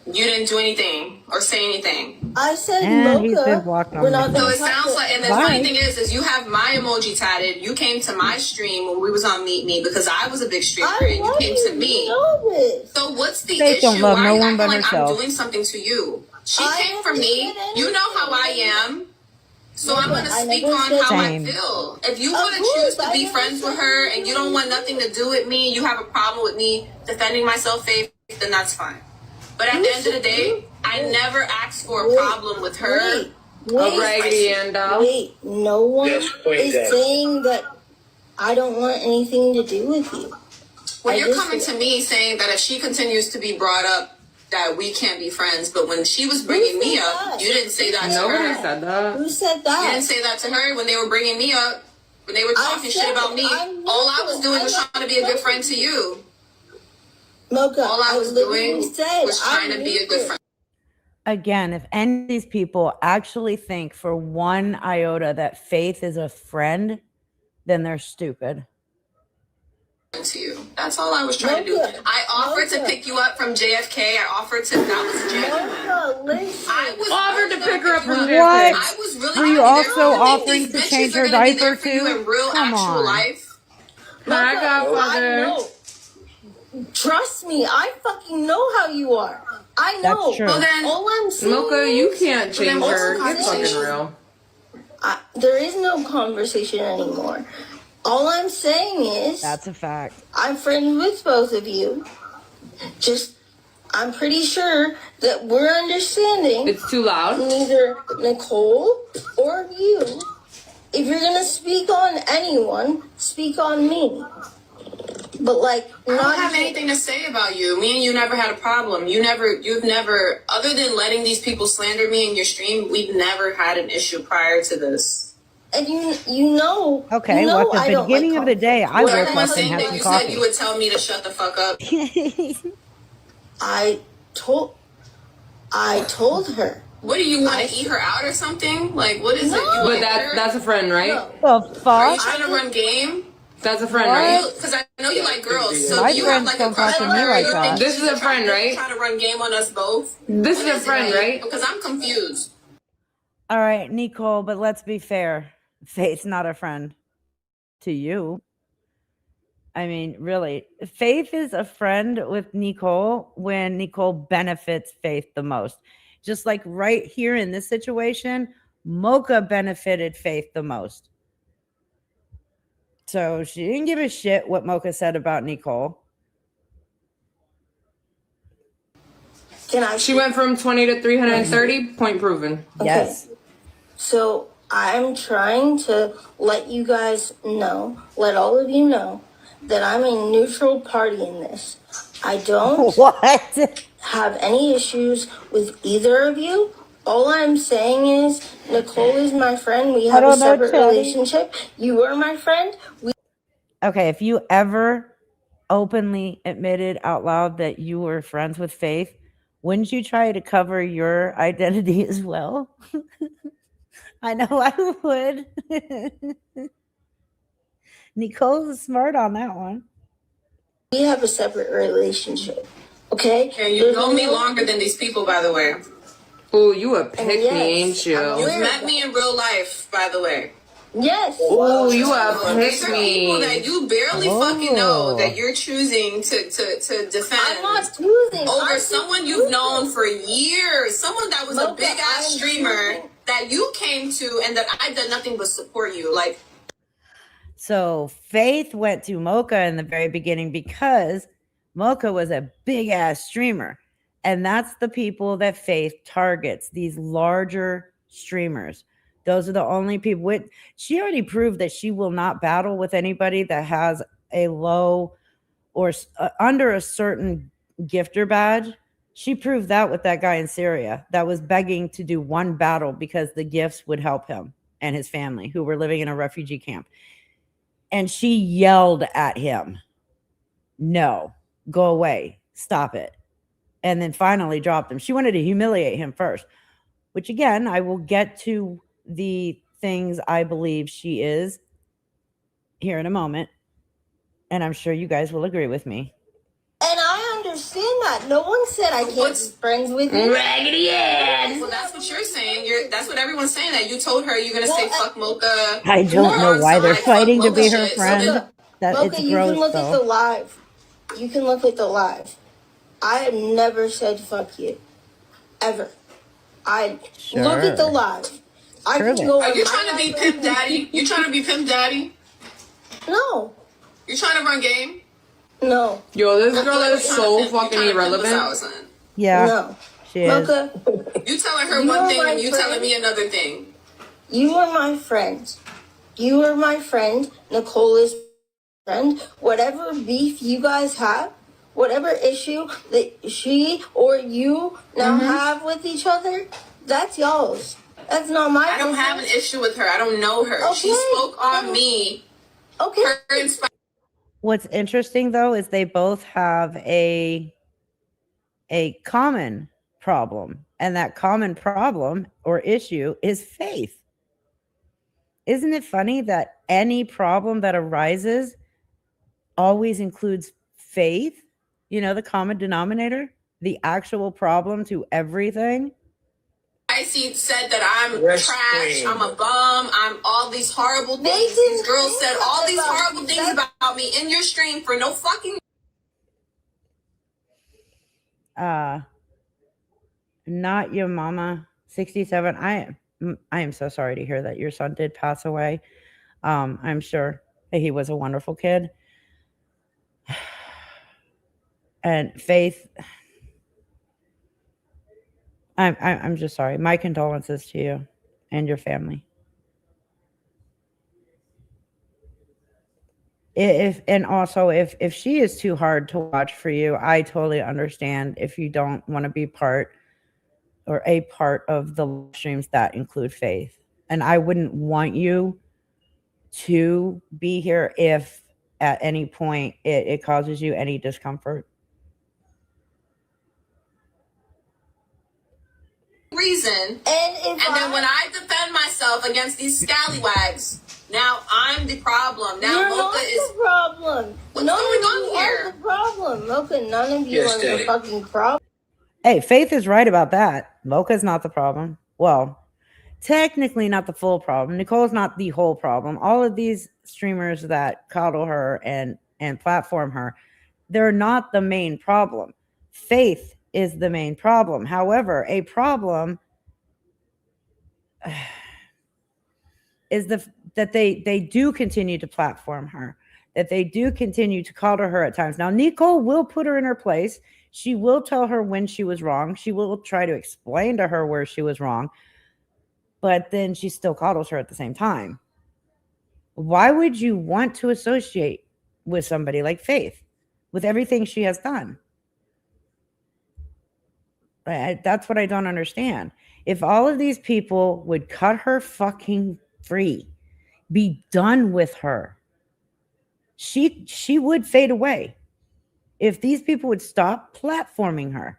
you didn't do anything or say anything. I said, And he's Mocha, been blocked on we're not my So gonna it talk sounds to- like, and the Bye. funny thing is you have my emoji tatted. You came to my stream when we was on Meet Me because I was a big streamer I and you love came you. to me. You know this. So what's the Faith issue? don't love Why no are you one acting but like herself. I'm doing something to you? She I came for haven't me. said You know how I anything. am. So I'm Listen, gonna I speak never on said how I Same. feel. If you Of want to course, choose to I be never friends with said her and you don't want nothing to do with me, you have a problem with me defending myself, Faith, then that's fine. But at the end of the day, I never asked for a problem with her. A raggedy end doll. Wait, no one Yes, point is that. saying that I don't want anything to do with you. When I you're just- coming to me saying that if she continues to be brought up, that we can't be friends, but when she was bringing me said up, that? you didn't say that to Nobody her. said that. Who said You that? didn't say that to her when they were bringing me up. When they were talking shit said about me, I know. all I was doing was I trying to be a good friend to you. Mocha, All I was literally doing said, was trying to be a good friend Again, if any of these people actually think for one iota that Faith is a friend, then they're stupid. to you. That's all I was trying to do. Mocha, I offered to Mocha. pick you up from JFK. I offered to, that was genuine. Mocha, listen. I was Offered to pick her up from What? JFK. I was really Were you happy. also They're gonna think offering these to bitches change are her gonna be there diaper for you too? in real Come actual on. life. My I godfather. know. Trust me, I fucking know how you are. I know. That's true. Well then, All I'm saying Mocha, you is, can't Well, then change what's her. the Get fucking conversation? real. there is no conversation anymore. All I'm saying is, That's a fact. I'm friends with both of you. Just, I'm pretty sure that we're understanding It's too loud. neither Nicole or you. If you're gonna speak on anyone, speak on me. But like, I don't not have even- anything to say about you. Me and you never had a problem. You've never, other than letting these people slander me in your stream, we've never had an issue prior to this. And you know. Okay, you know well, at I the don't beginning like of the day, I What woke am I up and saying had that some you said coffee. you would tell me to shut the fuck up? I told her. What do you want to eat her out or something? Like, what is it? You But like that's a friend, right? No. The Are you fuck? trying to run game? That's a friend, What? right? Because I know you like girls. So My do you have friends like a don't crush talk to on me her? like You that. think This she's is a friend, right? Trying to run game on us both? This is a friend, right? Because I'm confused. All right, Nicole, but let's be fair. Faith's not a friend to you. I mean, really, Faith is a friend with Nicole when Nicole benefits Faith the most. Just like right here in this situation, Mocha benefited Faith the most. So she didn't give a shit what Mocha said about Nicole. She went from 20 to 330. Point proven. Okay. Yes. So I'm trying to let you guys know, let all of you know, that I'm a neutral party in this. I don't have any issues with either of you. All I'm saying is Nicole is my friend. We have a separate relationship. You are my friend. Okay, if you ever openly admitted out loud that you were friends with Faith, wouldn't you try to cover your identity as well? I know I would. Nicole's smart on that one. We have a separate relationship. Okay? And you know me longer than these people, by the way. Oh, you a pick me, ain't you? You've met me in real life, by the way. Yes. Oh, you a These pick are people that me. you barely fucking know that you're choosing to defend. I'm not choosing. Over someone you've known for years. Someone that was a big ass streamer that you came to and that I did nothing but support you. Like, So Faith went to Mocha in the very beginning because Mocha was a big ass streamer. And that's the people that Faith targets, these larger streamers. Those are the only people. She already proved that she will not battle with anybody that has a low or under a certain gifter badge. She proved that with that guy in Syria that was begging to do one battle because the gifts would help him and his family who were living in a refugee camp. And she yelled at him, "No, go away, stop it." And then finally dropped him. She wanted to humiliate him first, which again, I will get to the things I believe she is here in a moment. And I'm sure you guys will agree with me. And I understand that. No one said I can't be friends with you. raggedy ass. Well, that's what you're saying. That's what everyone's saying. That you told her you're gonna say fuck Mocha. I don't know why they're fighting to be her shit. friend. That Mocha, it's you gross can look at the though. live. You can look at the live. I have never said fuck you. Ever. I look at the live. I can go Are on you my trying to be live Pimp and- Daddy? You trying to be Pimp Daddy? No. You trying to run game? No. Yo, this girl is so fucking irrelevant. Yeah, No. she is. Mocha, You telling her You one are thing my and you friend. telling me another thing. you are my friend. You are my friend. Nicole is my friend. Whatever beef you guys have, whatever issue that she or you now have with each other, that's y'all's. That's not my I don't have an issue with her. I don't know her. She Okay. spoke on me. Okay. Her inspired. What's interesting though is they both have a common problem, and that common problem or issue is faith. Isn't it funny that any problem that arises always includes faith? You know, the common denominator, the actual problem to everything. Icy said that I'm trash, I'm a bum, I'm all these horrible things. These girls said all these horrible things about me in your stream for no fucking. Not your mama 67. I am so sorry to hear that your son did pass away. I'm sure that he was a wonderful kid. And Faith, I'm just sorry. My condolences to you and your family. If she is too hard to watch for you, I totally understand if you don't want to be part or a part of the live streams that include Faith. And I wouldn't want you to be here if at any point it causes you any discomfort. Reason. And then when I defend myself against these scallywags, now I'm the problem. Now You're Mocha not is the problem. What's none going of on you here? are the problem. Mocha, none of you Yes, are Daddy. the fucking problem. Hey, Faith is right about that. Mocha's not the problem. Well, technically not the full problem. Nicole's not the whole problem. All of these streamers that coddle her and platform her, they're not the main problem. Faith is the main problem. However, a problem is that they do continue to platform her, that they do continue to coddle her at times. Now, Nicole will put her in her place. She will tell her when she was wrong. She will try to explain to her where she was wrong, but then she still coddles her at the same time. Why would you want to associate with somebody like Faith, with everything she has done. That's what I don't understand. If all of these people would cut her fucking free, be done with her, she would fade away. If these people would stop platforming her,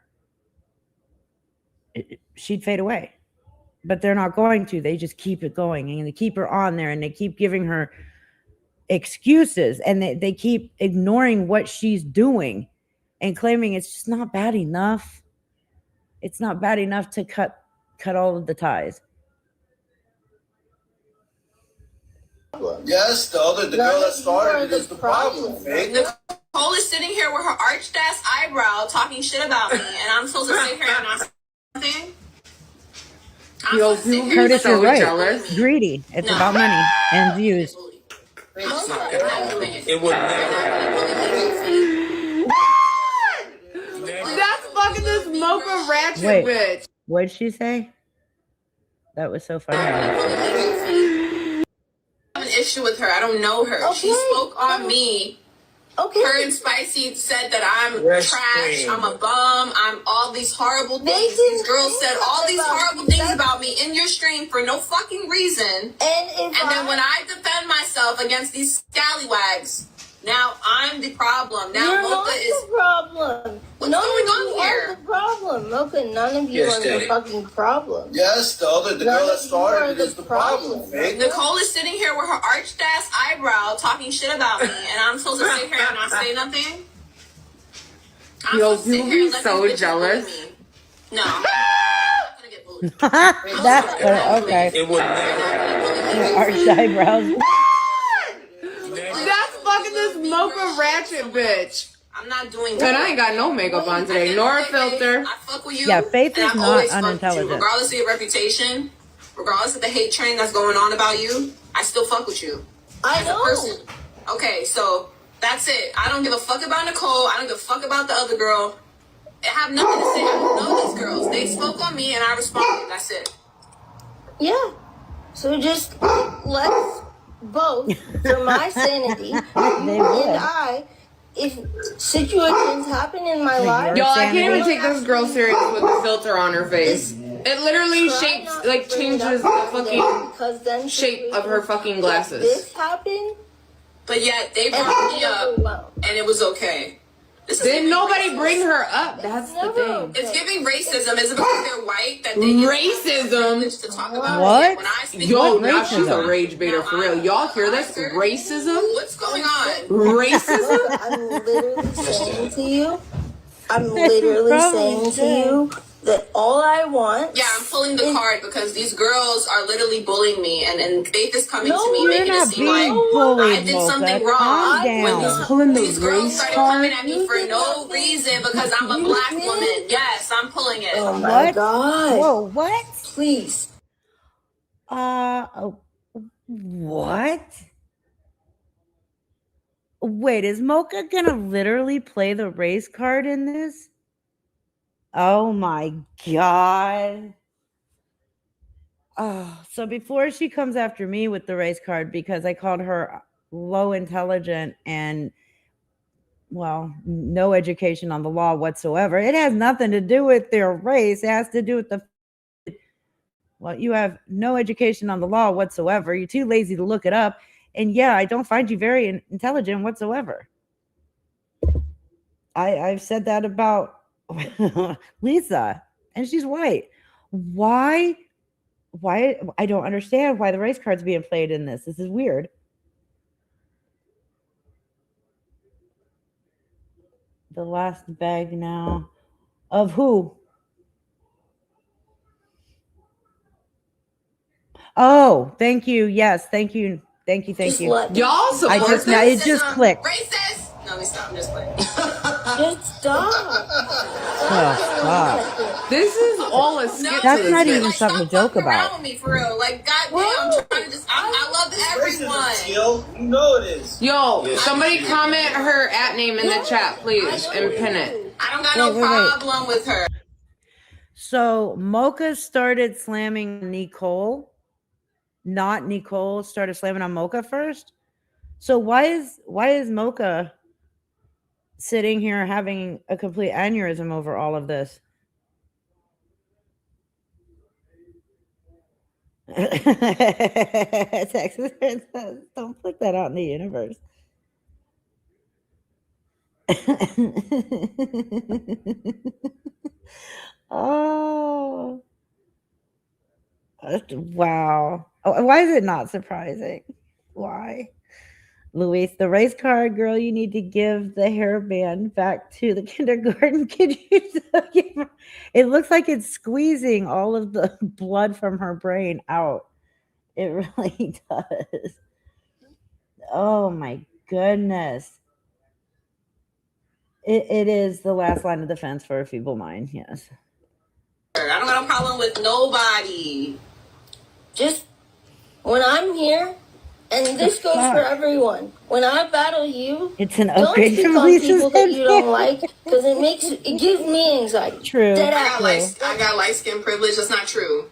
she'd fade away. But they're not going to. They just keep it going, and they keep her on there, and they keep giving her excuses, and they keep ignoring what she's doing and claiming it's just not bad enough. It's not bad enough to cut all of the ties. Yes, the girl that started it is the problem. Nicole is sitting here with her arched ass eyebrow talking shit about me, and I'm supposed to sit here and not say nothing? Yo, Curtis, so you're right. jealous. Greedy. It's about money and views. It would never happen. That's fucking this mocha ratchet Wait, bitch. what'd she say? That was so funny. I have an issue with her. I don't know her. She spoke on me. Her and Spicy said that I'm trash, I'm a bum, I'm all these horrible things. These girls said all these horrible things about me in your stream for no fucking reason. And then when I defend myself against these scallywags, now I'm the problem. Now Mocha is the problem. What's going on here? The problem, Mocha. None of you are the fucking problem. Yes, the girl that started it is the problem. Nicole is sitting here with her arched ass eyebrow talking shit about me, and I'm supposed to sit here and not say nothing? Yo, you be so jealous. No. That's okay. It would never. Arched eyebrows. That's fucking this mocha ratchet bitch. I'm not doing And I ain't got no makeup on today, nor a filter. I fuck with you. Yeah, Faith and is I've not always fucked with unintelligent. you. Regardless of your reputation, regardless of the hate train that's going on about you, I still fuck with you. I as know. a person. Okay, so that's it. I don't give a fuck about Nicole. I don't give a fuck about the other girl. I have nothing to say. I don't know these girls. They spoke on me and I responded. That's it. Yeah. So just let's both, for my sanity, you and I, if situations happen in my life. Yo, I can't even take this girl serious with the filter on her face. It literally shapes, like, changes the fucking shape of her fucking glasses. This happened. But yet they brought me up and it was okay. Didn't nobody bring her up? That's the thing. It's giving racism. Is it because they're white that they get Racism? to talk about What? it? When I speak Yo, about now she's a racism? rage baiter for real. Y'all hear this? Racism? What's going on? Racism? I'm literally saying to you, that all I want. Yeah, I'm pulling the card because these girls are literally bullying me, and Faith is coming to me, you're making it not seem being like bullied, I did Mocha. something wrong. Calm When down. Pulling these the girls race started card? coming at me for no reason because I'm a black woman. Yes, I'm pulling it. Oh my What? God. Whoa, what? Please. What? Wait, is Mocha gonna literally play the race card in this? Oh my God. Oh, so before she comes after me with the race card because I called her low intelligent and, well, no education on the law whatsoever, it has nothing to do with their race. It has to do with well, you have no education on the law whatsoever. You're too lazy to look it up. And yeah, I don't find you very intelligent whatsoever. I've said that about Lisa, and she's white. Why? I don't understand why the race card's being played in this. This is weird. The last bag now. Of who? Oh, thank you. Yes, thank you. Thank you. Y'all support it just clicked. Racist. No, we stop. I'm just playing. Just stop. Oh, God. This is all a skit. That's to this not bitch. even something to joke Around about. with me for real. Like, goddamn, I'm trying to just. I love everyone. You know it is. Yo, somebody comment her @name in the chat, please, and pin it. I don't got no problem with her. So Mocha started slamming Nicole. Not Nicole started slamming on Mocha first. So why is Mocha sitting here having a complete aneurysm over all of this? Texas says, don't put that out in the universe. Oh, wow. Oh, why is it not surprising? Why? Luis, the race car girl, you need to give the hairband back to the kindergarten kid. It looks like it's squeezing all of the blood from her brain out. It really does. Oh my goodness. It is the last line of defense for a feeble mind, yes. I don't got a problem with nobody. Just when I'm here, and this goes for everyone. When I battle you, It's an don't upgrade speak from on Lisa's people that you don't head. like because it gives me anxiety. True. Dead I got light skin privilege. That's not true.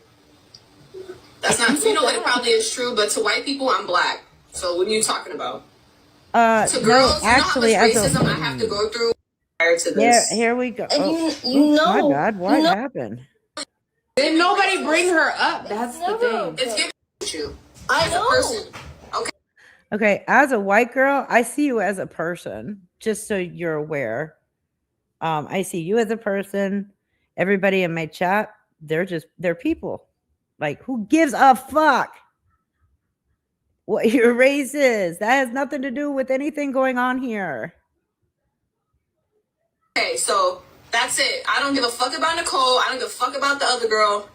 That's not. You know what? It probably is true, but to white people, I'm black. So what are you talking about? To No, girls, actually, you know how much as racism I have to go through prior to here, this. here we go. And Oh, you oops, know, my bad. What happened? Did nobody bring her up? That's the thing. It's giving you I as a know. person. Okay. Okay, as a white girl, I see you as a person, just so you're aware. I see you as a person. Everybody in my chat, they're people. Like, who gives a fuck what your race is? That has nothing to do with anything going on here. Okay, so that's it. I don't give a fuck about Nicole. I don't give a fuck about the other girl.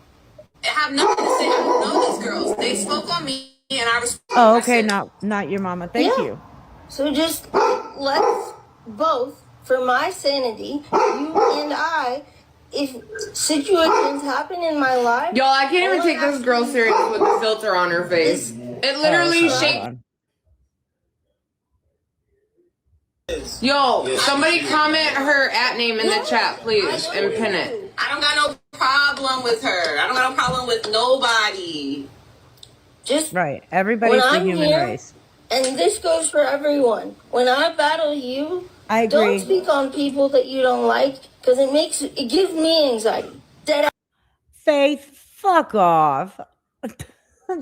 I have nothing to say. I don't know these girls. They spoke on me, and I respect. Oh, okay, not your mama. Thank you. So just let's both, for my sanity, you and I, if situations happen in my life. Y'all, I can't even take this girl serious with the filter on her face. It literally shaped. Yo, somebody comment her @name in the chat, please, and pin it. I don't got no problem with her. I don't got no problem with nobody. Just Right. Everybody's when the I'm human here, race. and this goes for everyone. When I battle you, I agree. don't speak on people that you don't like because it gives me anxiety. Dead Faith, fuck off.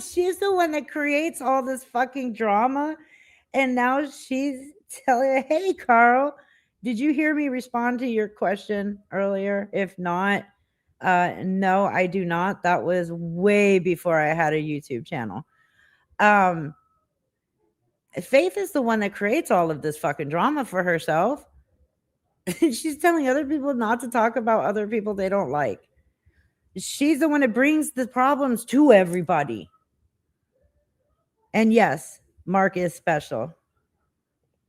She's the one that creates all this fucking drama. And now she's telling her, hey, Carl, did you hear me respond to your question earlier? If not, no, I do not. That was way before I had a YouTube channel. Faith is the one that creates all of this fucking drama for herself. She's telling other people not to talk about other people they don't like. She's the one that brings the problems to everybody. And yes, Mark is special.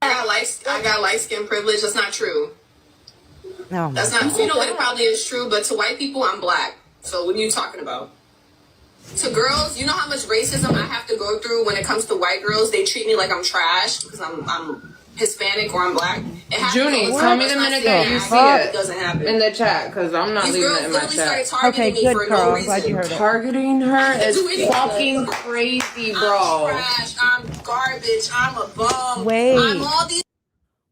I got light skin privilege. That's not true. No, That's not. You know what? It probably is true, but to white people, I'm black. So what are you talking about? To girls, you know how much racism I have to go through when it comes to white girls. They treat me like I'm trash because I'm Hispanic or I'm black. Junie, tell me the minute that you see it doesn't happen in the chat, because I'm not leaving it in my chat. Okay, good, Carl. I'm glad you heard it. Targeting her is fucking crazy, bro. I'm trash. I'm garbage. I'm a bum. Wait. I'm all these.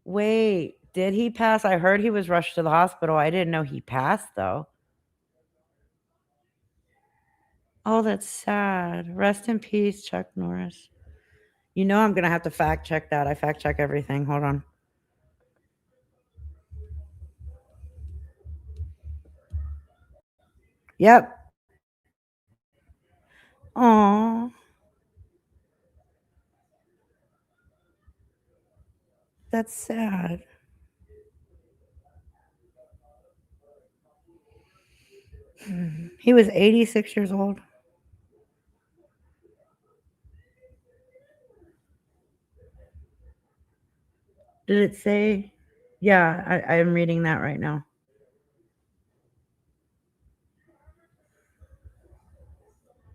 Wait, did he pass? I heard he was rushed to the hospital. I didn't know he passed, though. Oh, that's sad. Rest in peace, Chuck Norris. You know I'm going to have to fact check that. I fact check everything. Hold on. Yep. Aw. That's sad. He was 86 years old. Did it say? Yeah, I am reading that right now.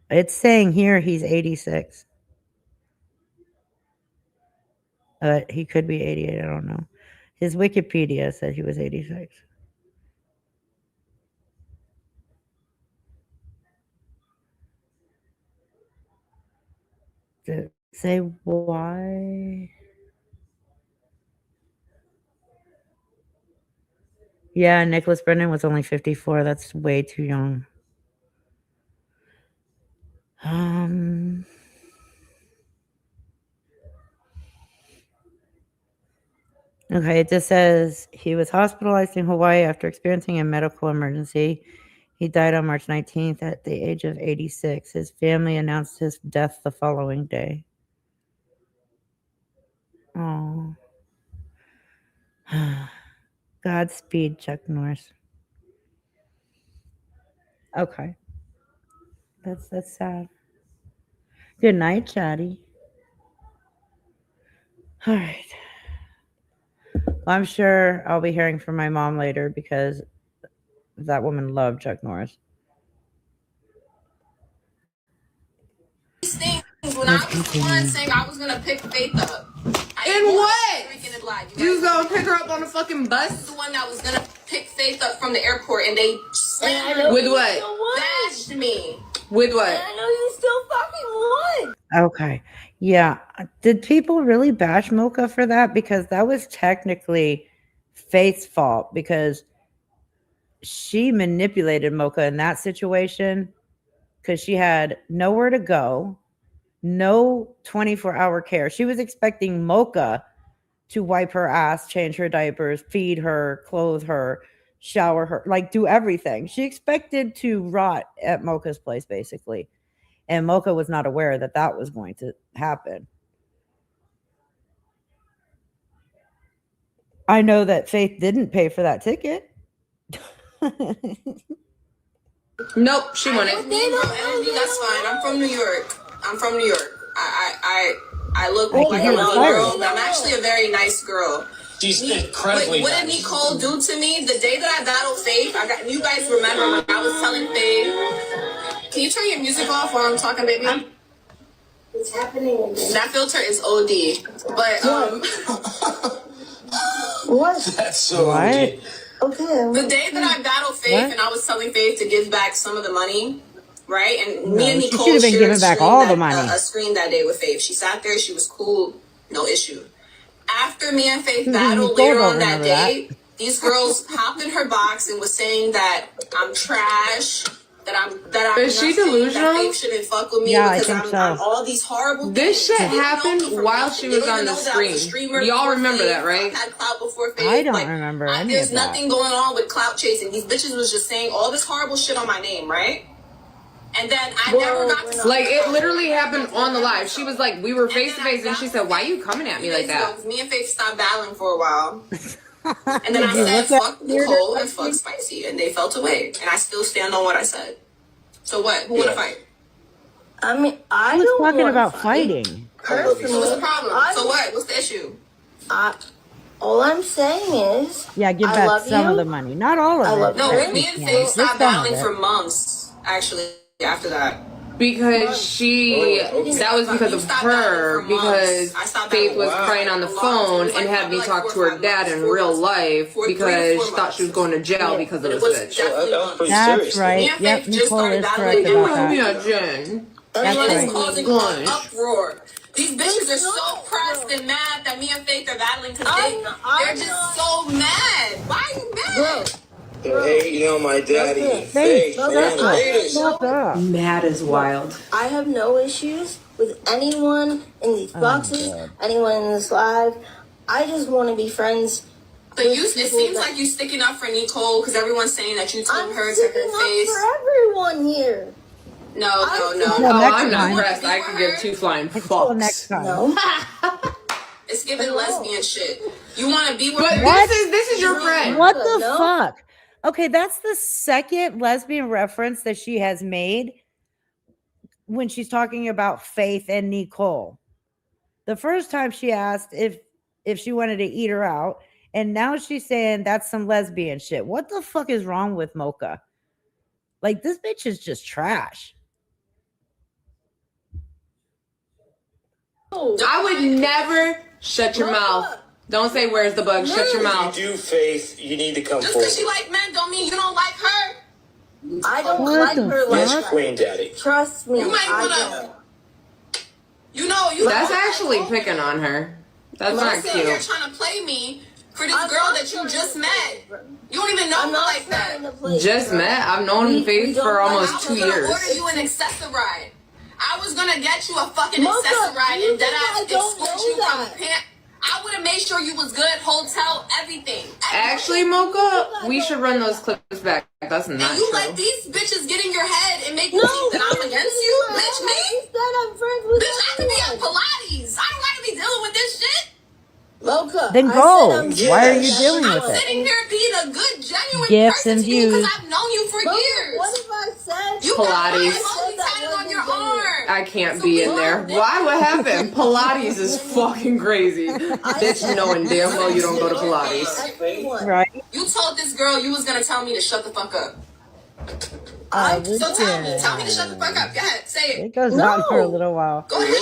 It's saying here he's 86. He could be 88. I don't know. His Wikipedia said he was 86. Did it say why? Yeah, Nicholas Brennan was only 54. That's way too young. Okay, it just says he was hospitalized in Hawaii after experiencing a medical emergency. He died on March 19th at the age of 86. His family announced his death the following day. Oh. Godspeed, Chuck Norris. Okay. That's sad. Good night, Chatty. All right. Well, I'm sure I'll be hearing from my mom later because that woman loved Chuck Norris. These things, when I was the one saying I was gonna pick Faith up. In what? You was gonna pick her up on a fucking I was bus? the one that was gonna pick Faith up from the airport, and they slammed With what? bashed me. With what? I know you still fucking won. Okay. Yeah. Did people really bash Mocha for that? Because that was technically Faith's fault because she manipulated Mocha in that situation because she had nowhere to go, no 24-hour care. She was expecting Mocha to wipe her ass, change her diapers, feed her, clothe her, shower her, like do everything. She expected to rot at Mocha's place, basically. And Mocha was not aware that that was going to happen. I know that Faith didn't pay for that ticket. Nope, she won it. Energy, that's fine. I'm from New York. I look I like can a hear the little fire. girl, but I'm actually a very nice girl. She's incredibly What did nice. Nicole do to me the day that I battled Faith? You guys remember when I was telling Faith? Can you turn your music off while I'm talking, baby? It's happening again. That filter is OD. But What? That's so What? OG. Okay. the day that I battled Faith What? and I was telling Faith to give back some of the money, right? And me No, and she Nicole should have been shared giving back screen all the that- money. A screen that day with Faith. She sat there. She was cool. No issue. After me and Faith battled Nicole later don't on that remember that. day, these girls hopped in her box and was saying that I'm trash. That I'm Is she nothing, delusional? That Faith shouldn't fuck with me Yeah, I because think I'm so. all these horrible This things. shit They don't know happened me from while nothing. she They was don't on even the know that I was a screen. streamer Y'all before remember Faith. that, right? I had clout before Faith. I don't Like, remember any there's of that. nothing going on with clout chasing. These bitches was just saying all this horrible shit on my name, right? And then I never got to Like, it literally happened on the live. She was like, we were face to face, and she said, why you coming at me like that? Me and Faith stopped battling for a while. And then I you said, look at fuck Nicole and fuck Spicy. And they felt away. And I still stand on what I said. So what? Who wanna fight? I mean, I Who's don't talking wanna about fight. fighting? Personally, So what's the problem? I- So what? What's the issue? all I'm saying is, Yeah, give I back love some you. of the money. Not all of I it. love No, her. me and Yeah, Faith just stopped some of battling it. for months, actually, after that. Because that was because of her, because Faith was crying on the phone and had me talk to her dad in real life because she thought she was going to jail because of this bitch. That was pretty That's serious. right. Me and Yep, Faith just Nicole started is battling correct about that. Yeah, Jen. That's And it's right. causing an uproar. These bitches are so pressed and mad that me and Faith are battling because they're just so mad. Why are you mad? They're hating on my daddy. Faith, Faith, shut man. up. Haters. Shut up. Mad is wild. I have no issues with anyone in these Oh, boxes, anyone in this live. I just want to be friends. But it seems like you sticking up for Nicole because everyone's saying that you told I'm her to sticking her up face. for everyone here. No. Oh, next I'm not time. impressed. I could give two flying Until next fucks. time. No. It's giving lesbian shit. You want to be with But her? this is your friend. What the No. fuck? Okay, that's the second lesbian reference that she has made when she's talking about Faith and Nicole. The first time she asked if she wanted to eat her out, and now she's saying that's some lesbian shit. What the fuck is wrong with Mocha? Like, this bitch is just trash. I would never shut your mouth. Don't say where's the bug. Shut your mouth. If you do, Faith, you need to come Just forward. because she like men don't mean you don't like her. I don't What like the her like Yes, that. Queen Daddy. Trust me. You might I wanna. don't. That's actually picking on her. That's But not I'm sitting here cute. trying to play me for this girl that you just met. You don't even know her like that. Just met? I've known Faith for almost 2 I was years. gonna order you an accessoride. I was gonna get you a fucking accessoride and then I exclude you from pant. I would have made sure you was good, hotel, everything. Actually, Mocha, we should run those clips back. That's not And you true. let these bitches get in your head and make you think that I'm against you? Bitch, me? Bitch, I could be at Pilates. I don't gotta be dealing with this shit. Then go. Why are you dealing I'm with it? sitting here being a good, genuine Gifts person and to you because views. I've known you for years. What if I said you Pilates. got my tatted on your arm? I can't be in there. Why? What happened? Pilates is fucking crazy. Bitch, knowing damn well you don't go to Pilates. Right. You told this girl you was gonna tell me to shut the fuck up. So tell me to shut the fuck up. Go ahead, say it. It goes on for a little while. Go ahead.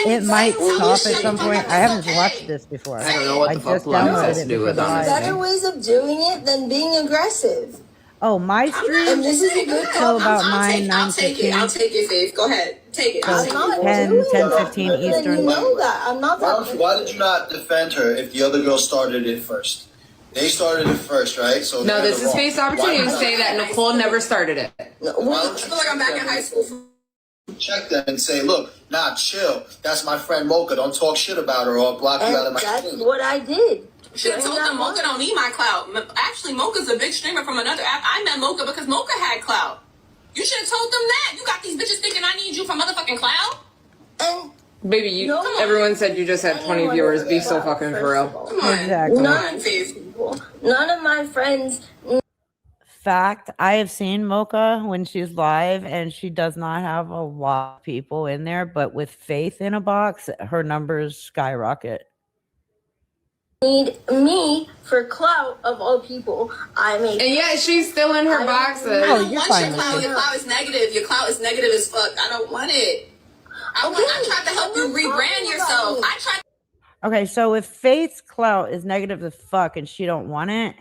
It might stop at some point. I haven't watched this before. I don't know what the fuck just Pilates has downloaded to do it with because of honestly. live. Better ways of doing it than being aggressive. Oh, my stream And this is a good till about I'll take it. I'll 9:15. take it, Faith. Go ahead. Take it. So I'll take it. 10:15 Then you Eastern. know that. I'm not that. Why did you not defend her if the other girl started it first? They started it first, right? So No, they're this the is wrong. Faith's opportunity to Why say that Nicole never started it. Why don't I feel like I'm back in high school. you check them and say, look, nah, chill. That's my friend Mocha. Don't talk shit about her or I'll block you out of And my that's screen. what I did. Should have told them Mocha don't need my clout. Actually, Mocha's a big streamer from another app. I met Mocha because Mocha had clout. You should have told them that. You got these bitches thinking I need you for motherfucking clout. And Baby, you. Everyone said you just had 20 viewers. Be so fucking for real. Come on. Exactly. Come on, Faith. none of my friends. Fact, I have seen Mocha when she's live, and she does not have a lot of people in there. But with Faith in a box, her numbers skyrocket. Need me for clout of all people. I make. And yet she's still in her boxes. I Oh, don't you're want fine your with clout. it. Your clout is negative. Your clout is negative as fuck. I don't want it. I tried to help you rebrand yourself. I tried. Okay, so if Faith's clout is negative as fuck and she don't want it,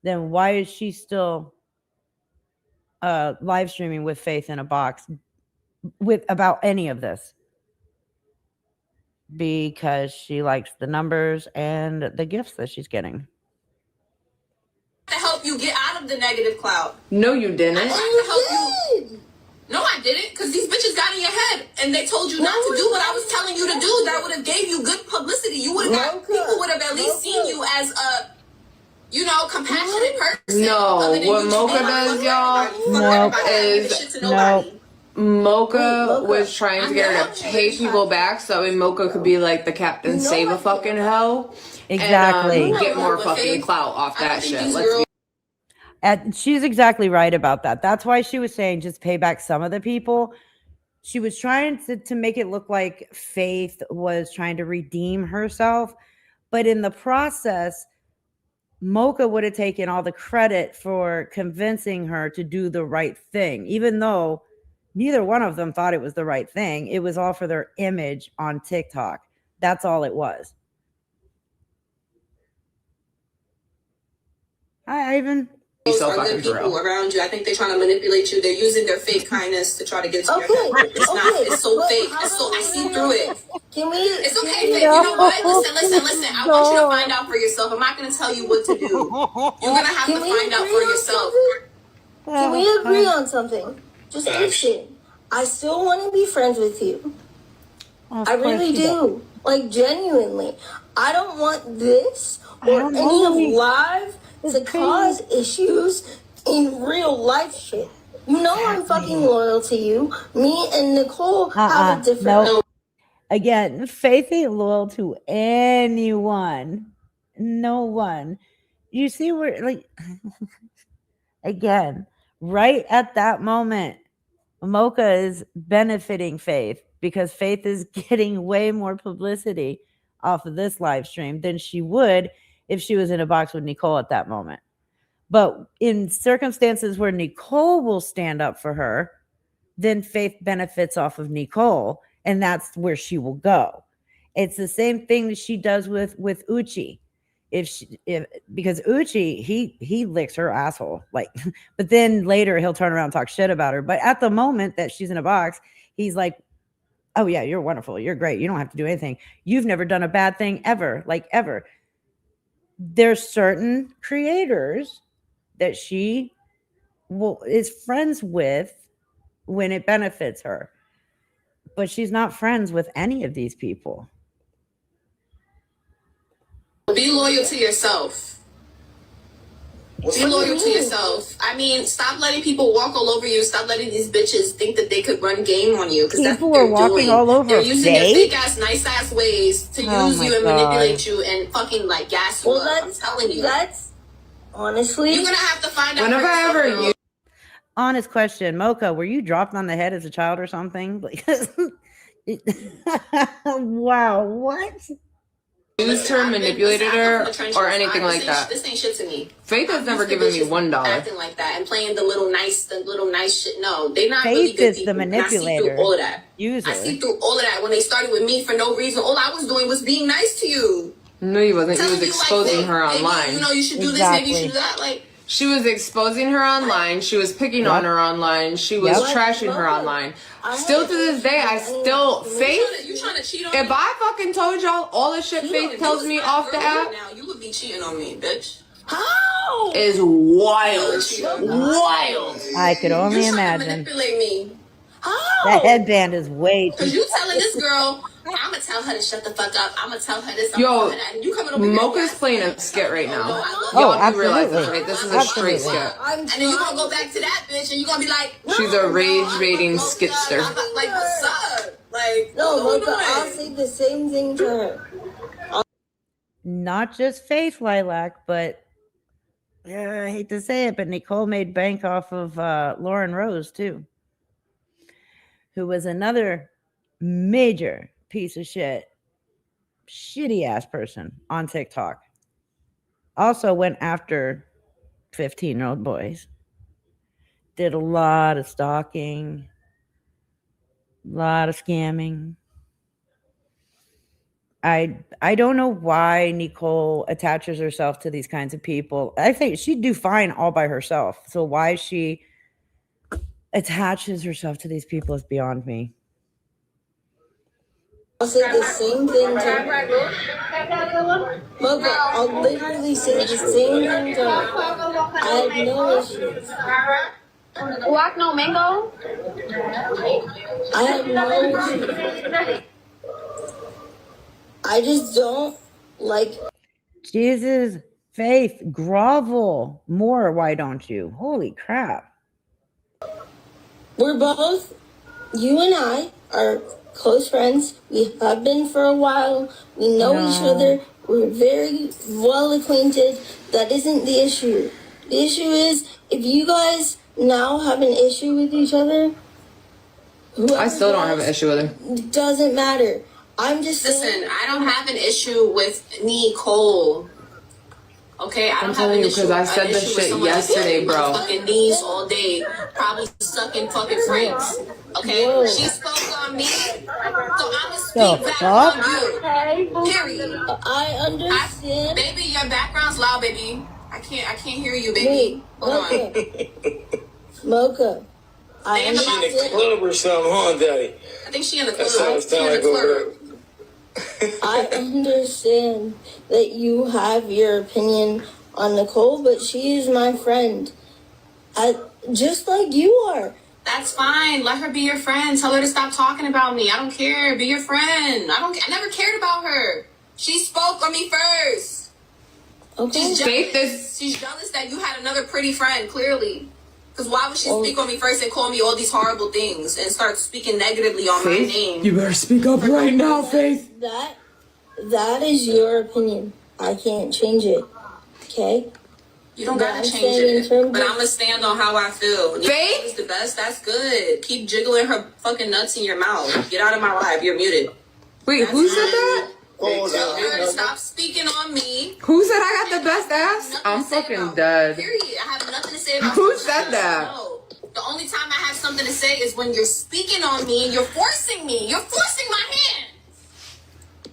then why is she still live streaming with Faith in a box with about any of this? Because she likes the numbers and the gifts that she's getting. to help you get out of the negative cloud. No, you didn't. I tried to help you. No, I didn't, because these bitches got in your head and they told you not to do what I was telling you to do. That would have gave you good publicity. You would have got people would have at least seen you as a, you know, compassionate person. No, other than what you Mocha just does, fuck y'all, everybody. Fuck Nope. everybody. I don't give a shit to nobody. Mocha was trying to get her to pay people back so Mocha could be like the Captain Save a fucking Hell. Exactly. And get more fucking clout off that shit. Let's be And she's exactly right about that. That's why she was saying just pay back some of the people. She was trying to make it look like Faith was trying to redeem herself. But in the process, Mocha would have taken all the credit for convincing her to do the right thing, even though neither one of them thought it was the right thing. It was all for their image on TikTok. That's all it was. Hi, Ivan. Those are good people around you. I think they're trying to manipulate you. They're using their fake kindness to try to get to your head. It's not. It's so fake. It's so. I see through it. Can we? It's okay, Faith. You know what? Listen. I want you to find out for yourself. I'm not going to tell you what to do. You're going to have to find out for yourself. Can we agree on something? Just listen. I still want to be friends with you. I really do. Like, genuinely. I don't want this or any of live to cause issues in real life shit. You know I'm fucking loyal to you. Me and Nicole have a different... Nope. Again, Faith ain't loyal to anyone. No one. You see where, like, again, right at that moment, Mocha is benefiting Faith because Faith is getting way more publicity off of this live stream than she would if she was in a box with Nicole at that moment. But in circumstances where Nicole will stand up for her, then Faith benefits off of Nicole, and that's where she will go. It's the same thing that she does with Uchi. Because Uchi, he licks her asshole, like, but then later he'll turn around and talk shit about her. But at the moment that she's in a box, he's like, "Oh yeah, you're wonderful, you're great. You don't have to do anything. You've never done a bad thing ever, like ever." there's certain creators that she is friends with when it benefits her, but she's not friends with any of these people. Be loyal to yourself. Be loyal to yourself. I mean, stop letting people walk all over you. Stop letting these bitches think that they could run game on you. Because that's what People are they're walking doing. all over They're using their Faith? fake ass, nice ass ways to Oh use my you and God. manipulate you and fucking like gas you Well, up. I'm telling you. That's honestly. You're gonna have to find out. Whenever for I yourself, ever girl. use Honest question, Mocha, were you dropped on the head as a child or something? Because wow, what? used her, manipulated her, or anything like that. This ain't shit to me. Faith has never given me $1. Acting like that and playing the little nice shit. No, they're not Faith really good is the people. And I see manipulator. through all of that. User. I see through all of that. When they started with me for no reason, all I was doing was being nice to you. No, he wasn't. He Telling was you, like, exposing hey, her maybe, online. you know, you should do this, maybe you should do that. Like, She was exposing her online. She was picking on her online. She was Yep. trashing her online. Still to this day, I still Faith. you trying to cheat on If me? I fucking told y'all all the shit Faith tells me off the app Now you would be cheating on me, bitch. How? is wild, wild. I could only You trying to imagine. manipulate me. That headband is way too. Cause you telling this girl, I'ma tell her to shut the fuck up. I'ma tell her this. Yo, I'ma tell her that. And you coming over here. Mocha's playing a skit right now. Oh, Y'all do realize this, absolutely. right? This is a straight skit. And then you gonna go back to that bitch and you gonna be like, She's a rage-baiting skitster. like, what's up? Like, No, what Mocha, we I'll doing? say the same thing to her. Not just Faith Lilac, but I hate to say it, but Nicole made bank off of Lauren Rose too, who was another major piece of shit, shitty ass person on TikTok. Also went after 15-year-old boys. Did a lot of stalking, a lot of scamming. I don't know why Nicole attaches herself to these kinds of people. I think she'd do fine all by herself. So why she attaches herself to these people is beyond me. I'll say the same thing to her. Mocha, I'll literally say the same thing to her. I have no issues. Guac no mango? I have no issues. I just don't like. Jesus, Faith, grovel more. Why don't you? Holy crap. We're both, you and I are close friends. We have been for a while. We know each No. other. We're very well acquainted. That isn't the issue. The issue is if you guys now have an issue with each other, I still don't have an issue with her. it doesn't matter. I'm just Listen, saying. I don't have an issue with Nicole. Okay, I don't have telling an you, issue. 'cause I an said this issue with shit someone that's yesterday, sitting on bro. Fucking knees all day, probably sucking fucking franks. Okay, Whoa. she spoke on me, so I'ma The speak back fuck? on you. Period. I understand. Baby, your background's loud, baby. I can't hear you, baby. Wait, Hold on. Mocha. I Stay in the box. understand. Club or something, huh, Daddy? I think she in the That club. sounds She in like the over club. I understand that you have your opinion on Nicole, but she is my friend. Just like you are. That's fine. Let her be your friend. Tell her to stop talking about me. I don't care. Be your friend. I never cared about her. She spoke on me first. Okay. She's Faith jealous. She's jealous that you had another pretty friend, clearly. Because why would she speak on me first and call me all these horrible things and start speaking negatively on my name? You better speak up right now, Faith. That is your opinion. I can't change it. Okay? You don't But gotta I'm change saying in it. terms But of- I'm gonna stand on how I feel. Faith? Is the best. That's good. Keep jiggling her fucking nuts in your mouth. Get out of my life. You're muted. Wait, who said that? Tell her to stop speaking on me. Who said I got the best ass? I'm fucking dead. Period. I have nothing to say about Who you. said that? No. The only time I have something to say is when you're speaking on me and you're forcing me. You're forcing my hand.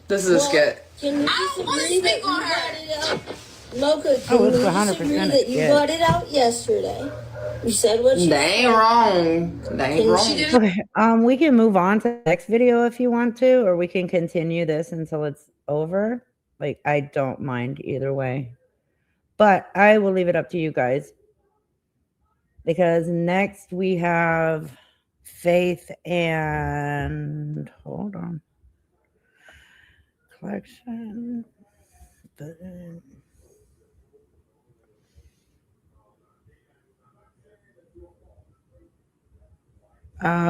This is a skit. Can you I don't want to disagree that speak you on brought her. it up? Mocha, Oh, can it's you 100% disagree that you yeah. brought it out yesterday? You said what you They ain't wrong. They ain't Can wrong. she Okay, we can move on to the next video if you want to, or we can continue this until it's over. Like, I don't mind either way. But I will leave it up to you guys. Because next we have Faith and hold on. Collection.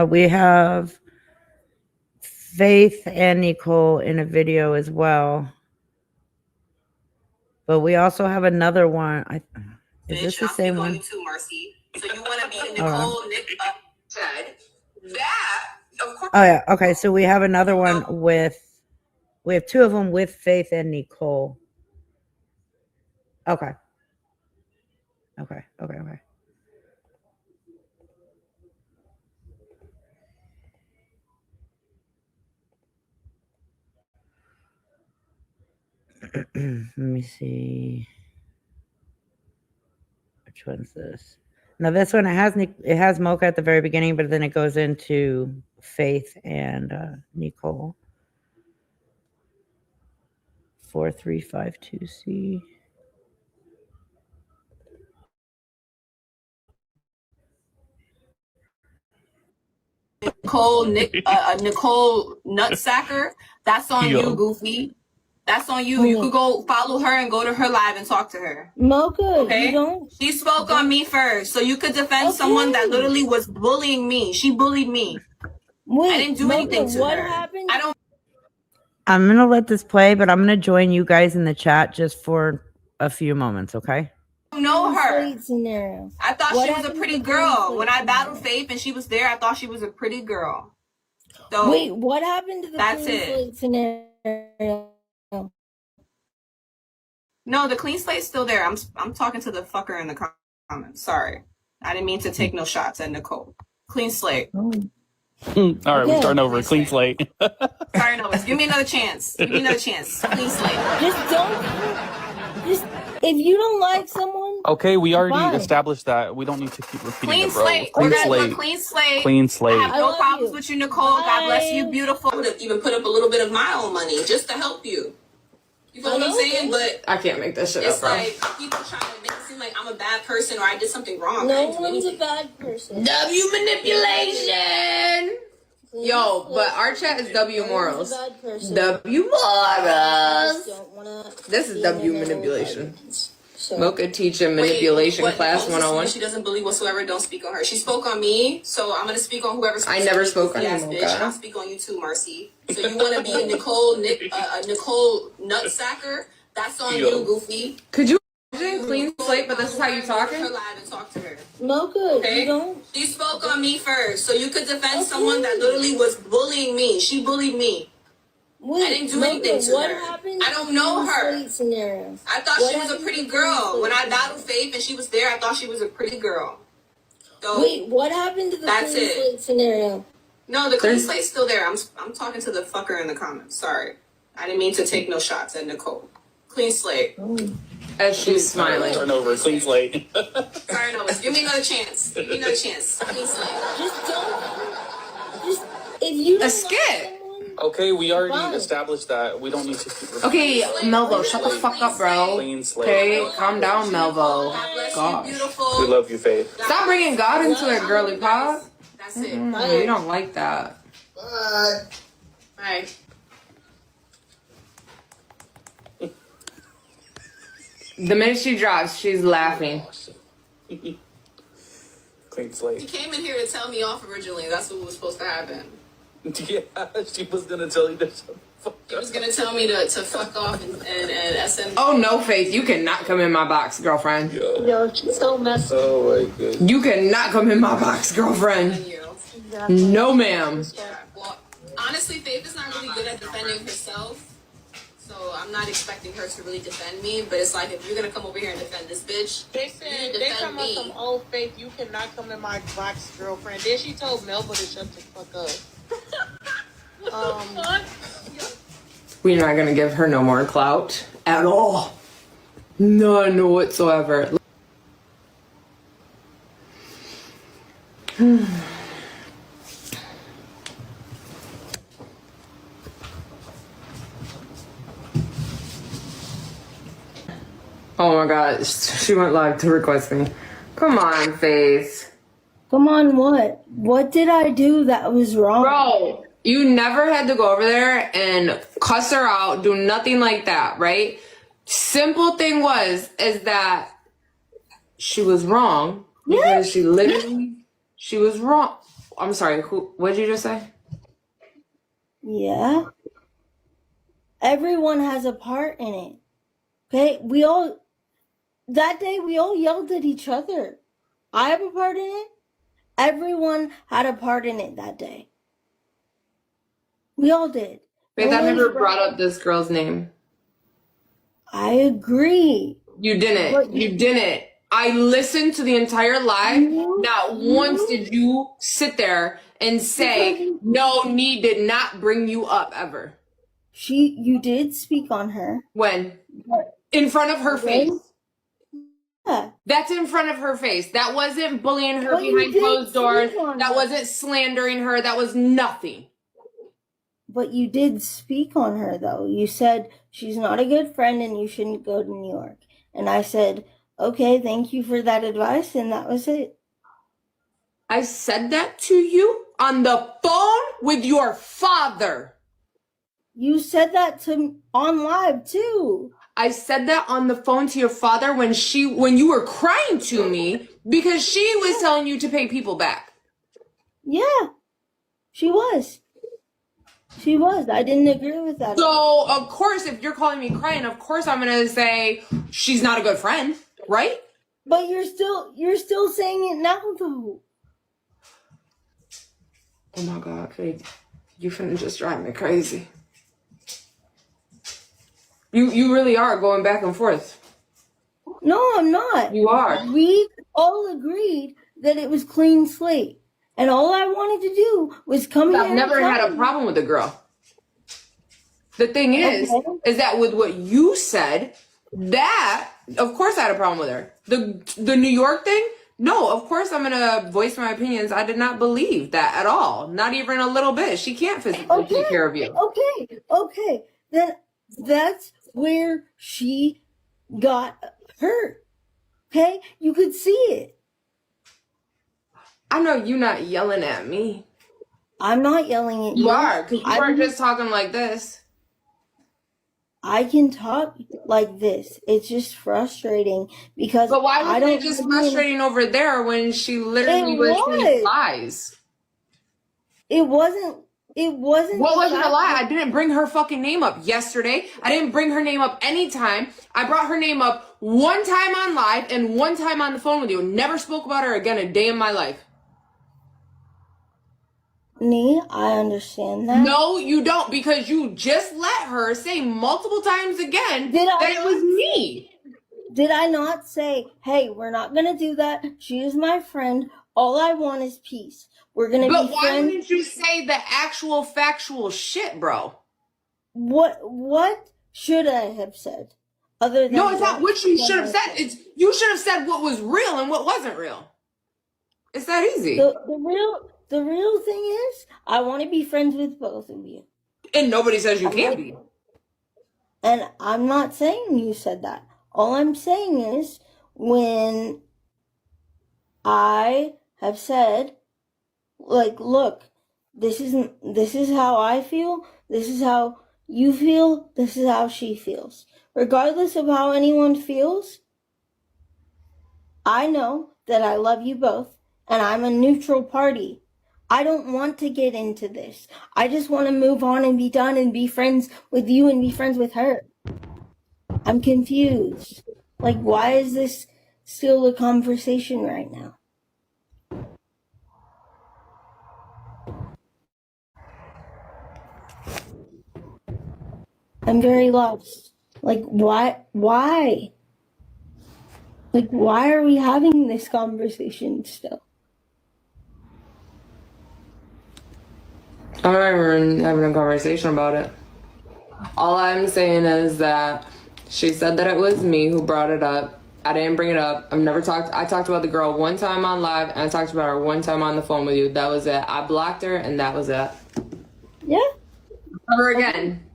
We have Faith and Nicole in a video as well. But we also have another one. Is this the same one? You too, Marcy. So you want to be Nicole? Nick said that. Of course. Oh yeah. Okay. So we have another one with. We have two of them with Faith and Nicole. Okay. Okay. Let me see. Which one's this? Now this one it has Mocha at the very beginning, but then it goes into Faith and Nicole. 4352C. Nicole Nutsacker. That's on you, Goofy. That's on you. You could go follow her and go to her live and talk to her. Mocha, okay? You don't. She spoke on me first, so you could defend someone that literally was bullying me. She bullied me. Wait, I didn't do anything to what her. happened? I don't I'm gonna let this play, but I'm gonna join you guys in the chat just for a few moments, okay? know her. Scenario. I thought she was a pretty girl. When I battled Faith and she was there, I thought she was a pretty girl. So wait, what happened to the that's clean it. slate scenario? No, the clean slate's still there. I'm talking to the fucker in the comments. Sorry. I didn't mean to take no shots at Nicole. Clean slate. All right, we're starting over. Clean slate. Starting over. Give me another chance. Give me another chance. Clean slate. Just if you don't like someone. Okay, we already fine. established that. We don't need to keep repeating Clean it, bro. slate. Clean We're gonna slate. do a clean slate. Clean slate. I have no problems with you, Nicole. God bless you, beautiful. I would have even put up a little bit of my own money just to help you. You know what I'm saying? But I can't make this shit up, it's bro. like people trying to make it seem like I'm a bad person or I did something wrong. I No didn't do one's a anything. bad person. W manipulation. Yo, but our chat is W morals. W morals. This is W manipulation. Mocha teacher manipulation Wait, class Nicole just 101. said she doesn't believe whatsoever. Don't speak on her. She spoke on me, so I'm gonna speak on whoever. I never spoke on you, bitch. Mocha. I'll speak on you too, Marcy. So you want to be Nicole Nutsacker? That's on you, Goofy. Could you imagine clean slate, but this is how you talking? Her live and talk to her. Mocha, Okay? you don't. She spoke on me first, so you could defend someone that literally was bullying me. She bullied me. Wait, I didn't do Mocha, anything to what her. happened I don't know her. Slate scenario? I thought What she was a happened pretty to the girl. When I slate battled Faith and she was there, I thought she was a pretty girl. So Wait, what happened to the that's clean it. slate scenario? No, the clean slate's still there. I'm talking to the fucker in the comments. Sorry. I didn't mean to take no shots at Nicole. Clean slate. As she's smiling. Turn over. Clean slate. Sorry, no. Give me another chance. Give me another chance. Clean slate. Just if you don't A skit. Okay, we already established that. We don't need to keep repeating Okay, it. Melvo, shut the fuck up, bro. Clean slate. Okay, calm down, Melvo. Gosh. We love you, Faith. Stop bringing God into it, girly pop. That's it. We don't like that. Bye. Bye. The minute she drops, she's laughing. Clean slate. She came in here to tell me off originally. That's what was supposed to happen. Yeah, she was gonna tell you this. She was gonna tell me to fuck off and SM. Oh no, Faith, you cannot come in my box, girlfriend. Yo, she's so messy. Oh my goodness. You cannot come in my box, girlfriend. No, ma'am. Well, honestly, Faith is not really good at defending herself. So I'm not expecting her to really defend me. But it's like, if you're gonna come over here and defend this bitch, They said they come up some old Faith. You cannot come in my box, girlfriend. Then she told Melba to shut the fuck up. We're not gonna give her no more clout at all. None whatsoever. Oh my god, she went live to request me. Come on, Faith. Come on, what? What did I do that was wrong? Bro, you never had to go over there and cuss her out, do nothing like that, right? Simple thing is that she was wrong because she was wrong. I'm sorry, what did you just say? Yeah. Everyone has a part in it. Okay? That day we all yelled at each other. I have a part in it. Everyone had a part in it that day. We all did. Faith, I never brought up this girl's name. I agree. You didn't. You didn't. I listened to the entire live. Not once did you sit there and say, no, Nee did not bring you up ever. You did speak on her. When? In front of her face. Yeah. That's in front of her face. That wasn't bullying her behind closed doors. That wasn't slandering her. That was nothing. But you did speak on her, though. You said she's not a good friend and you shouldn't go to New York. And I said, okay, thank you for that advice, and that was it. I said that to you on the phone with your father. You said that on live, too. I said that on the phone to your father when you were crying to me because she was telling you to pay people back. Yeah, she was. She was. I didn't agree with that. So, of course, if you're calling me crying, of course I'm going to say she's not a good friend, right? But you're still saying it now, though. Oh my God, Faith. You finna just drive me crazy. You really are going back and forth. No, I'm not. You are. We all agreed that it was clean slate. And all I wanted to do was come here. I've never had a problem with the girl. The thing is that with what you said, that, of course I had a problem with her. The New York thing, no, of course I'm going to voice my opinions. I did not believe that at all. Not even a little bit. She can't physically take care of you. Okay. Then that's where she got hurt. Okay? You could see it. I know you're not yelling at me. I'm not yelling at you. You are, because you weren't just talking like this. I can talk like this. It's just frustrating because. But why was it just frustrating over there when she literally was saying lies? It wasn't. What wasn't a lie? I didn't bring her fucking name up yesterday. I didn't bring her name up anytime. I brought her name up one time on live and one time on the phone with you. Never spoke about her again a day in my life. Nee, I understand that. No, you don't, because you just let her say multiple times again that it was me. Did I not say, hey, we're not going to do that. She is my friend. All I want is peace. We're going to be friends. But why didn't you say the actual factual shit, bro? What should I have said? Other than no, it's not what you should have said. It's you should have said what was real and what wasn't real. It's that easy. The real thing is, I want to be friends with both of you. And nobody says you can't be. And I'm not saying you said that. All I'm saying is, when I have said, like, look, this is how I feel, this is how you feel, this is how she feels. Regardless of how anyone feels, I know that I love you both, and I'm a neutral party. I don't want to get into this. I just want to move on and be done and be friends with you and be friends with her. I'm confused. Like, why is this still a conversation right now? I'm very lost. Like, why? Like, why are we having this conversation still? I'm not even having a conversation about it. All I'm saying is that she said that it was me who brought it up. I didn't bring it up. I talked about the girl one time on live, and I talked about her one time on the phone with you. That was it. I blocked her, and that was it. Yeah. Never again.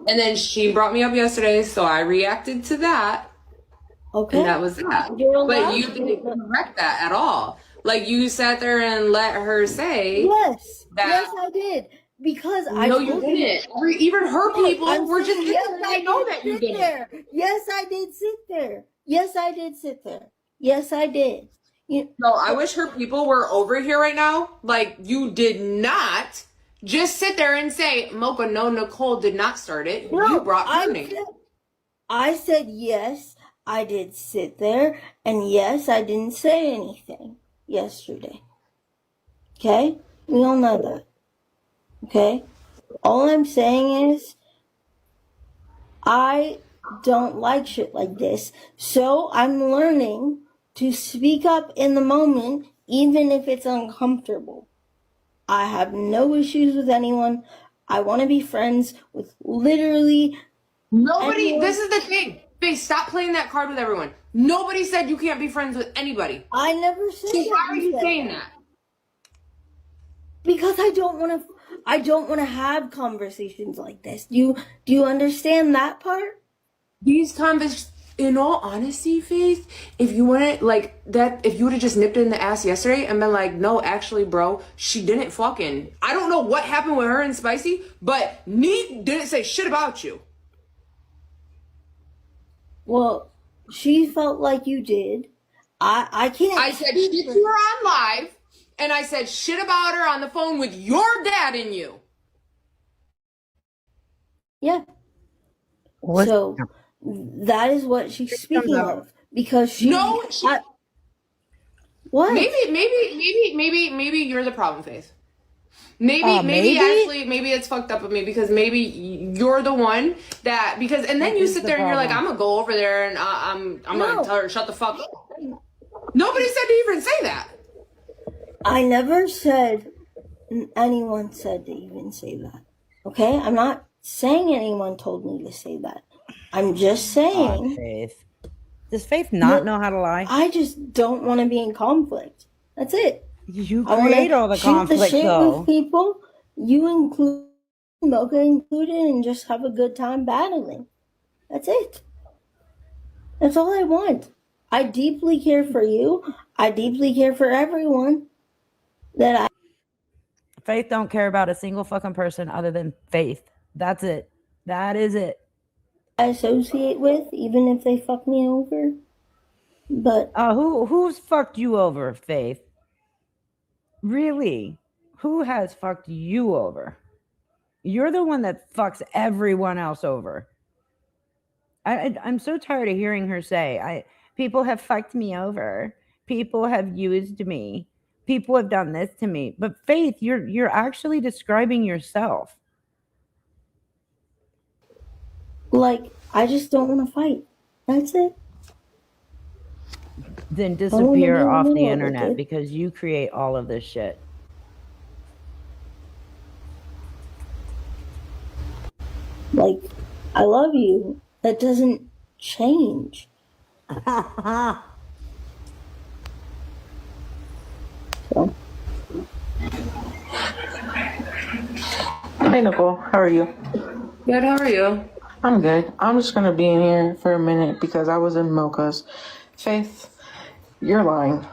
And then she brought me up yesterday, so I reacted to that. Okay. And that was that. You're allowed But you to, didn't but correct that at all. Like, you sat there and let her say yes, that. yes, I did. Because I No, you told didn't. Even her no, people I'm were just saying sitting yes, there and I they know did that you sit didn't. there. Yes, I did sit there. Yes, I did sit there. Yes, I did. You, No, I wish her people were over here right now. Like, you did not just sit there and say, Mocha, no, Nicole did not start it. You no, brought her name. I said yes, I did sit there, and yes, I didn't say anything yesterday. Okay? We all know that. Okay? All I'm saying is, I don't like shit like this, so I'm learning to speak up in the moment, even if it's uncomfortable. I have no issues with anyone. I want to be friends with literally Nobody, anyone. this is the thing. Face, stop playing that card with everyone. Nobody said you can't be friends with anybody. I never said So that. why are you said saying that? Because I don't want to have conversations like this. Do you understand that part? These conversations, in all honesty, Faith, if you wouldn't like that, if you would have just nipped it in the ass yesterday and been like, no, actually, bro, she didn't fucking. I don't know what happened with her and Spicy, but Neat didn't say shit about you. Well, she felt like you did. I can't. I said shit to her on live, and I said shit about her on the phone with your dad and you. Yeah. So that is what she's speaking of, because she. No, what? Maybe you're the problem, Faith. Maybe actually, maybe it's fucked up with me because maybe you're the one that, because, and then you sit there and you're like, I'm gonna go over there and I'm gonna tell her to shut the fuck up. Nobody said to even say that. I never said anyone said to even say that. Okay? I'm not saying anyone told me to say that. I'm just saying. Faith. Does Faith not know how to lie? I just don't want to be in conflict. That's it. You create all the conflict, though. With people, you include, Mocha included, and just have a good time battling. That's it. That's all I want. I deeply care for you. I deeply care for everyone. Faith don't care about a single fucking person other than Faith. That's it. That is it. I associate with, even if they fuck me over. But who's fucked you over, Faith? Really? Who has fucked you over? You're the one that fucks everyone else over. I'm so tired of hearing her say, people have fucked me over. People have used me. People have done this to me. But Faith, you're actually describing yourself. like, I just don't want to fight. That's it. Then I don't wanna be disappear in the off the middle of it, internet dude. because you create all of this shit. Like, I love you. That doesn't change. So. Hey Nicole, how are you? Good, how are you? I'm good. I'm just gonna be in here for a minute because I was in Mocha's. Faith, you're lying.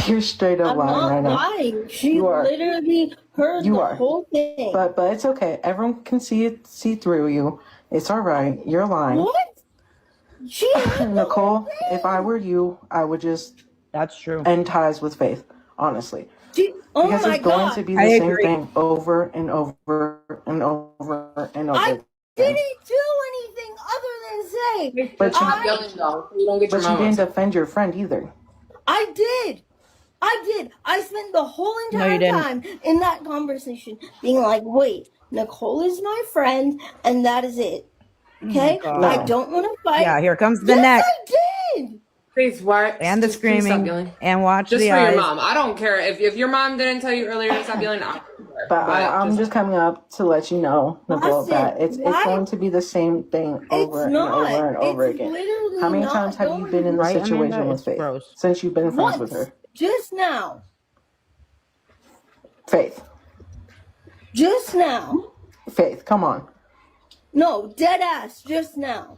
You're straight up I'm lying not right now. lying. She You are. literally heard You the are. whole thing. But it's okay. Everyone can see through you. It's all right. You're lying. What? She heard Nicole, if I were you, I would just That's true. end ties with Faith, honestly. Oh because my it's going God. to be I the same agree. thing over and over and over and over. I didn't do anything other than say. But you, Stop yelling though, so you don't get your but you mama. didn't defend your friend either. I did. I spent the whole No, you entire didn't. time in that conversation being like, wait, Nicole is my friend, and that is it. Okay? God. I don't want to fight. Yeah, here comes the Yes, neck I did. Please, why? and the just please stop screaming yelling. and watch Just the for eyes. your mom. I don't care if your mom didn't tell you earlier to stop yelling. I don't care. But I'm just coming up to let you know, Nicole, Listen, that it's why- going to be the same thing over and not. over and over It's again. literally How many not times have you going been in to- this Right, situation Amanda? with It's Faith gross. since you've been friends with Once. her? Just now. Faith, Just now. Faith, come on. No, dead ass. Just now.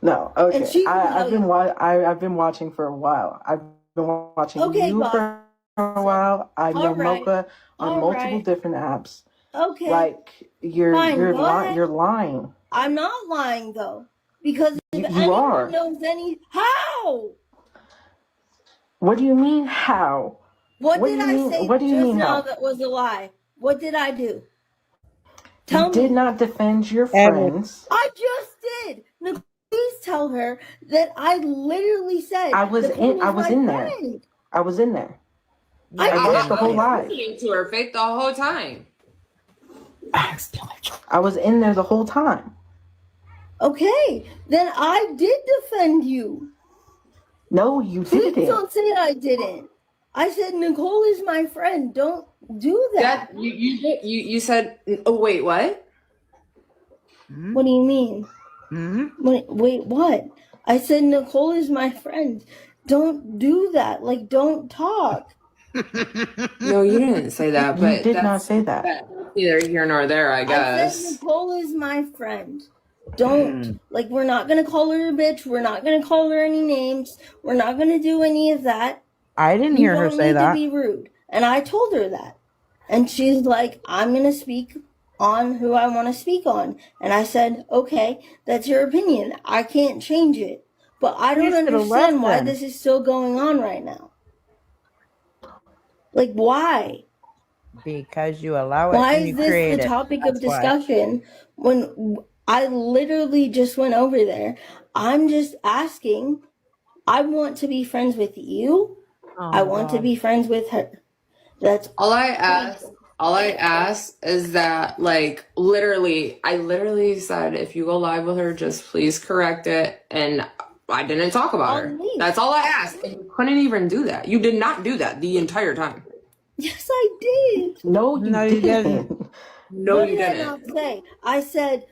No, And okay. she can tell you. I've been watching for a while. I've been watching Okay, you boss. for a while. I know All right. Mocha on All multiple right. different apps. Okay. Like you're Fine. you're Go lying. ahead. You're lying. I'm not lying though, because if You anyone are. knows how, What do you mean? How? what What did do you I mean? say What do you just mean? now How? that was a lie? What did I do? You Tell did me. not defend your Ever. friends. I just did. Nicole, please tell her that I literally said I was Nicole in. I was was my in there. friend. I was in there. I I Yeah, watched the whole yeah. live. listening to her, Faith, the whole time. I was in there the whole time. Okay, then I did defend you. No, you Please didn't. don't say I didn't. I said Nicole is my friend. Don't do that. That you said. Oh wait, what? What do you mean? Mm-hmm. Wait, what? I said Nicole is my friend. Don't do that. Like, don't talk. No, you didn't say that. You But did not that's say that. neither here nor there, I I said guess. Nicole is my friend. Don't. Like, we're not going to call her a bitch. We're not going to call her any names. We're not going to do any of that. I didn't You hear her don't say need to that. be rude. And I told her that. And she's like, I'm going to speak on who I want to speak on. And I said, okay, that's your opinion. I can't change it. But I don't You should have left understand why then. this is still going on right now. Like, why? Because you allow it Why and is you this create the it. topic of That's why. discussion when I literally just went over there? I'm just asking. I want to be friends with you. Oh I my want to God. be friends with her. That's All I ask is that, like, literally, I literally said, if you go live with her, just please correct it. And I didn't talk about I'll her. leave. That's all I asked. And you couldn't even do that. You did not do that the entire time. Yes, I did. No, you No, you didn't. didn't. No, What you did I didn't. not say? I said,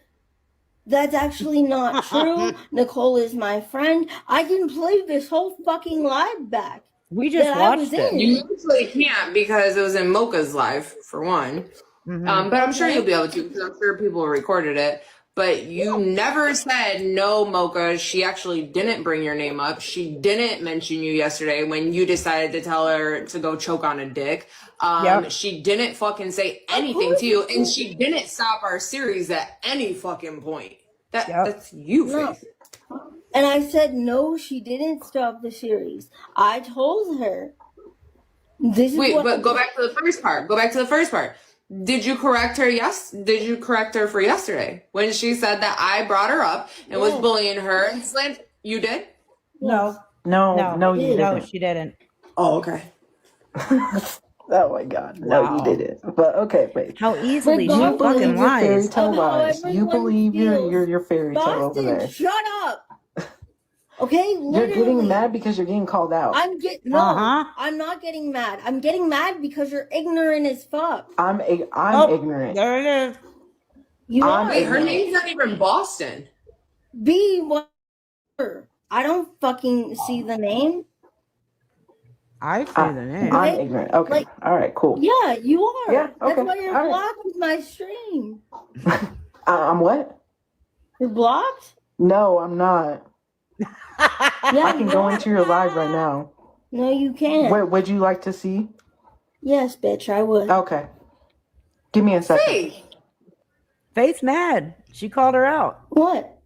that's actually not true. Nicole is my friend. I can play this whole fucking live back We just that I was watched it. in. You usually can't because it was in Mocha's live, for one. Mm-hmm. But I'm sure Okay. you'll be able to because I'm sure people recorded it. But you never said, no, Mocha, she actually didn't bring your name up. She didn't mention you yesterday when you decided to tell her to go choke on a dick. Yep. She didn't fucking say anything to you, and she didn't stop our series at any fucking point. Yep. That's you, No. Faith. And I said, no, she didn't stop the series. I told her, this is Wait, what but go back to the first part. Go back to the first part. Did you correct her? Yes. Did you correct her for yesterday when she said that I brought her up and was Yes. bullying her and slant? You did? No, No, no, no, you did. no, didn't. she didn't. Oh, okay. Oh my God, no, you Wow. didn't. But okay, wait. How easily she You Regardless believe fucking your fairy lies. tale of how lies. You everyone believe feels, your fairy tale over Boston, there. shut up. Okay, You're literally. getting mad because you're getting called out. No, Uh-huh. I'm not getting mad. I'm getting mad because you're ignorant as fuck. I'm Oh, ignorant. there it is. You I'm are. Wait, her ignorant. name's not even Boston. Be whatever. I don't fucking see the name. I see the name. I'm Okay? ignorant. Okay. Like, All right. Cool. yeah, you are. Yeah. That's Okay. why you're All right. blocked with my stream. I'm what? You're blocked? No, I'm not. Yeah, I can you go are. into your live right now. No, you can't. What would you like to see? Yes, bitch, I would. Okay. Give me a second. Faith. Faith's mad. She called her out. What?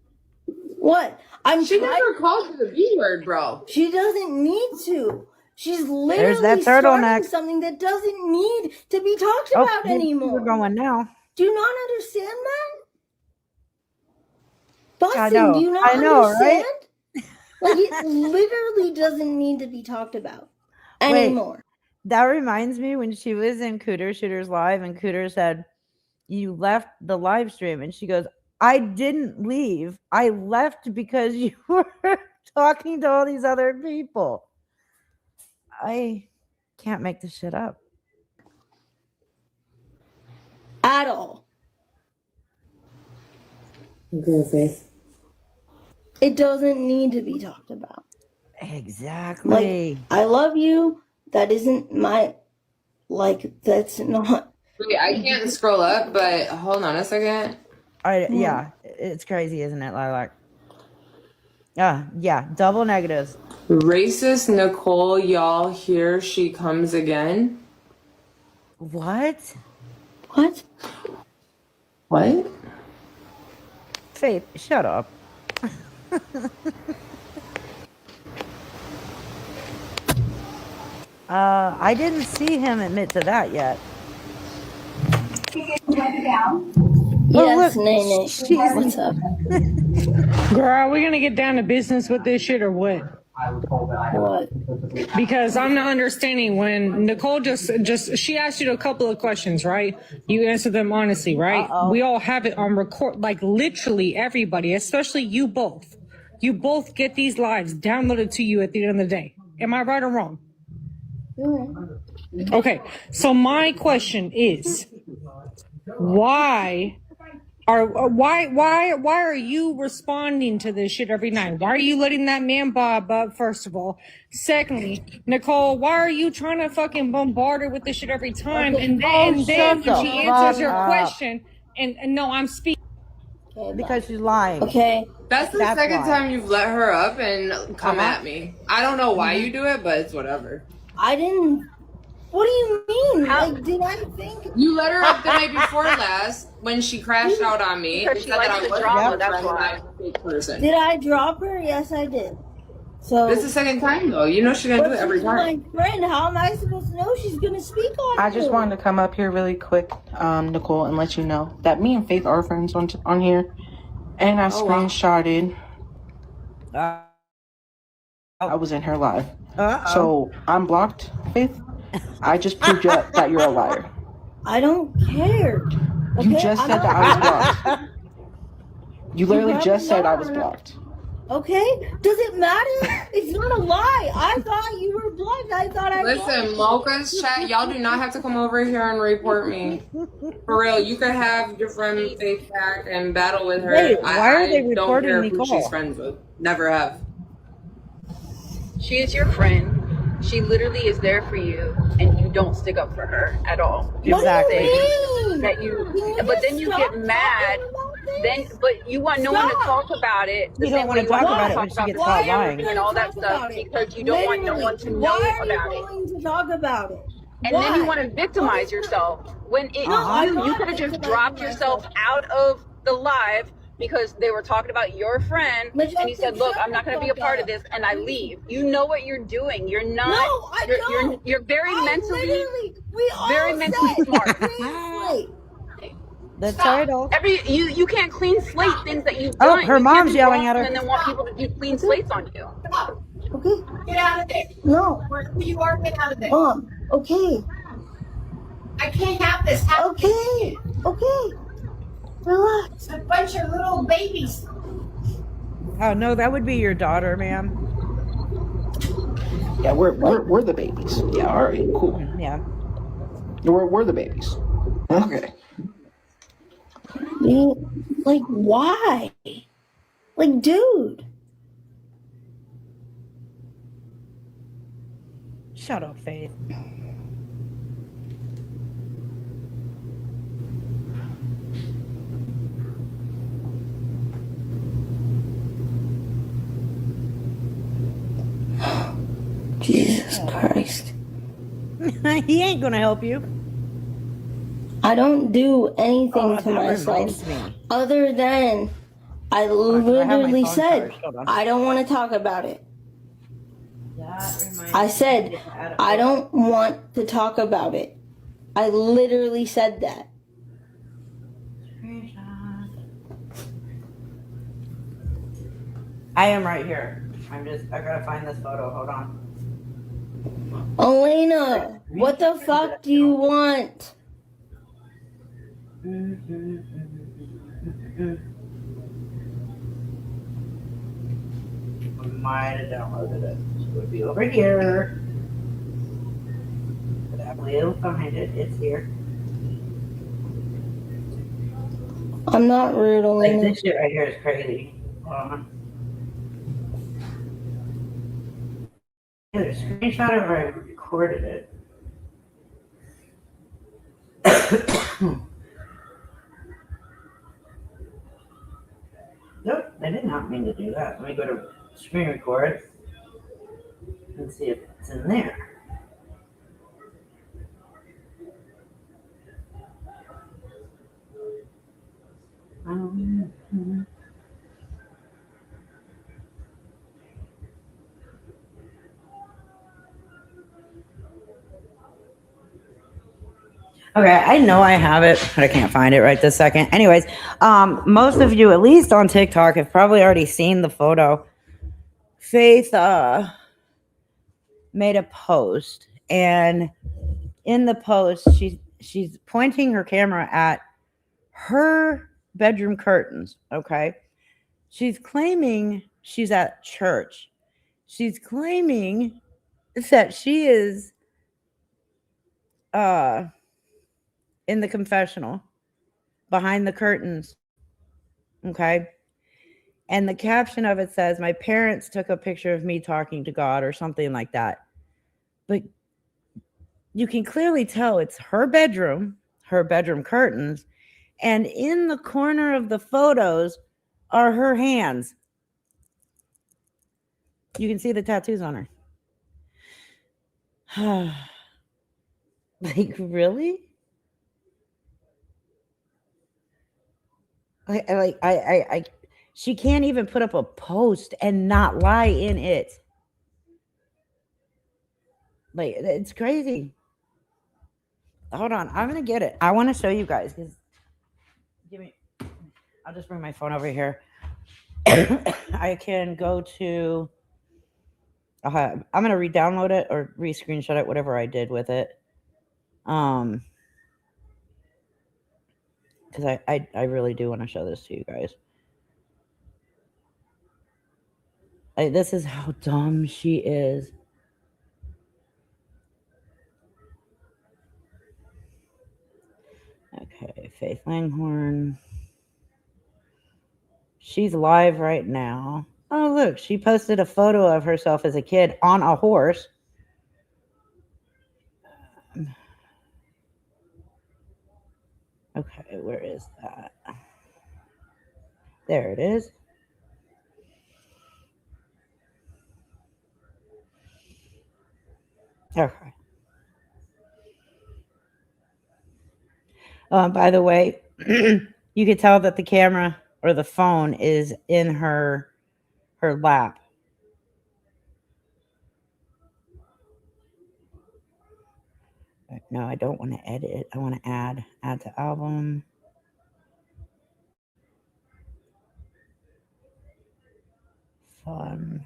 What? She never called you the B word, bro. She doesn't need to. She's There's literally that starting turtleneck. something that doesn't need to be talked Oh, about we're anymore. going now. Do you not understand that? I Boston, know. do you not I know, understand? right? Like, it literally doesn't need to be talked about Wait. anymore. That reminds me when she was in Cooter Shooters Live and Cooter said, you left the live stream. And she goes, I didn't leave. I left because you were talking to all these other people. I can't make this shit up. At all. Girl, Faith. It doesn't need to be talked about. Exactly. Like, I love you. That isn't my, like, that's not. Wait, I can't scroll up, but hold on a second. Yeah, it's crazy, isn't it, Lilac? Yeah, double negatives. Racist Nicole, y'all, here she comes again. What? What? What? Faith, shut up. I didn't see him admit to that yet. Yes, look, Nene. she's- What's up? Girl, are we gonna get down to business with this shit or what? What? Because I'm not understanding when Nicole just she asked you a couple of questions, right? You answered them honestly, right? We all have it on record, like literally everybody, especially you both. You both get these lives downloaded to you at the end of the day. Am I right or wrong? Okay, so my question is, why are you responding to this shit every night? Why are you letting that man Bob up, first of all? Secondly, Nicole, why are you trying to fucking bombard her with this shit every time? And then when she answers your question, and no, I'm speaking. Because she's lying. Okay. That's the second why. time you've let her up and come at me. I don't know why you do it, but it's whatever. I didn't. What do you mean? Like, did I think You let her up the night before last when she crashed out on me and Because she said that likes I the wasn't drama, your that's friend and why. I was a fake person. Did I drop her? Yes, I did. So This is the second time though. You know she's gonna do it every she's time. my friend. How am I supposed to know she's gonna speak on I just you? wanted to come up here really quick, Nicole, and let you know that me and Faith are friends on here, and I Oh, wow. screenshotted. I was in her live, so I'm blocked, Faith. I just proved that you're a liar. I don't care. You Okay? just I'm said not- that I was blocked. You literally have just said I was not. blocked. Okay? Does it matter? It's not a lie. I thought you were blocked. I thought I Listen, Mocha's chat, y'all do not have to come over here and report me. For real, you could have your friend Faith back and battle with her. Wait, why are they I don't reporting care Nicole? who she's friends with. Never have. She is your friend. She literally is there for you, and you don't stick up for her at all. Exactly. That but then you get mad. But you want no one to talk about it. the You don't same wanna way talk want about to it when talk she about gets the caught scammer lying. and all that stuff because you don't want no one to know Why are about you it. going to talk about it? And then you want to victimize yourself when you could have just dropped yourself out of the live because they were talking about your friend and you said, look, I'm not going to be a part of this, and I leave. You know what you're doing. You're not. No, I don't. You're very mentally very mentally smart. The title. You can't clean slate things that you've Oh, done. her You can't mom's be yelling wrong at her. and then want people to do clean slates on you. Okay. Get out of there. No. You are get out of there. Mom, okay. I can't have this happen. Okay. Okay. Relax. A bunch of little babies. Oh no, that would be your daughter, ma'am. Yeah, we're the babies. Yeah, all right, cool. Yeah. We're the babies. Okay. Like, why? Like, dude. Shut up, Faith. Jesus Christ. He ain't gonna help you. I don't do anything to that myself reminds me. other than I I have my literally phone said charged. Hold on. I don't want to talk about it. That reminds I me. said I don't want to talk about it. I literally said that. I am right here. I gotta find this photo. Hold on. Elena, what the fuck do you want? I might have downloaded it. It would be over here. But I will find it. It's here. I'm not rude, Like, Elena. this shit right here is crazy. Hold on. Either screenshot it or I recorded it. Nope, I did not mean to do that. Let me go to screen record and see if it's in there. Okay, I know I have it, but I can't find it right this second. Anyways, most of you, at least on TikTok, have probably already seen the photo. Faith made a post, and in the post, she's pointing her camera at her bedroom curtains. Okay, she's claiming she's at church. She's claiming that she is in the confessional behind the curtains. Okay. And the caption of it says, "My parents took a picture of me talking to God," or something like that. But you can clearly tell it's her bedroom curtains. And in the corner of the photos are her hands. You can see the tattoos on her. Like, really? I she can't even put up a post and not lie in it. Like, it's crazy. Hold on, I'm gonna get it. I want to show you guys. I'll just bring my phone over here. I can go to. I'm gonna re-download it or re-screenshot it, whatever I did with it. Because I really do want to show this to you guys. This is how dumb she is. Okay, Faith Langhorne. She's live right now. Oh, look, she posted a photo of herself as a kid on a horse. Okay, where is that? There it is. Okay. By the way, you could tell that the camera or the phone is in her lap. No, I don't want to edit. I want to add to album. Fun.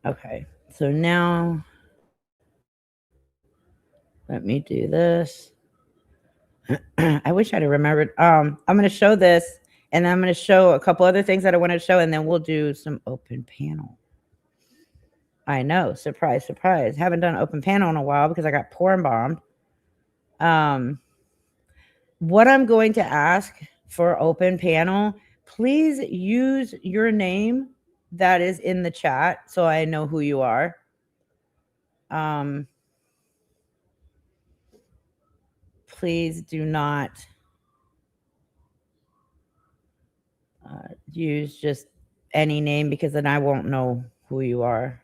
Okay, so now let me do this. I wish I'd have remembered. I'm going to show this, and I'm going to show a couple other things that I want to show, and then we'll do some open panel. I know, surprise, surprise. Haven't done open panel in a while because I got porn bombed. What I'm going to ask for open panel, please use your name that is in the chat so I know who you are. Please do not use just any name because then I won't know who you are.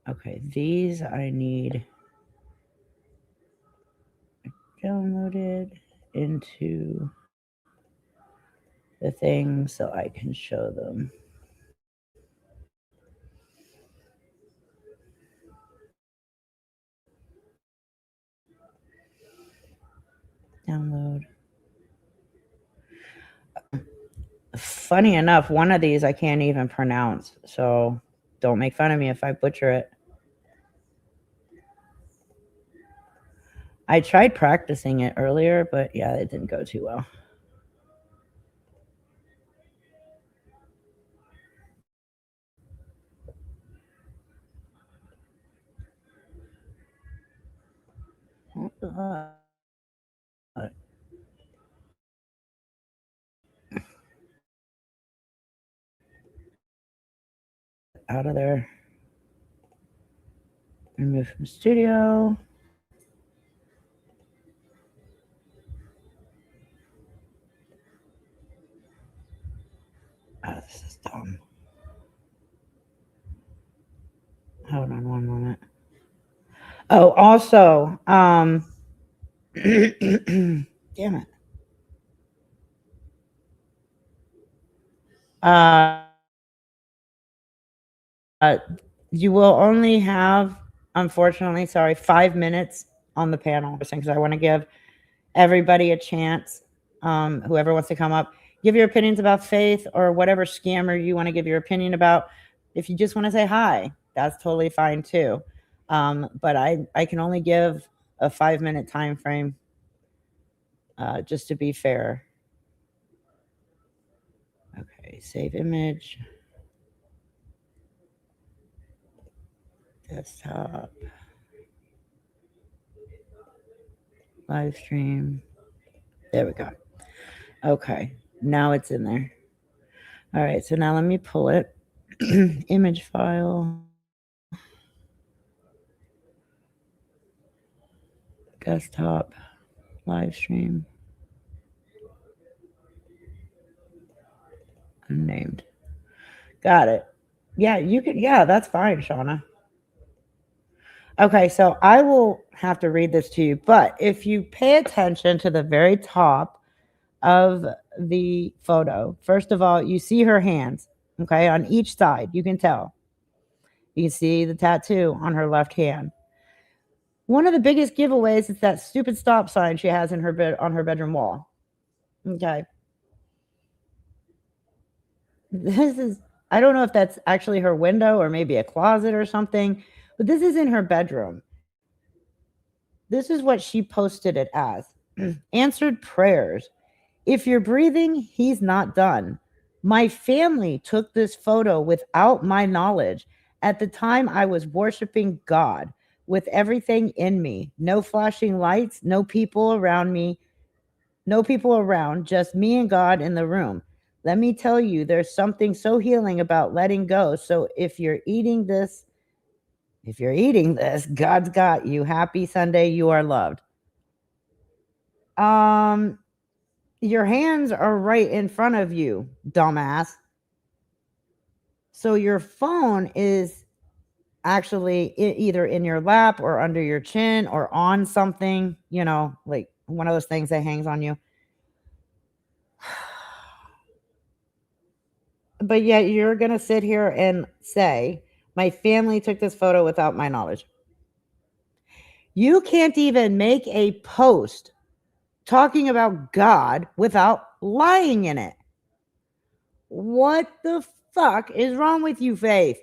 Okay, these I need downloaded into the thing so I can show them. Download. Funny enough, one of these I can't even pronounce, so don't make fun of me if I butcher it. I tried practicing it earlier, but yeah, it didn't go too well. Out of there. Remove from studio. Oh, this is dumb. Hold on one moment. Oh, also, damn it. You will only have, unfortunately, 5 minutes on the panel because I want to give everybody a chance. Whoever wants to come up, give your opinions about Faith or whatever scammer you want to give your opinion about. If you just want to say hi, that's totally fine too. But I can only give a 5-minute time frame just to be fair. Okay, save image. Desktop. Live stream. There we go. Okay, now it's in there. All right, so now let me pull it. Image file. Desktop. Live stream. Unnamed. Got it. Yeah, you could. Yeah, that's fine, Shauna. Okay, so I will have to read this to you, but if you pay attention to the very top of the photo, first of all, you see her hands, okay, on each side. You can tell. You can see the tattoo on her left hand. One of the biggest giveaways is that stupid stop sign she has in her bed on her bedroom wall. Okay. This is, I don't know if that's actually her window or maybe a closet or something, but this is in her bedroom. This is what she posted it as. Answered prayers. If you're breathing, he's not done. My family took this photo without my knowledge. At the time, I was worshiping God with everything in me. No flashing lights, no people around me, no people around, just me and God in the room. Let me tell you, there's something so healing about letting go. So if you're eating this, God's got you. Happy Sunday. You are loved. Your hands are right in front of you, dumbass. So your phone is actually either in your lap or under your chin or on something, you know, like one of those things that hangs on you. But yet you're going to sit here and say, my family took this photo without my knowledge. You can't even make a post talking about God without lying in it. What the fuck is wrong with you, Faith?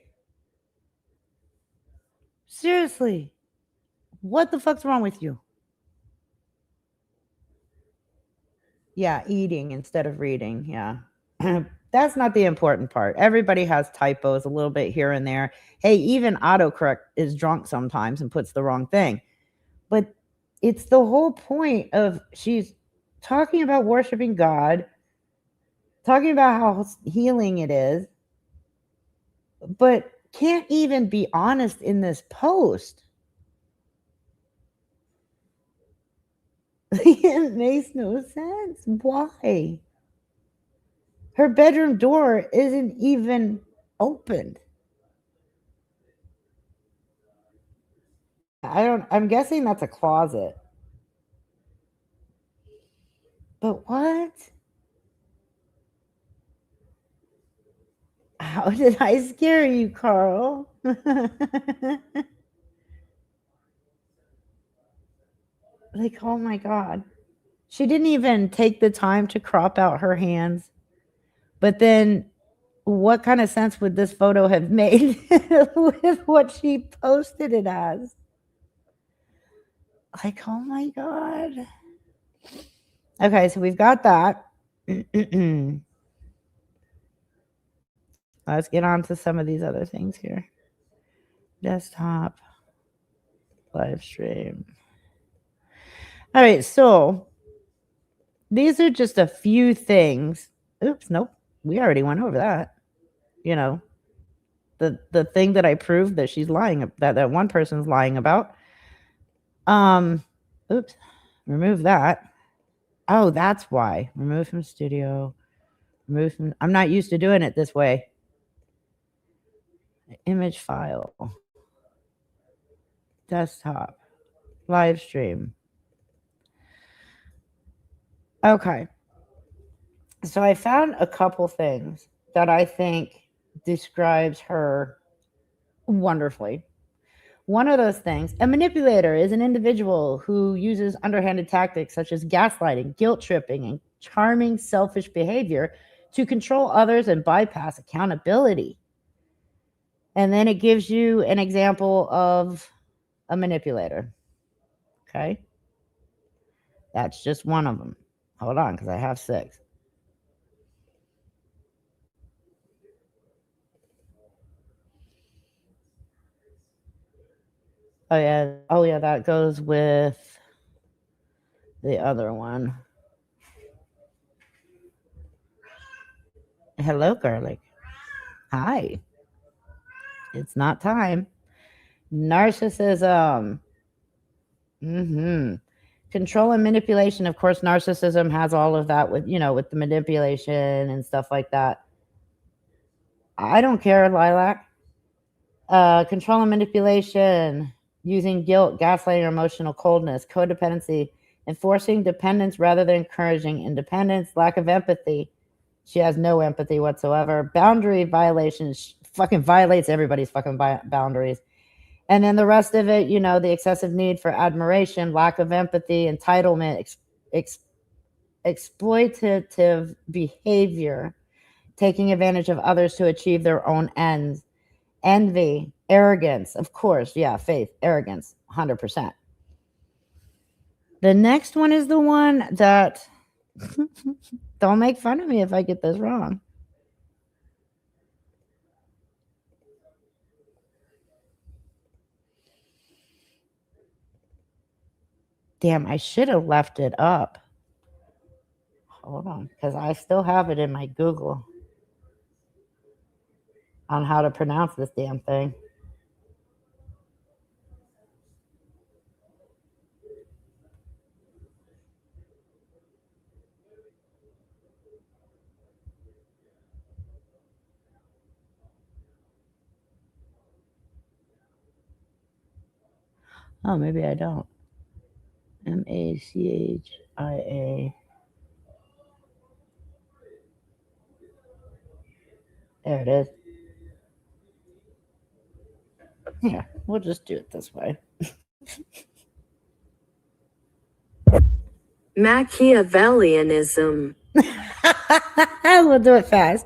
Seriously. What the fuck's wrong with you? Yeah, eating instead of reading. Yeah. That's not the important part. Everybody has typos a little bit here and there. Hey, even autocorrect is drunk sometimes and puts the wrong thing. But it's the whole point of she's talking about worshiping God, talking about how healing it is, but can't even be honest in this post. It makes no sense. Why? Her bedroom door isn't even opened. I'm guessing that's a closet. But what? How did I scare you, Carl? Like, oh my God. She didn't even take the time to crop out her hands. But then what kind of sense would this photo have made with what she posted it as? Like, oh my God. Okay, so we've got that. Let's get on to some of these other things here. Desktop, live stream. All right, so these are just a few things. Oops, nope. We already went over that. You know, the thing that I proved that she's lying, that one person's lying about. Oops, remove that. Oh, that's why. Remove from studio. I'm not used to doing it this way. Image file. Desktop. Live stream. Okay. So I found a couple things that I think describes her wonderfully. One of those things, a manipulator is an individual who uses underhanded tactics such as gaslighting, guilt tripping, and charming selfish behavior to control others and bypass accountability. And then it gives you an example of a manipulator. Okay. That's just one of them. Hold on, because I have 6. Oh yeah, that goes with the other one. Hello, Garlic. Hi. It's not time. Narcissism. Control and manipulation. Of course, narcissism has all of that with, with the manipulation and stuff like that. I don't care, Lilac. Control and manipulation, using guilt, gaslighting, or emotional coldness, codependency, enforcing dependence rather than encouraging independence, lack of empathy. She has no empathy whatsoever. Boundary violations. She fucking violates everybody's fucking boundaries. And then the rest of it, the excessive need for admiration, lack of empathy, entitlement, exploitative behavior, taking advantage of others to achieve their own ends, envy, arrogance, of course, faith, arrogance, 100%. The next one is the one that, don't make fun of me if I get this wrong. Damn, I should have left it up. Hold on, because I still have it in my Google on how to pronounce this damn thing. Oh, maybe I don't. Machia. There it is. Yeah, we'll just do it this way. Machiavellianism. We'll do it fast.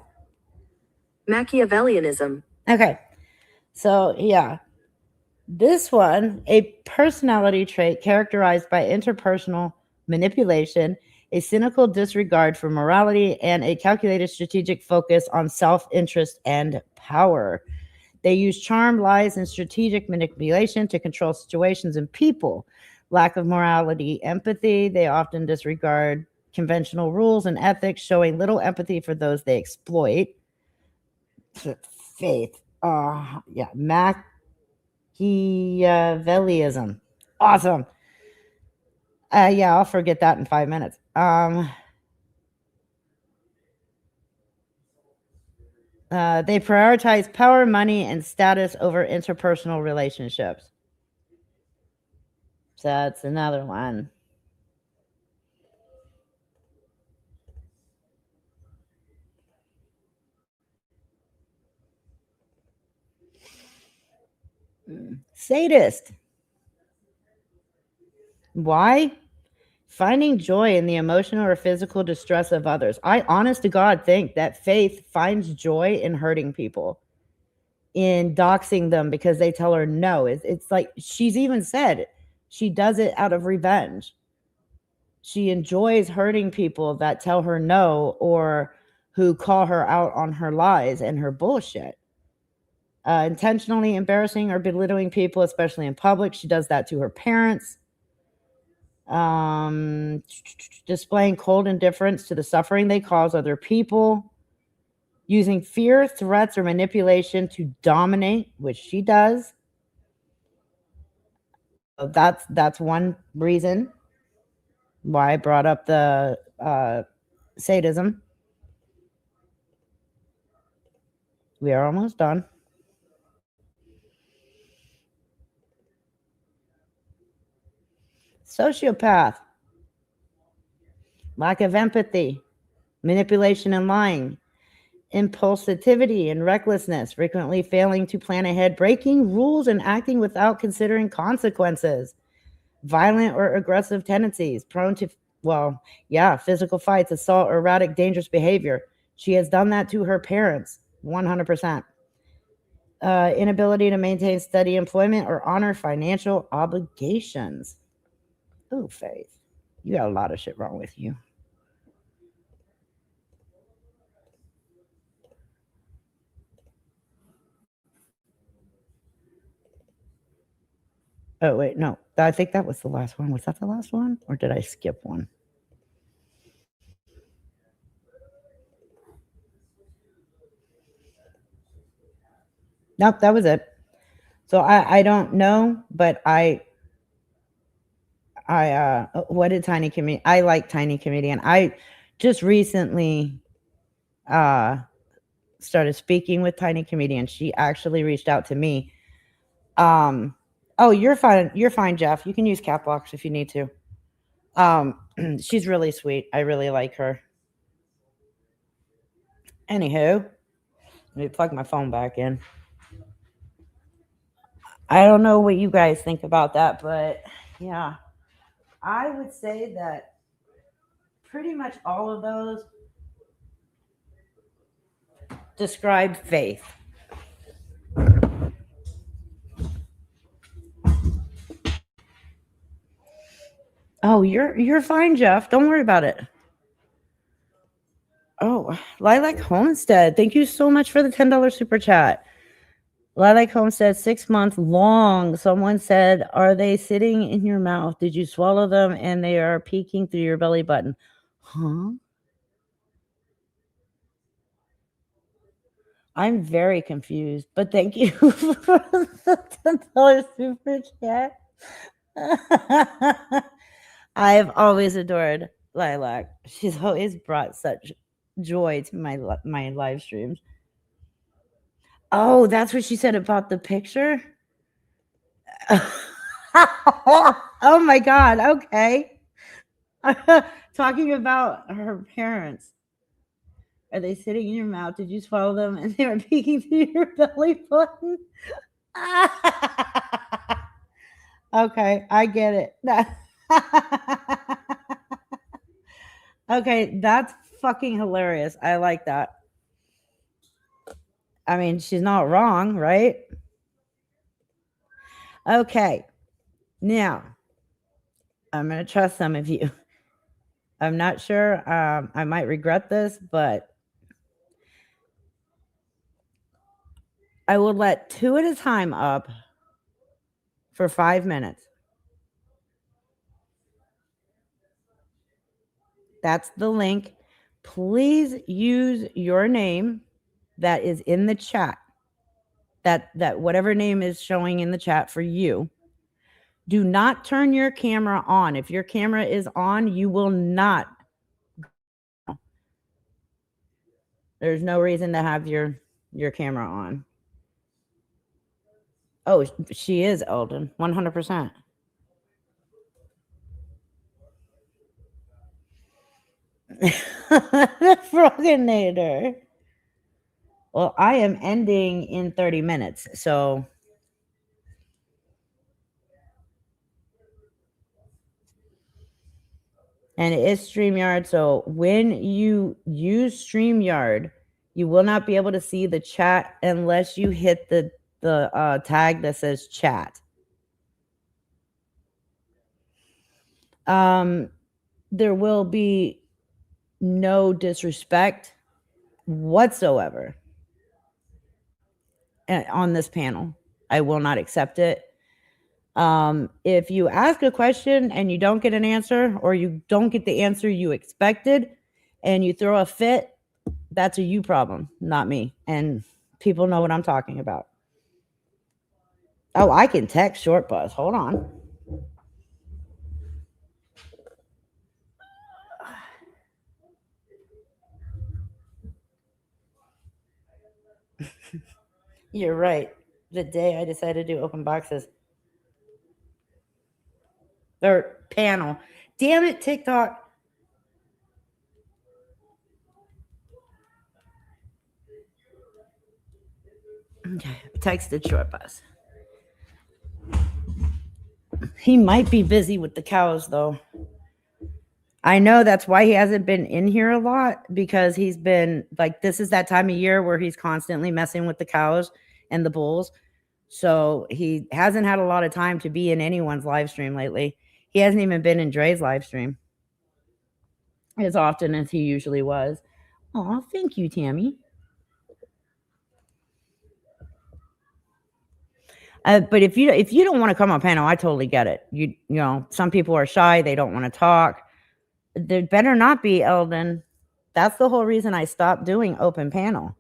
Machiavellianism. Okay. So, yeah. This one, a personality trait characterized by interpersonal manipulation, a cynical disregard for morality, and a calculated strategic focus on self-interest and power. They use charm, lies, and strategic manipulation to control situations and people. Lack of morality, empathy. They often disregard conventional rules and ethics, showing little empathy for those they exploit. Faith. Machiavellism. Awesome. I'll forget that in 5 minutes. They prioritize power, money, and status over interpersonal relationships. So that's another one. Sadist. Why? Finding joy in the emotional or physical distress of others. I, honest to God, think that Faith finds joy in hurting people, in doxing them because they tell her no. It's like she's even said she does it out of revenge. She enjoys hurting people that tell her no or who call her out on her lies and her bullshit. Intentionally embarrassing or belittling people, especially in public. She does that to her parents. Displaying cold indifference to the suffering they cause other people. Using fear, threats, or manipulation to dominate, which she does. So that's one reason why I brought up the sadism. We are almost done. Sociopath. Lack of empathy. Manipulation and lying. Impulsivity and recklessness. Frequently failing to plan ahead. Breaking rules and acting without considering consequences. Violent or aggressive tendencies. Prone to, physical fights, assault, or erratic, dangerous behavior. She has done that to her parents. 100%. Inability to maintain steady employment or honor financial obligations. Oh, Faith, you got a lot of shit wrong with you. Oh, wait, no. I think that was the last one. Was that the last one? Or did I skip one? Nope, that was it. So I don't know, but what did Tiny Comedian? I like Tiny Comedian. I just recently started speaking with Tiny Comedian. She actually reached out to me. Oh, you're fine. You're fine, Jeff. You can use cap locks if you need to. She's really sweet. I really like her. Anywho, let me plug my phone back in. I don't know what you guys think about that, but yeah, I would say that pretty much all of those describe Faith. Oh, you're fine, Jeff. Don't worry about it. Oh, Lilac Homestead. Thank you so much for the $10 super chat. Lilac Homestead, 6 months long. Someone said, are they sitting in your mouth? Did you swallow them and they are peeking through your belly button? Huh? I'm very confused, but thank you for the $10 super chat. I've always adored Lilac. She's always brought such joy to my live streams. Oh, that's what she said about the picture? Oh my God. Okay. Talking about her parents. Are they sitting in your mouth? Did you swallow them and they were peeking through your belly button? Okay, I get it. Okay, that's fucking hilarious. I like that. I mean, she's not wrong, right? Okay. Now, I'm going to trust some of you. I'm not sure. I might regret this, but I will let 2 at a time up for 5 minutes. That's the link. Please use your name that is in the chat. That whatever name is showing in the chat for you. Do not turn your camera on. If your camera is on, you will not. There's no reason to have your camera on. Oh, she is Eldon, 100%. Froginator. Well, I am ending in 30 minutes, so. And it is StreamYard, so when you use StreamYard, you will not be able to see the chat unless you hit the tag that says chat. There will be no disrespect whatsoever on this panel. I will not accept it. If you ask a question and you don't get an answer, or you don't get the answer you expected and you throw a fit, that's a you problem, not me. And people know what I'm talking about. Oh, I can text Short Bus. Hold on. You're right. The day I decided to do open boxes. Or panel. Damn it, TikTok. Okay, texted Short Bus. He might be busy with the cows, though. I know that's why he hasn't been in here a lot, because he's been like, this is that time of year where he's constantly messing with the cows and the bulls. So he hasn't had a lot of time to be in anyone's live stream lately. He hasn't even been in Dre's live stream as often as he usually was. Oh, thank you, Tammy. But if you don't want to come on panel, I totally get it. You know, some people are shy, they don't want to talk. There better not be, Eldon. That's the whole reason I stopped doing open panel.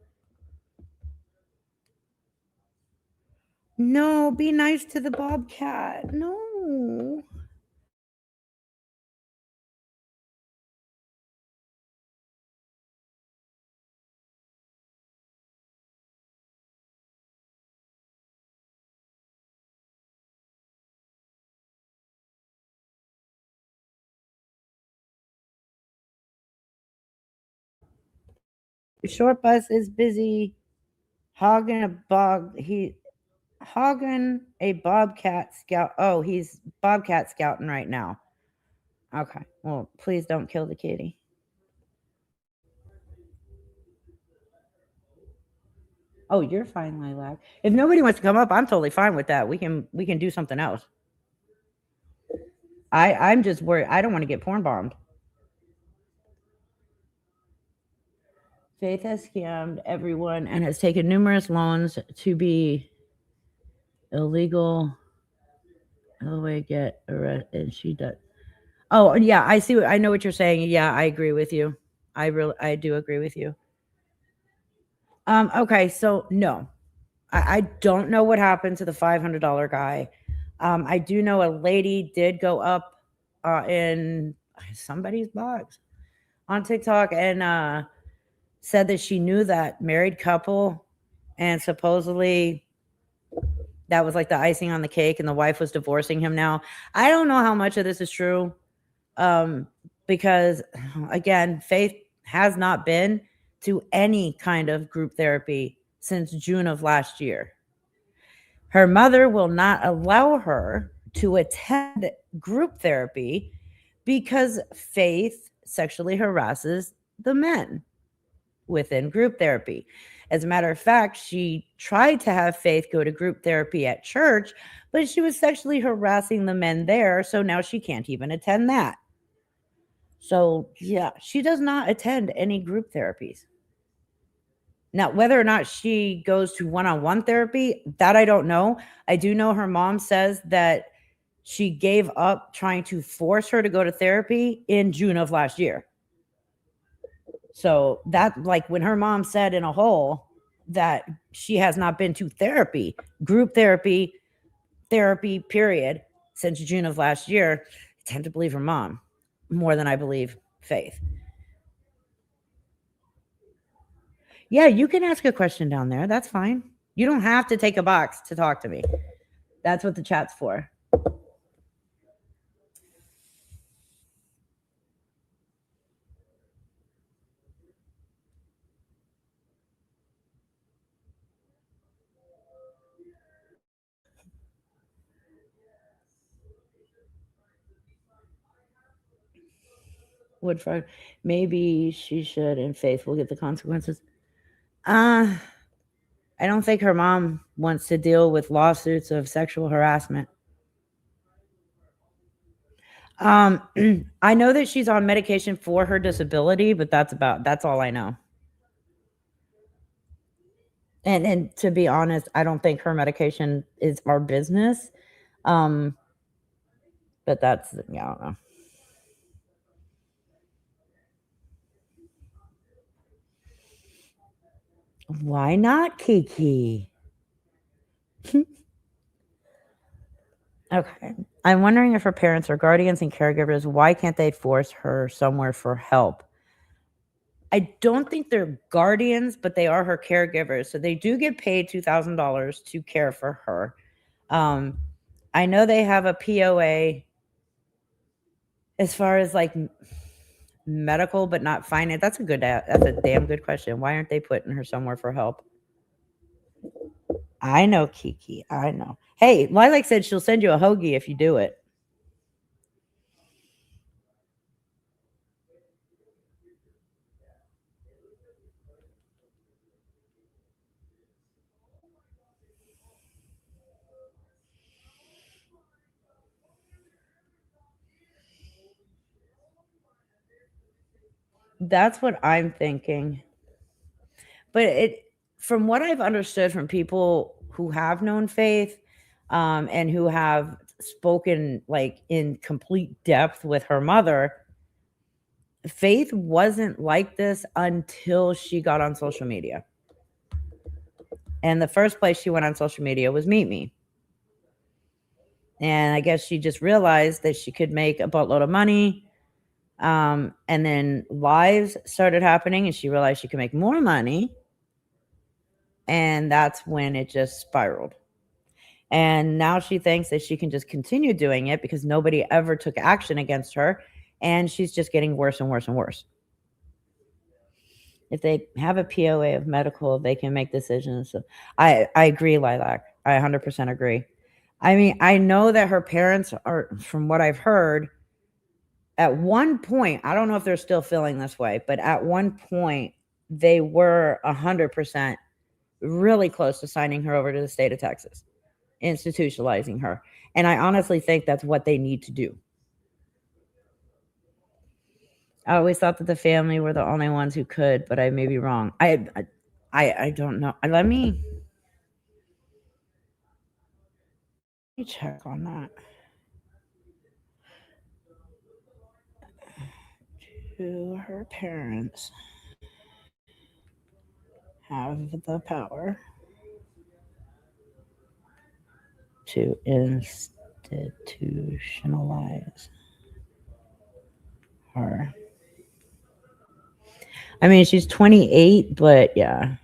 No, be nice to the bobcat. No. Short Bus is busy hogging a bobcat scout. Oh, he's bobcat scouting right now. Okay. Well, please don't kill the kitty. Oh, you're fine, Lilac. If nobody wants to come up, I'm totally fine with that. We can do something else. I'm just worried. I don't want to get porn bombed. Faith has scammed everyone and has taken numerous loans to be illegal. All the way get arrested, and she does. Oh yeah, I see. I know what you're saying. Yeah, I agree with you. I do agree with you. Okay, so no, I don't know what happened to the $500 guy. I do know a lady did go up in somebody's box on TikTok and said that she knew that married couple, and supposedly that was like the icing on the cake, and the wife was divorcing him now. I don't know how much of this is true, because again, Faith has not been to any kind of group therapy since June of last year. Her mother will not allow her to attend group therapy because Faith sexually harasses the men within group therapy. As a matter of fact, she tried to have Faith go to group therapy at church, but she was sexually harassing the men there, so now she can't even attend that. So, yeah, she does not attend any group therapies. Now, whether or not she goes to one-on-one therapy, that I don't know. I do know her mom says that she gave up trying to force her to go to therapy in June of last year. So that, like, when her mom said in a hole that she has not been to therapy, group therapy, period, since June of last year, I tend to believe her mom more than I believe Faith. Yeah, you can ask a question down there. That's fine. You don't have to take a box to talk to me. That's what the chat's for. Woodford, maybe she should, and Faith will get the consequences. I don't think her mom wants to deal with lawsuits of sexual harassment. I know that she's on medication for her disability, but that's all I know. And to be honest, I don't think her medication is our business. But that's, yeah, I don't know. Why not, Kiki? Okay. I'm wondering if her parents are guardians and caregivers, why can't they force her somewhere for help? I don't think they're guardians, but they are her caregivers. So they do get paid $2,000 to care for her. I know they have a POA as far as like medical, but not finance. That's a damn good question. Why aren't they putting her somewhere for help? I know, Kiki. I know. Hey, Lilac said she'll send you a hoagie if you do it. That's what I'm thinking. But from what I've understood from people who have known Faith, and who have spoken like in complete depth with her mother, Faith wasn't like this until she got on social media. And the first place she went on social media was Meet Me. And I guess she just realized that she could make a buttload of money. And then lives started happening and she realized she could make more money. And that's when it just spiraled. And now she thinks that she can just continue doing it because nobody ever took action against her. And she's just getting worse and worse and worse. If they have a POA of medical, they can make decisions. So I agree, Lilac. I 100% agree. I mean, I know that her parents are, from what I've heard, at one point, I don't know if they're still feeling this way, but at one point, they were 100% really close to signing her over to the state of Texas, institutionalizing her. And I honestly think that's what they need to do. I always thought that the family were the only ones who could, but I may be wrong. I don't know. Let me check on that. Do her parents have the power to institutionalize her? I mean, she's 28, but yeah.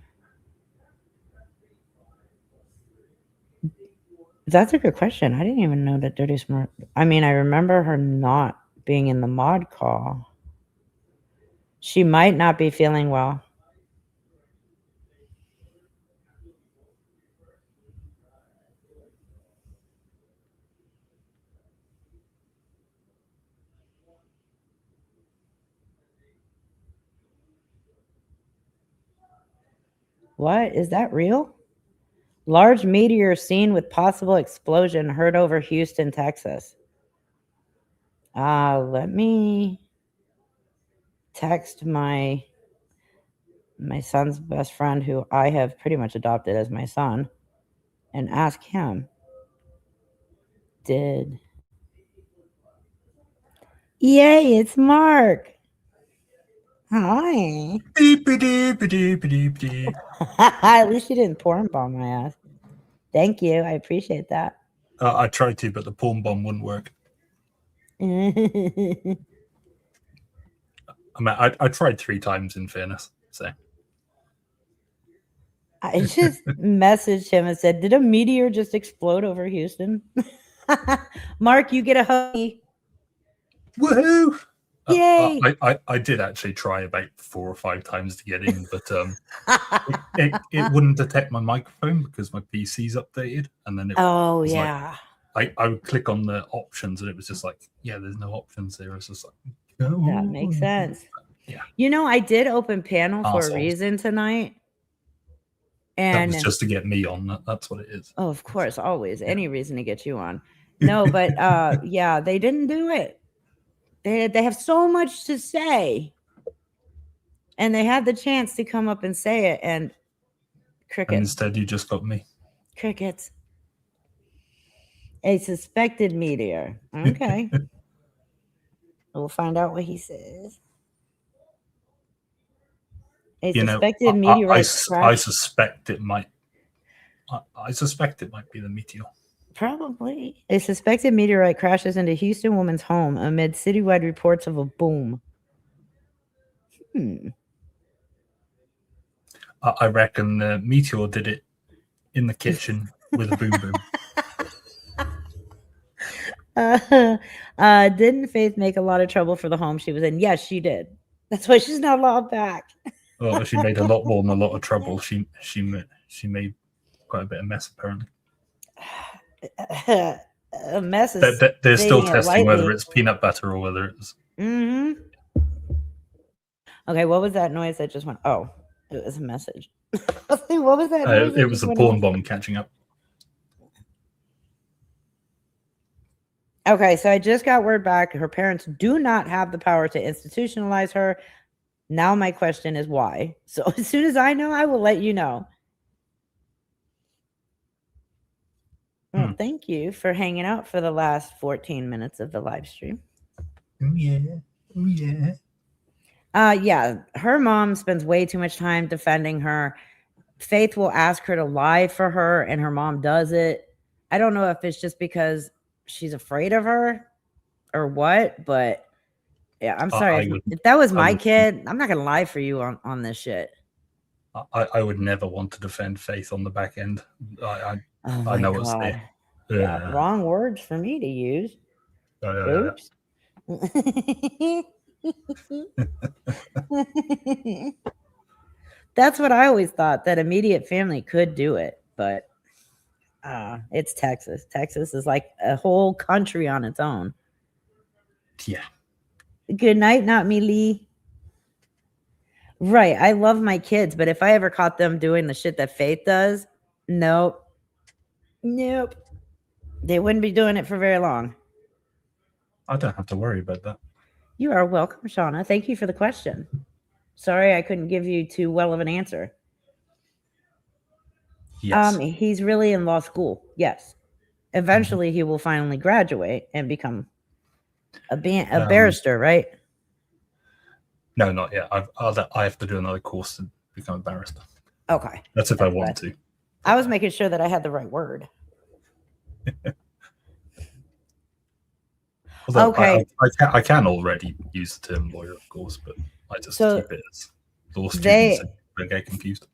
That's a good question. I didn't even know that Dirty Smart. I mean, I remember her not being in the mod call. She might not be feeling well. What? Is that real? Large meteor seen with possible explosion heard over Houston, Texas. Let me text my son's best friend, who I have pretty much adopted as my son, and ask him. Yay, it's Mark. Hi. At least you didn't porn bomb my ass. Thank you. I appreciate that. I tried to, but the porn bomb wouldn't work. I mean, I tried 3 times in fairness. So I just messaged him and said, "Did a meteor just explode over Houston?" Mark, you get a hoagie. Woohoo! Yay! I did actually try about 4 or 5 times to get in, but it wouldn't detect my microphone because my PC's updated, and then yeah. I would click on the options, and it was just like, yeah, there's no options there. It's just like, oh. That makes sense. Yeah. You know, I did open panel for a reason tonight. And that was just to get me on. That's what it is. Oh, of course, always. Any reason to get you on. No, but yeah, they didn't do it. They have so much to say. And they had the chance to come up and say it, and crickets. And instead, you just got me. Crickets. A suspected meteor. Okay. We'll find out what he says. A suspected meteorite I suspect it might. I suspect it might be the meteor. Probably. A suspected meteorite crashes into Houston woman's home amid citywide reports of a boom. I reckon Meteor did it in the kitchen with a boom boom. Didn't Faith make a lot of trouble for the home she was in? Yes, she did. That's why she's not allowed back. Oh, she made a lot more than a lot of trouble. She made quite a bit of mess, apparently. A mess is They're still saying it testing whether lightly. it's peanut butter or whether it's... Mm-hmm. Okay, what was that noise that just went? Oh, it was a message. What was that noise? It was a porn bomb catching up. Okay, so I just got word back. Her parents do not have the power to institutionalize her. Now my question is why? So as soon as I know, I will let you know. Well, thank you for hanging out for the last 14 minutes of the live stream. Yeah. Yeah, her mom spends way too much time defending her. Faith will ask her to lie for her, and her mom does it. I don't know if it's just because she's afraid of her or what, but yeah, I'm sorry. If that was my kid, I'm not gonna lie for you on this shit. I would never want to defend Faith on the back end. I Oh know my what's God. there. Yeah, wrong words for me to use. Oops. That's what I always thought, that immediate family could do it, but it's Texas. Texas is like a whole country on its own. Yeah. Good night, not me, Lee. Right. I love my kids, but if I ever caught them doing the shit that Faith does, nope. They wouldn't be doing it for very long. I don't have to worry about that. You are welcome, Shauna. Thank you for the question. Sorry I couldn't give you too well of an answer. Yes. He's really in law school. Yes. Eventually he will finally graduate and become a barrister, right? No, not yet. I have to do another course to become a barrister. Okay. That's if I want to. I was making sure that I had the right word. Although Okay. I can already use the term lawyer, of course, but I just keep it as law students and don't get confused.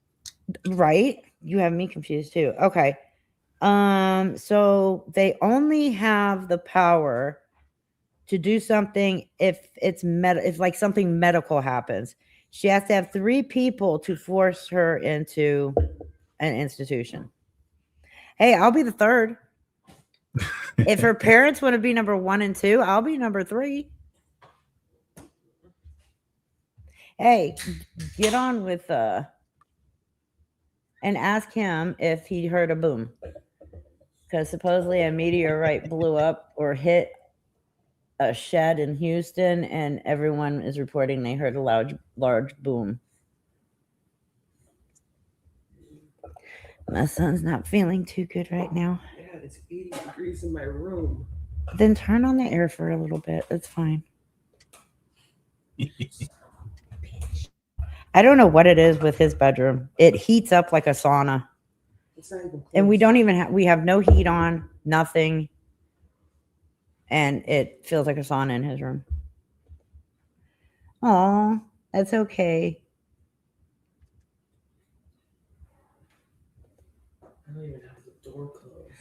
Right? You have me confused too. Okay. So they only have the power to do something if if like something medical happens. She has to have 3 people to force her into an institution. Hey, I'll be the 3rd. If her parents want to be number 1 and 2, I'll be number 3. Hey, get on with and ask him if he heard a boom. Because supposedly a meteorite blew up or hit a shed in Houston, and everyone is reporting they heard a large boom. My son's not feeling too good right now. Yeah, it's 80 degrees in my room. Then turn on the air for a little bit. It's fine. I don't know what it is with his bedroom. It heats up like a sauna. It's not even And we don't even we have no heat on, nothing. And it feels like a sauna in his room. Oh, that's okay. I don't even have the door closed.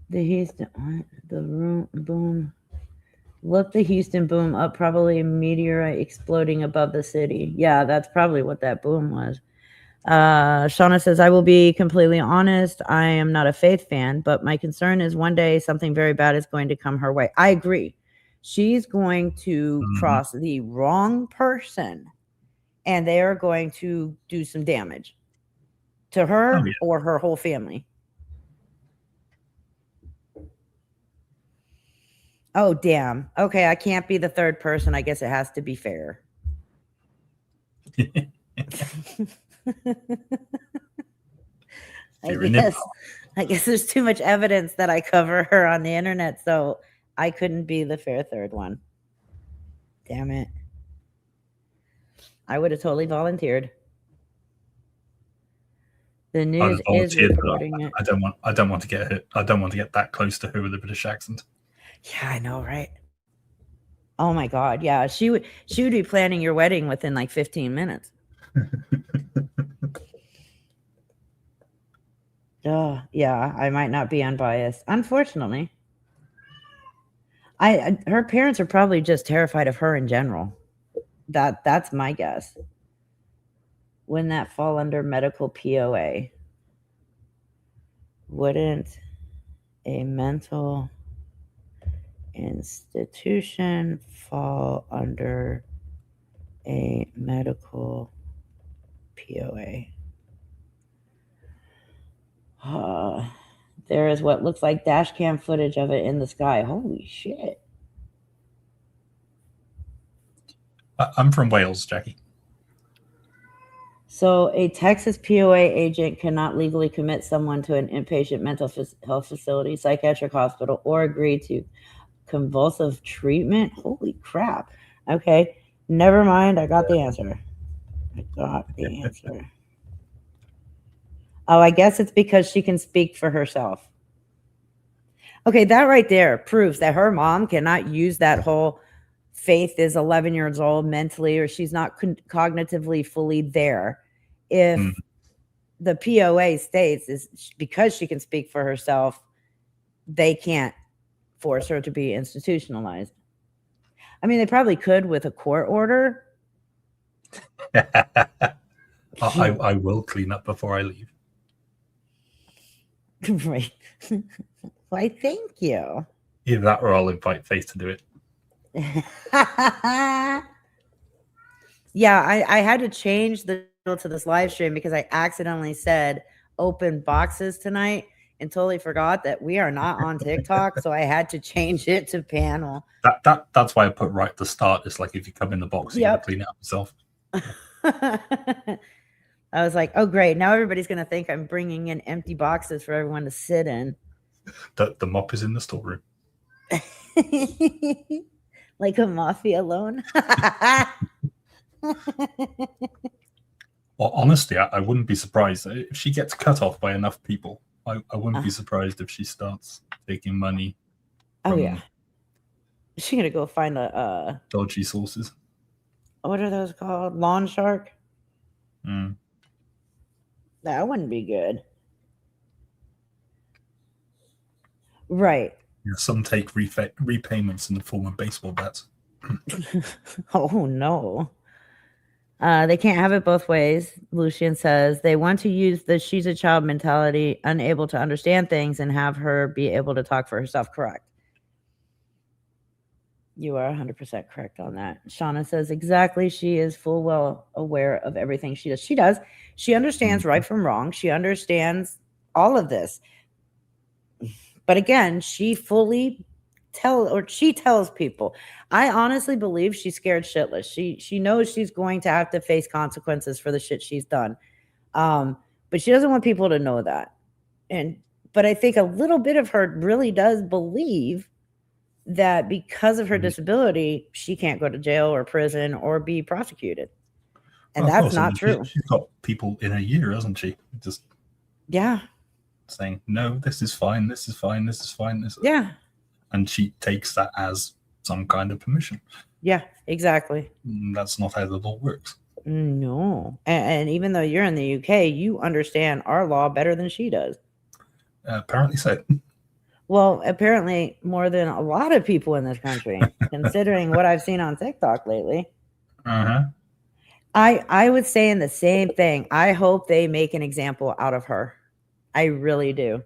The Houston, the room boom. Look the Houston boom up, probably a meteorite exploding above the city. Yeah, that's probably what that boom was. Shauna says, I will be completely honest. I am not a Faith fan, but my concern is one day something very bad is going to come her way. I agree. She's going to cross the wrong person, and they are going to do some damage to her or her whole family. Oh, damn. Okay, I can't be the 3rd person. I guess it has to be fair. I guess there's too much evidence that I cover her on the internet, so I couldn't be the fair 3rd one. Damn it. I would have totally volunteered. The news is reporting it. I don't want to get hit. I don't want to get that close to her with a British accent. Yeah, I know, right? Oh my God, yeah. She would be planning your wedding within like 15 minutes. Yeah, I might not be unbiased. Unfortunately. Her parents are probably just terrified of her in general. That's my guess. Wouldn't that fall under medical POA? Wouldn't a mental institution fall under a medical POA? There is what looks like dash cam footage of it in the sky. Holy shit. I'm from Wales, Jackie. So a Texas POA agent cannot legally commit someone to an inpatient mental health facility, psychiatric hospital, or agree to convulsive treatment. Holy crap. Okay. Never mind. I got the answer. Oh, I guess it's because she can speak for herself. Okay, that right there proves that her mom cannot use that whole Faith is 11 years old mentally, or she's not cognitively fully there. If the POA states is because she can speak for herself, they can't force her to be institutionalized. I mean, they probably could with a court order. I will clean up before I leave. Right. Why, thank you. Either that or I'll invite Faith to do it. Yeah, I had to change the title to this live stream because I accidentally said open boxes tonight and totally forgot that we are not on TikTok. So I had to change it to panel. That's why I put right at the start. It's like if you come in the box, you gotta clean it up yourself. I was like, oh, great. Now everybody's going to think I'm bringing in empty boxes for everyone to sit in. The mop is in the storeroom. Like a mafia loan. Well, honestly, I wouldn't be surprised if she gets cut off by enough people. I wouldn't be surprised if she starts taking money. Oh, yeah. She's going to go find a dodgy sources. What are those called? Lawn shark? Mm. That wouldn't be good. Right. Yeah, some take repayments in the form of baseball bats. Oh, no. They can't have it both ways, Lucian says. They want to use the she's a child mentality, unable to understand things, and have her be able to talk for herself. Correct. You are 100% correct on that. Shauna says exactly. She is full well aware of everything she does. She does. She understands right from wrong. She understands all of this. But again, she fully tells people. I honestly believe she's scared shitless. She knows she's going to have to face consequences for the shit she's done. But she doesn't want people to know that. But I think a little bit of her really does believe that because of her disability, she can't go to jail or prison or be prosecuted. And that's not true. She's got people in a year, hasn't she? Just saying, no, this is fine, this is fine, this is fine. And she takes that as some kind of permission. Yeah, exactly. That's not how the law works. No. And even though you're in the UK, you understand our law better than she does. Apparently so. Well, apparently more than a lot of people in this country, considering what I've seen on TikTok lately. Uh-huh. I would say in the same thing. I hope they make an example out of her. I really do.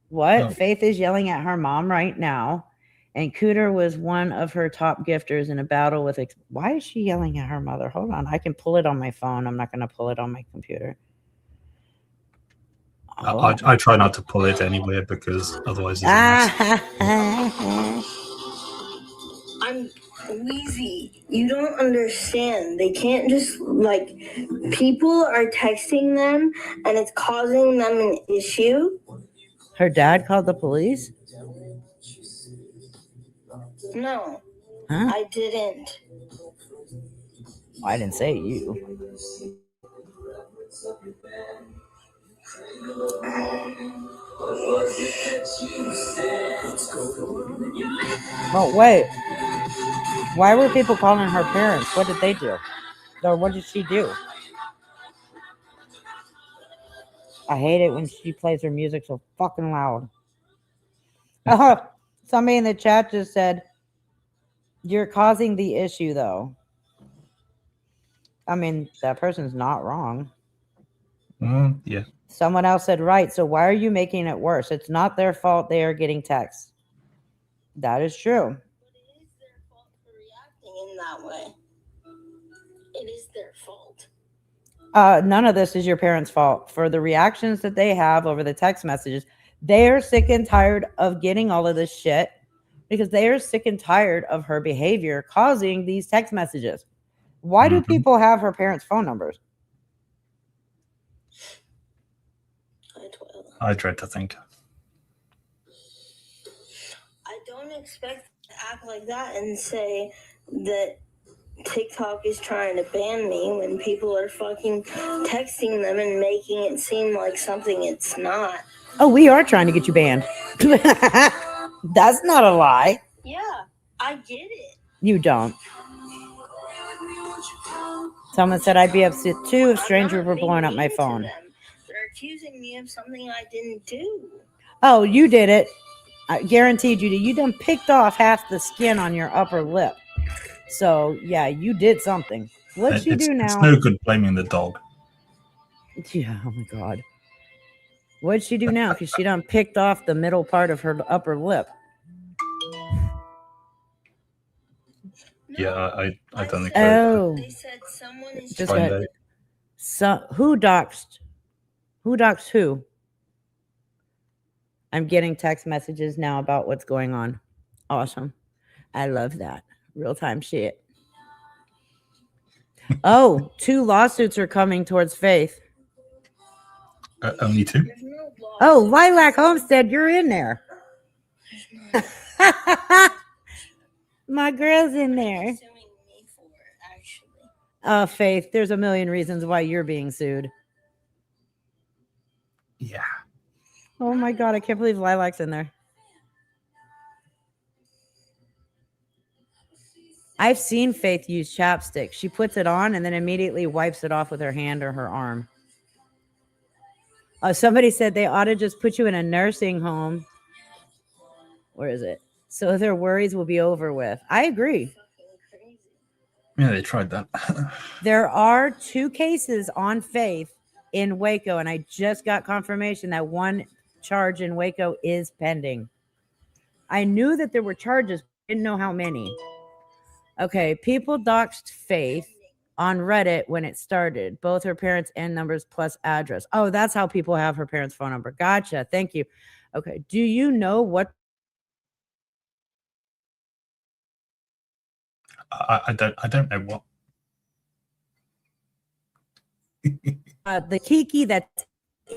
What? Oh. Faith is yelling at her mom right now. And Cooter was one of her top gifters in a battle with... Why is she yelling at her mother? Hold on. I can pull it on my phone. I'm not going to pull it on my computer. I try not to pull it anywhere because otherwise it's I'm Wheezy. You don't understand. They can't just, people are texting them and it's causing them an issue. Her dad called the police? No, huh? I didn't. I didn't say you. Oh, wait. Why were people calling her parents? What did they do? Or what did she do? I hate it when she plays her music so fucking loud. Somebody in the chat just said, you're causing the issue, though. I mean, that person's not wrong. Yeah. Someone else said, right, so why are you making it worse? It's not their fault they are getting texts. That is true. It is their fault for reacting in that way. It is their fault. None of this is your parents' fault. For the reactions that they have over the text messages, they are sick and tired of getting all of this shit because they are sick and tired of her behavior causing these text messages. Why do people have her parents' phone numbers? I dread to think. I don't expect to act like that and say that TikTok is trying to ban me when people are fucking texting them and making it seem like something it's not. Oh, we are trying to get you banned. That's not a lie. Yeah, I get it. You don't. Someone said I'd be upset too if strangers were blowing up my phone. They're accusing me of something I didn't do. Oh, you did it. I guaranteed you did. You done picked off half the skin on your upper lip. So, yeah, you did something. What'd she do now? It's no good blaming the dog. Yeah, oh my God. What'd she do now? Because she done picked off the middle part of her upper lip. Yeah, I don't think. Oh. They said someone is Just got, so, who doxed? Who doxed who? I'm getting text messages now about what's going on. Awesome. I love that. Real-time shit. Oh, 2 lawsuits are coming towards Faith. Only 2? Oh, Lilac Homestead, you're in there. My girl's in there. Oh, Faith, there's a million reasons why you're being sued. Yeah. Oh my God, I can't believe Lilac's in there. I've seen Faith use chapstick. She puts it on and then immediately wipes it off with her hand or her arm. Somebody said they ought to just put you in a nursing home. Where is it? So their worries will be over with. I agree. Yeah, they tried that. There are 2 cases on Faith in Waco, and I just got confirmation that 1 charge in Waco is pending. I knew that there were charges, didn't know how many. Okay, people doxed Faith on Reddit when it started. Both her parents and numbers plus address. Oh, that's how people have her parents' phone number. Gotcha. Thank you. Okay, do you know what? I don't know what. The Kiki that's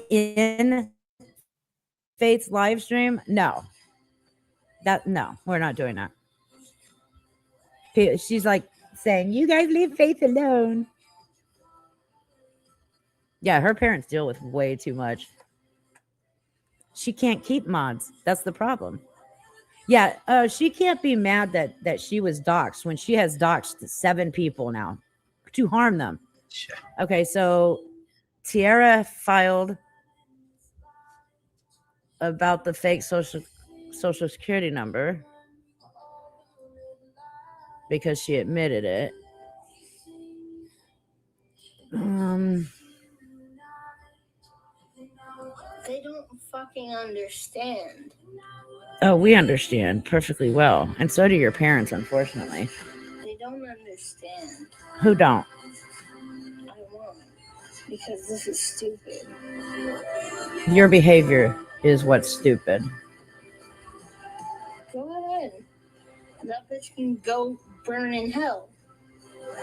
in Faith's live stream? No, we're not doing that. She's like saying, you guys leave Faith alone. Yeah, her parents deal with way too much. She can't keep mods. That's the problem. Yeah, she can't be mad that she was doxxed when she has doxxed 7 people now to harm them. Sure. Okay, so Tiara filed about the fake social security number because she admitted it. They don't fucking understand. Oh, we understand perfectly well. And so do your parents, unfortunately. They don't understand. Who don't? I won't. Because this is stupid. Your behavior is what's stupid. Go ahead. That bitch can go burn in hell.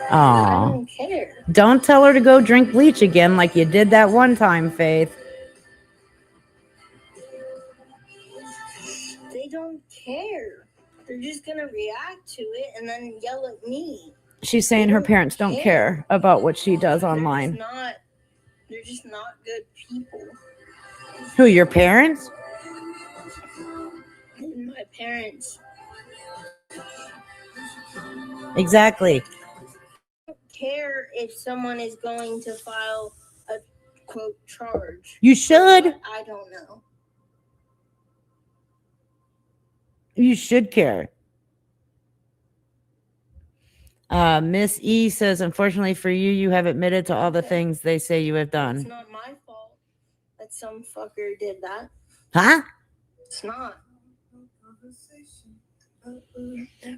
Aww. I don't care. Don't tell her to go drink bleach again like you did that one time, Faith. They don't care. They're just gonna react to it and then yell at me. She's saying her parents don't care about what she does online. They're just not good people. Who, your parents? My parents. Exactly. I don't care if someone is going to file a quote charge. You should. I don't know. You should care. Miss E says, unfortunately for you, you have admitted to all the things they say you have It's done. not my fault that some fucker did that. Huh? It's not.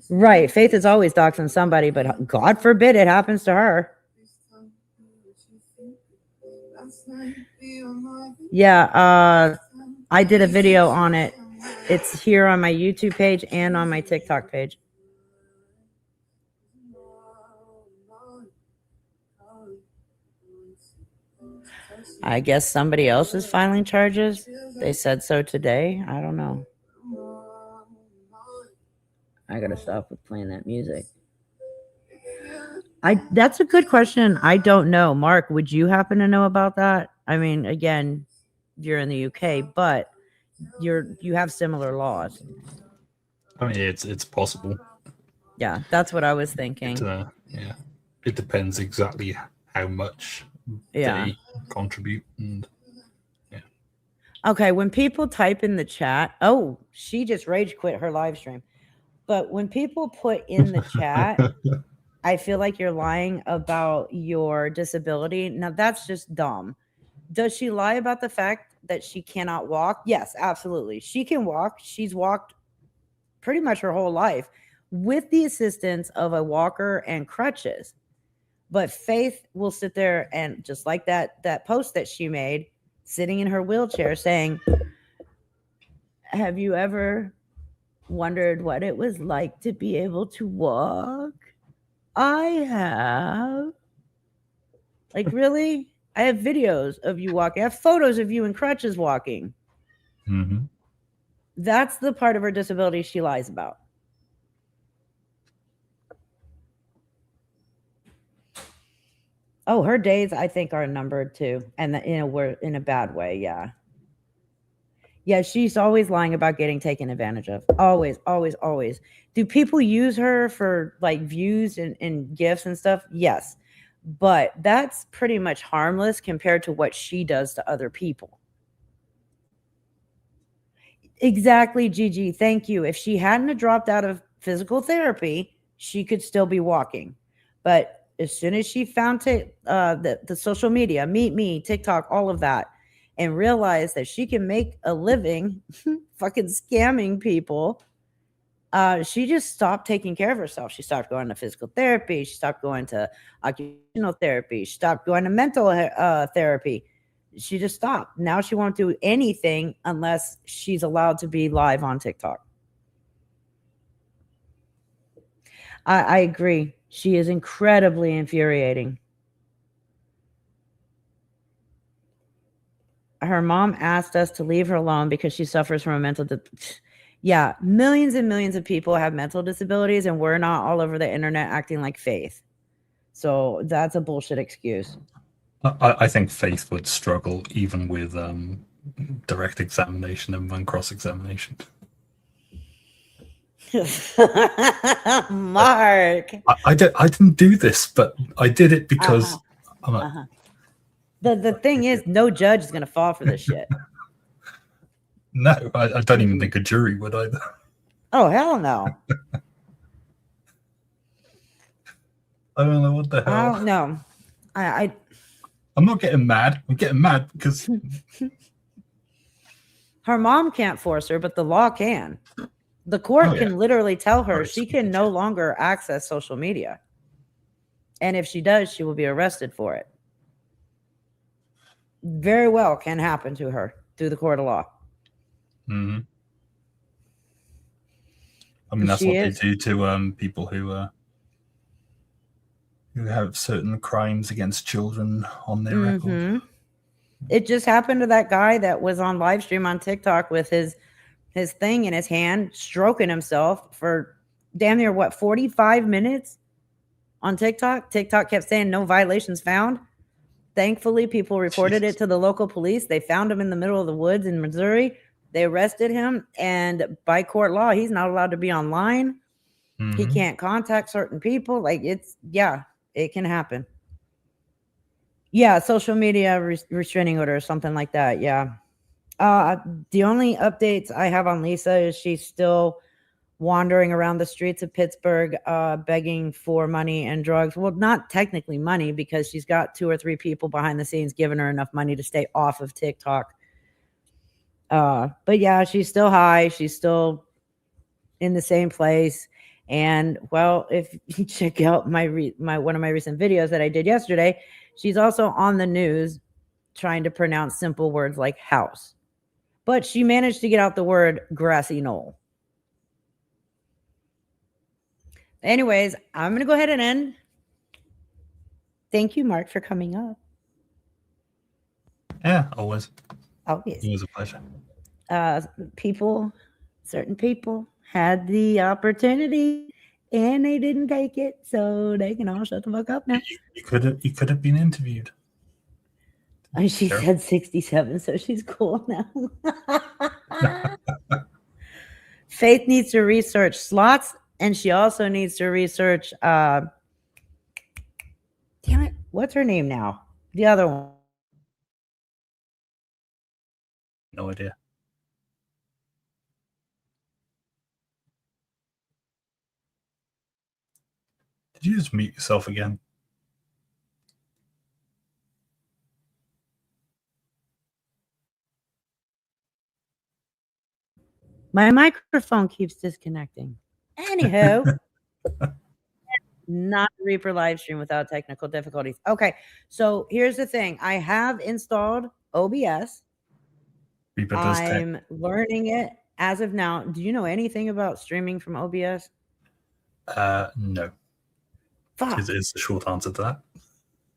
Right. Faith is always doxing somebody, but God forbid it happens to her. Yeah, I did a video on it. It's here on my YouTube page and on my TikTok page. I guess somebody else is filing charges. They said so today. I don't know. I gotta stop with playing that music. That's a good question. I don't know. Mark, would you happen to know about that? I mean, again, you're in the UK, but you have similar laws. I mean, it's possible. Yeah, that's what I was thinking. Yeah, it depends exactly how much they contribute. And okay, when people type in the chat, oh, she just rage quit her live stream. But when people put in the chat, I feel like you're lying about your disability. Now, that's just dumb. Does she lie about the fact that she cannot walk? Yes, absolutely. She can walk. She's walked pretty much her whole life with the assistance of a walker and crutches. But Faith will sit there and just like that post that she made, sitting in her wheelchair saying, have you ever wondered what it was like to be able to walk? I have. Like, really? I have videos of you walking. I have photos of you in crutches walking. Mm-hmm. That's the part of her disability she lies about. Oh, her days, I think, are numbered too. And we're in a bad way. Yeah. Yeah, she's always lying about getting taken advantage of. Always, always, always. Do people use her for like views and gifts and stuff? Yes. But that's pretty much harmless compared to what she does to other people. Exactly, Gigi. Thank you. If she hadn't dropped out of physical therapy, she could still be walking. But as soon as she found the social media, Meet Me, TikTok, all of that, and realized that she can make a living fucking scamming people, she just stopped taking care of herself. She stopped going to physical therapy. She stopped going to occupational therapy. She stopped going to mental therapy. She just stopped. Now she won't do anything unless she's allowed to be live on TikTok. I agree. She is incredibly infuriating. Her mom asked us to leave her alone because she suffers from a mental yeah, millions and millions of people have mental disabilities, and we're not all over the internet acting like Faith. So that's a bullshit excuse. I think Faith would struggle even with direct examination and cross-examination. Mark, I didn't do this, but I did it because I'm a, the thing is, no judge is gonna fall for this shit. No, I don't even think a jury would either. Oh, hell no. I don't know what the hell. I don't know. I'm not getting mad. I'm getting mad because her mom can't force her, but the law can. The court can literally tell her she can no longer access social media. And if she does, she will be arrested for it. Very well can happen to her through the court of law. Mm-hmm. I mean, that's what they do to people who have certain crimes against children on their record. It just happened to that guy that was on live stream on TikTok with his thing in his hand, stroking himself for damn near 45 minutes on TikTok. TikTok kept saying no violations found. Thankfully, people reported it to the local police. They found him in the middle of the woods in Missouri. They arrested him, and by court law, he's not allowed to be online. He can't contact certain people. Like, it can happen. Yeah, social media restraining order or something like that. Yeah. The only updates I have on Lisa is she's still wandering around the streets of Pittsburgh, begging for money and drugs. Well, not technically money, because she's got 2 or 3 people behind the scenes giving her enough money to stay off of TikTok. But yeah, she's still high. She's still in the same place. And well, if you check out my one of my recent videos that I did yesterday, she's also on the news trying to pronounce simple words like house. But she managed to get out the word grassy knoll. Anyways, I'm going to go ahead and end. Thank you, Mark, for coming up. Yeah, always. Always. It was a pleasure. Certain people had the opportunity and they didn't take it, so they can all shut the fuck up now. You could have been interviewed. And she said 67, so she's cool now. Faith needs to research slots, and she also needs to research damn it, what's her name now? The other one. No idea. Did you just mute yourself again? My microphone keeps disconnecting. Anywho, not Reaper live stream without technical difficulties. Okay, so here's the thing. I have installed OBS. Reaper does I'm learning it as of now. Do you know anything about streaming from OBS? No. Fuck. Is the short answer to that.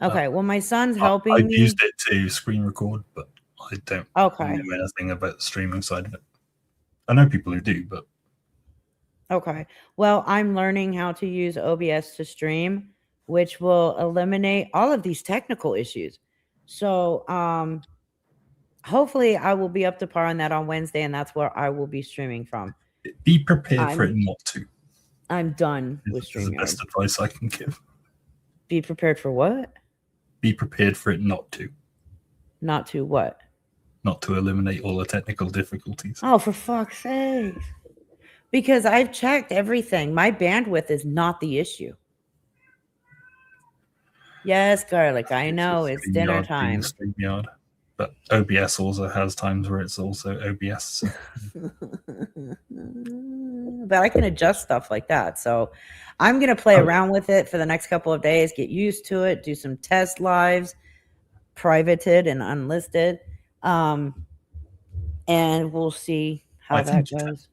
Okay, well, my son's helping I've me. used it to screen record, but I don't know anything about the streaming side of it. I know people who do, but Okay. Well, I'm learning how to use OBS to stream, which will eliminate all of these technical issues. So, hopefully I will be up to par on that on Wednesday, and that's where I will be streaming from. be prepared for it not to. I'm done with This is the StreamYard. best advice I can give. Be prepared for what? Be prepared for it not to. Not to what? Not to eliminate all the technical difficulties. Oh, for fuck's sake. Because I've checked everything. My bandwidth is not the issue. Yes, Garlic, I know it's dinner StreamYard time. being StreamYard. But OBS also has times where it's also OBS. So. But I can adjust stuff like that. So I'm going to play around with it for the next couple of days, get used to it, do some test lives, privated and unlisted. And we'll see how that goes.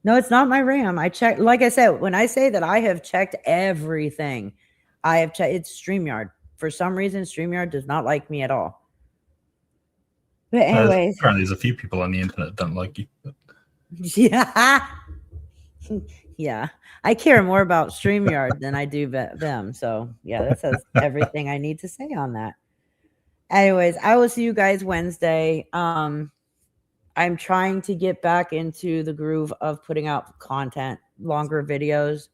No, it's not my RAM. I checked, like I said, when I say that I have checked everything, I have checked, it's StreamYard. For some reason, StreamYard does not like me at all. But anyways. Apparently there's a few people on the internet that don't like you. But. Yeah. Yeah. I care more about StreamYard than I do them. So yeah, that says everything I need to say on that. Anyways, I will see you guys Wednesday. I'm trying to get back into the groove of putting out content, longer videos.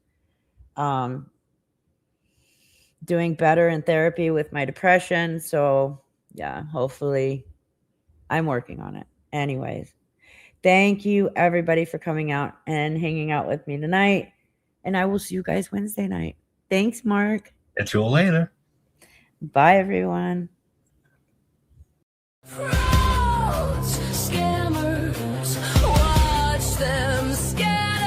Doing better in therapy with my depression. So yeah, hopefully I'm working on it. Anyways, thank you everybody for coming out and hanging out with me tonight. And I will see you guys Wednesday night. Thanks, Mark. Catch you all later. Bye, everyone. Frauds, scammers, watch them scatter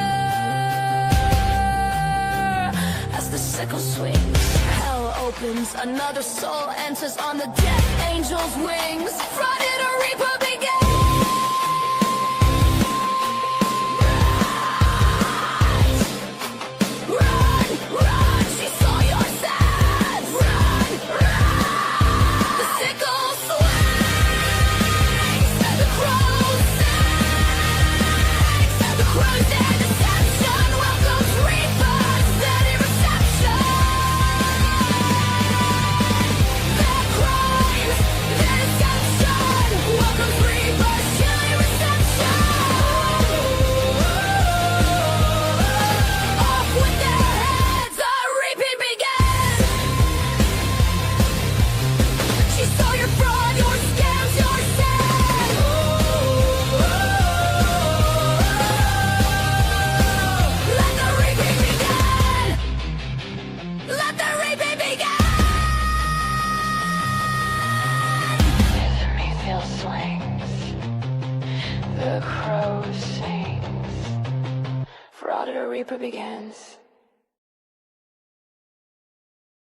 as the sickle swings. Hell opens, another soul enters on the death angel's wings. Friday the Reaper begins. Run, run, she saw your side. Run, run, the sickle swings. The crow sings. The crow's dead deception welcomes Reapers, steady reception. Their crimes, their deception welcomes The crow sings. Fraud or Reaper begins.